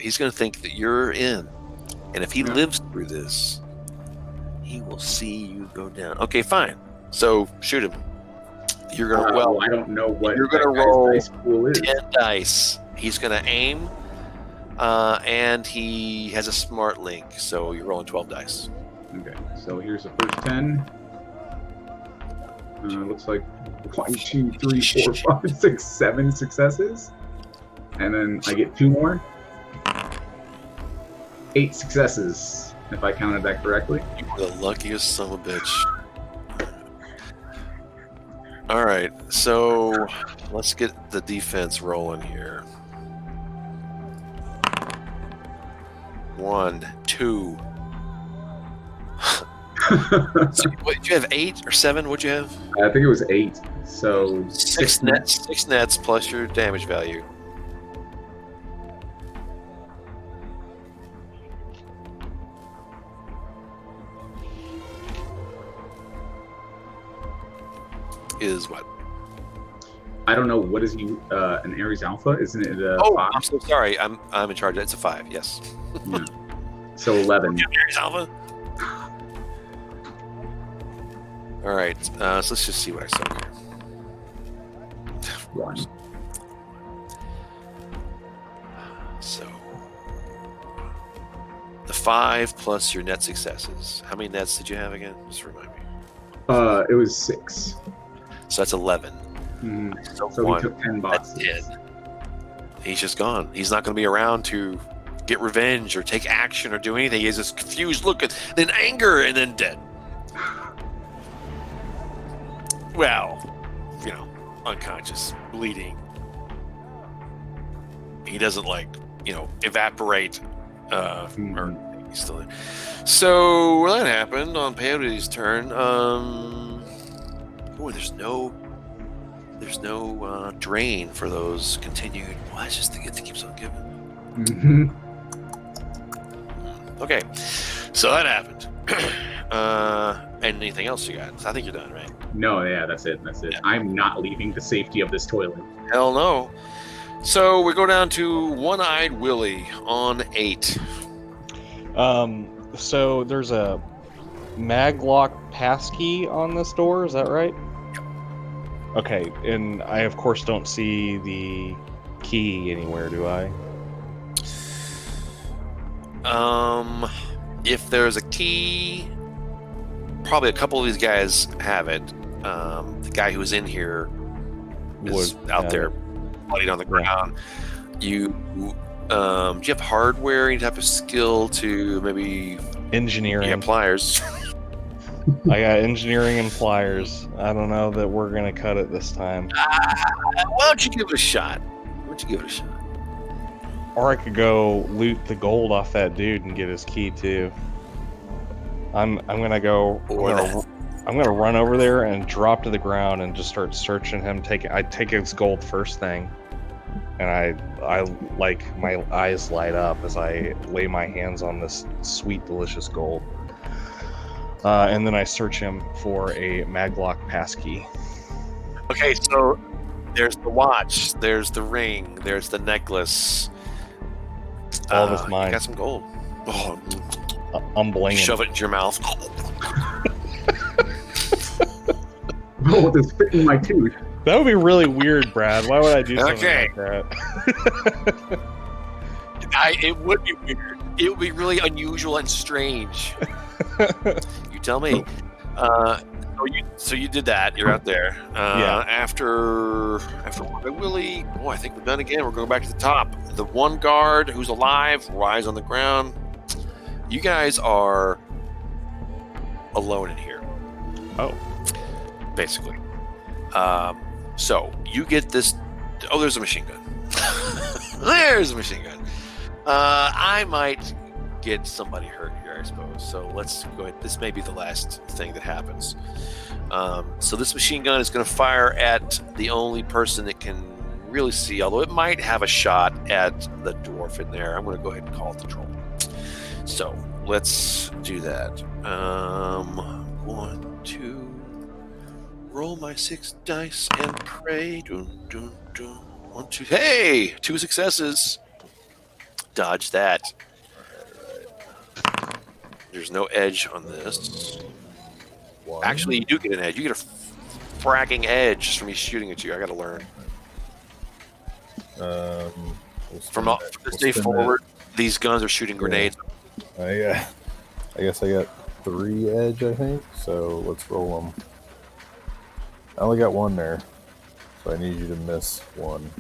He's gonna think that you're in, and if he lives through this, he will see you go down. Okay, fine. So shoot him. You're gonna I don't know what you're gonna that guy's roll dice pool is. 10 dice. He's gonna aim, and he has a smart link. So you're rolling 12 dice. Okay, so here's the first 10. Looks like 1, 2, 3, 4, 5, 6, 7 successes. And then I get 2 more. 8 successes, if I counted that correctly. You're the luckiest son of a bitch. All right, so let's get the defense rolling here. 1, 2. So, what, did you have 8 or 7? What'd you have? I think it was 8. So 6 nets. 6 nets plus your damage value. Is what? I don't know. What is an Ares Alpha? Isn't it a Oh, 5? I'm so sorry. I'm in charge. It's a 5. Yes. Yeah. So 11. Ares Alpha. All right. So let's just see what I saw here. 1. So the 5 plus your net successes. How many nets did you have again? Just remind me. It was 6. So that's 11. So one, we took 10 that's boxes. 10. He's just gone. He's not going to be around to get revenge or take action or do anything. He has this confused look, and then anger, and then dead. Well, unconscious, bleeding. He doesn't evaporate, or he's still there. So that happened on Peyote's turn. There's no drain for those continued. Well, that's just the gift that keeps on giving. Okay, so that happened. Anything else you got? I think you're done, right? No, yeah, that's it. Yeah. I'm not leaving the safety of this toilet. Hell no. So we go down to One-Eyed Willie on 8. So there's a maglock passkey on this door, is that right? Okay, and I of course don't see the key anywhere, do I? If there's a key, probably a couple of these guys have it. The guy who was in here is out there, bloodied on the ground. Do you have hardware, any type of skill to maybe engineering? Yeah, pliers. I got engineering and pliers. I don't know that we're gonna cut it this time. Why don't you give it a shot? Or I could go loot the gold off that dude and get his key too. I'm gonna go. I'm gonna run over there and drop to the ground and just start searching him. I take his gold first thing, and I like my eyes light up as I lay my hands on this sweet, delicious gold. And then I search him for a maglock passkey. Okay, so there's the watch, there's the ring, there's the necklace. All of it's mine. You got some gold. Oh, I'm blinging. Shove it into your mouth. Oh, this fit in my tooth. That would be really weird, Brad. Why would I do something like that? It would be weird. It would be really unusual and strange. You tell me. So you did that. You're out there. Yeah. After Willie, I think we're done again. We're going back to the top. The one guard who's alive lies on the ground. You guys are alone in here. Oh. Basically. So you get this. Oh, there's a machine gun. There's a machine gun. I might get somebody hurt here, I suppose. So let's go ahead. This may be the last thing that happens. So this machine gun is going to fire at the only person it can really see, although it might have a shot at the dwarf in there. I'm going to go ahead and call it the troll. So let's do that. 1, 2. Roll my 6 dice and pray. Dun, dun, dun. 1, 2. Hey! 2 successes. Dodge that. There's no edge on this. Actually, you do get an edge. You get a fragging edge just from me shooting at you. I got to learn. From this day forward, these guns are shooting grenades. I guess I got 3 edge, I think. So let's roll them. I only got 1 there, so I need you to miss 1.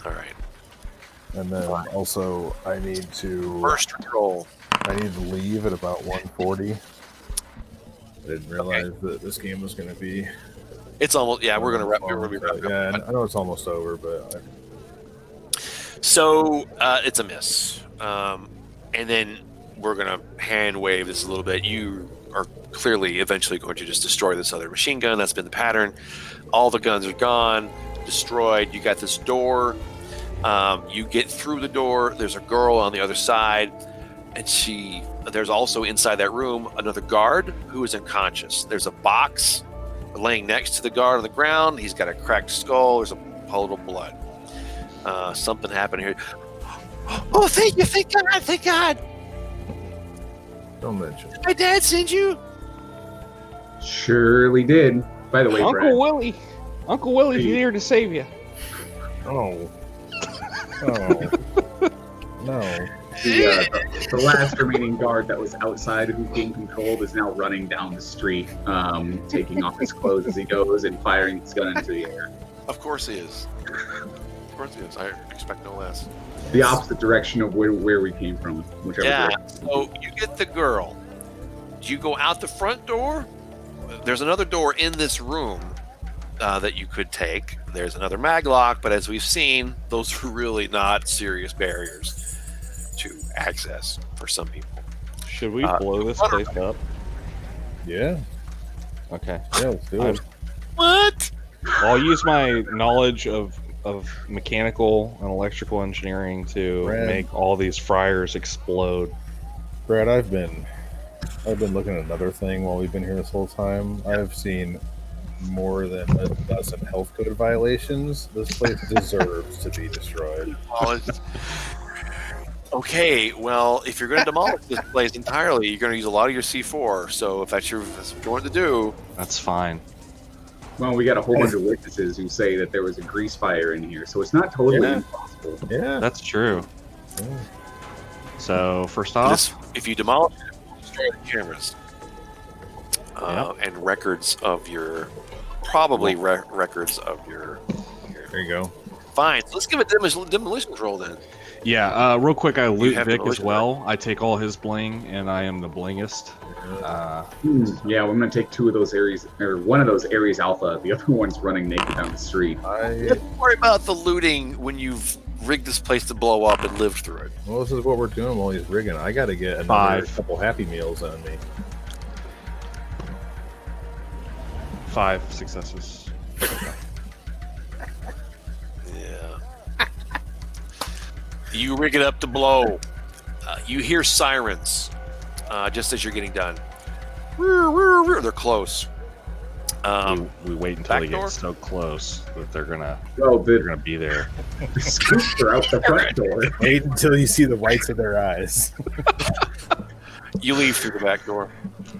All right. And then also I need to First roll. I need to leave at about 1:40. I didn't realize that this game was going to be. It's almost we're gonna wrap. We're gonna be wrapping up. Yeah, I know it's almost over, but. So it's a miss. And then we're going to hand wave this a little bit. You are clearly eventually going to just destroy this other machine gun. That's been the pattern. All the guns are gone, destroyed. You got this door. You get through the door. There's a girl on the other side. And there's also inside that room another guard who is unconscious. There's a box laying next to the guard on the ground. He's got a cracked skull. There's a puddle of blood. Something happened here. Oh, thank you. Thank God. Thank God. Don't mention. Did my dad send you? Surely did. By the way, Brad, Uncle Willie's here to save you. Oh. Oh. No. the last remaining guard that was outside who's being controlled is now running down the street, taking off his clothes as he goes and firing his gun into the air. Of course he is. Of course he is. I expect no less. The opposite direction of where we came from, whichever direction. So you get the girl. You go out the front door. There's another door in this room that you could take. There's another maglock, but as we've seen, those are really not serious barriers to access for some people. Should we blow this place up? Yeah. Okay. Yeah, let's do it. What? I'll use my knowledge of mechanical and electrical engineering to Brad. make all these fryers explode. Brad, I've been looking at another thing while we've been here this whole time. I've seen more than a dozen health code violations. This place deserves to be destroyed. Okay, well, if you're going to demolish this place entirely, you're going to use a lot of your C4. So if that's what you want to do, That's fine. Well, we got a whole bunch of witnesses who say that there was a grease fire in here, so it's not totally impossible. Yeah. That's true. Yeah. So first off, if you demolish it, destroy the cameras and records of your, probably records of your. There you go. Fine. So let's give it demolition roll then. yeah, real quick, I loot have Vic as demolition, well. I take all his bling, and I am the blingest. Yeah, we're gonna take two of those areas, or one of those areas alpha. The other one's running naked down the street. Don't worry about the looting when you've rigged this place to blow up and lived through it. Well, this is what we're doing while he's rigging. I got to get another 5. couple Happy Meals on me. 5 successes. Yeah. You rig it up to blow. You hear sirens just as you're getting done. They're close. We wait until back they door? get so close that they're gonna Well, be there. the scoops are out the front door. Wait until you see the whites of their eyes. You leave through the back door.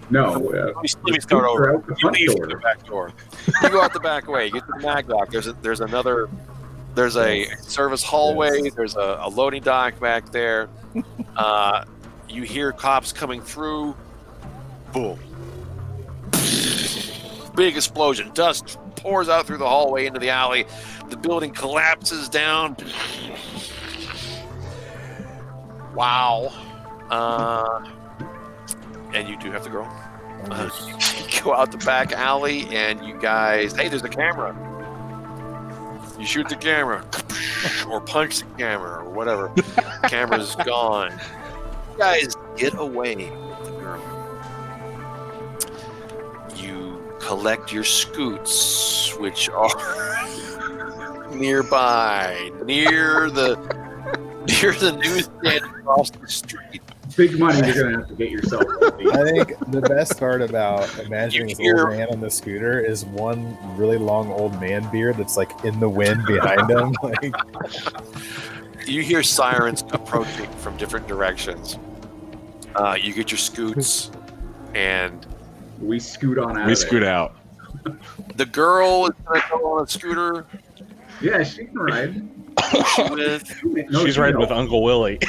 No, Let me the start scoops over. are out the You front leave through the door. back door. You go out the back way. You get to the mag dock. There's a service hallway. There's a loading dock back there. You hear cops coming through. Boom. Big explosion. Dust pours out through the hallway into the alley. The building collapses down. Wow. And you do have to go. You go out the back alley, and you guys. Hey, there's a camera. You shoot the camera, or punch the camera, or whatever. Camera's gone. You guys get away with the girl. You collect your scoots, which are nearby, near the newsstand across the street. Big money you're gonna have to get yourself. I think the best part about imagining You this hear- old man on the scooter is one really long old man beard that's like in the wind behind him. Like, You hear sirens approaching from different directions. You get your scoots, and We scoot on out. We of there. scoot out. the girl is going to go on a scooter. Yeah, she can ride. With No, She's she riding don't. with Uncle Willie.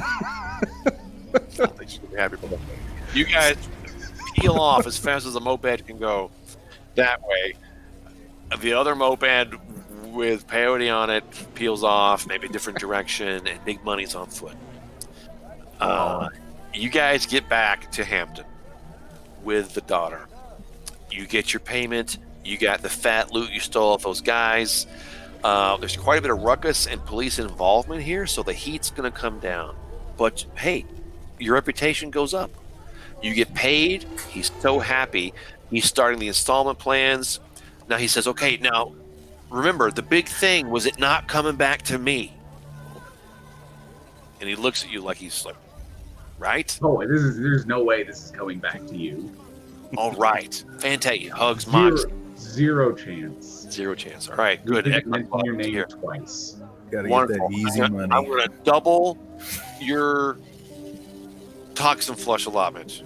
I think she'll be happy about that. You guys peel off as fast as a moped can go that way. The other moped with peyote on it peels off, maybe a different direction, and big money's on foot. You guys get back to Hampton with the daughter. You get your payment. You got the fat loot you stole off those guys. There's quite a bit of ruckus and police involvement here, so the heat's going to come down. But hey, your reputation goes up. You get paid. He's so happy. He's starting the installment plans. Now he says, okay, now remember, the big thing was it not coming back to me. And he looks at you like he's like, right? Oh, there's no way this is coming back to you. All right. Fantastic. Hugs, Mox. Zero chance. Zero chance. All right, good. You Excellent. mentioned your name Here. twice. Gotta get Wonderful. that easy I'm money. going to double your toxin flush allotment.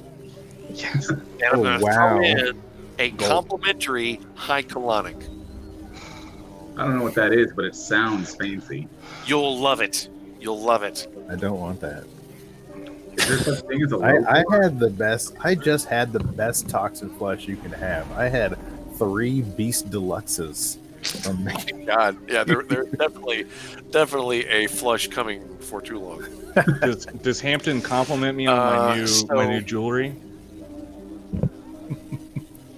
Yes. And I'm Oh, going to wow. throw in a complimentary high colonic. I don't know what that is, but it sounds fancy. You'll love it. You'll love it. I don't want that. Is there such thing as a I had the best. I just had the best toxin flush you can have. I had 3 Beast Deluxes. God, yeah, there's definitely a flush coming before too long. Does Hampton compliment me on my new jewelry?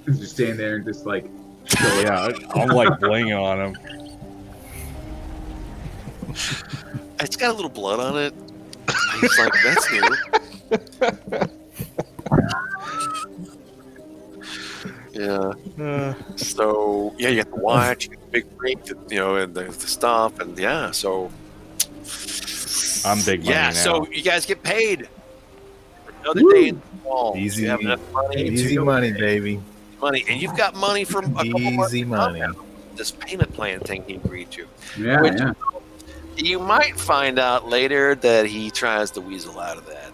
Just stand there and just like Yeah, I'm like blinging on him. It's got a little blood on it. He's like, that's new. Yeah. So yeah, you got the watch, you got the big ring, and the stuff, and yeah. So I'm big money yeah. now. So you guys get paid for another day in the fall. Easy, You have enough money, easy money, baby. and you've got money from a couple months Easy money. this payment plan thing he agreed to. yeah, Which- yeah. You might find out later that he tries to weasel out of that,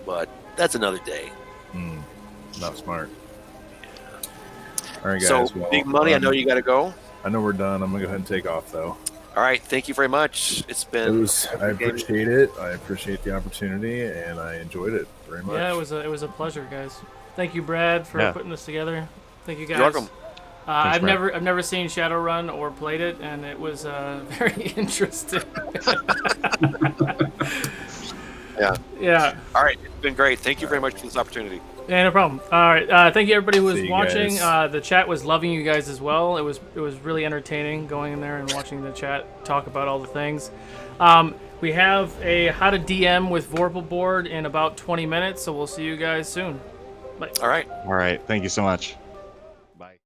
but that's another day. Not smart. All right, guys. So well, big money. I know you got to go. I know we're done. I'm gonna go ahead and take off, though. All right. Thank you very much. It's been. I appreciate it. I appreciate the opportunity, and I enjoyed it very much. Yeah, it was a pleasure, guys. Thank you, Brad, for Yeah. putting this together. Thank you, guys. You're welcome. I've Brad. never seen Shadowrun or played it, and it was very interesting. Yeah. Yeah. All right. It's been great. Thank you very much for this opportunity. Yeah, no problem. All right, thank you everybody who was See you watching. guys. The chat was loving you guys as well. It was really entertaining going in there and watching the chat talk about all the things. We have a how to DM with Vorpal board in about 20 minutes, so we'll see you guys soon. Bye. All right. All right. Thank you so much. Bye.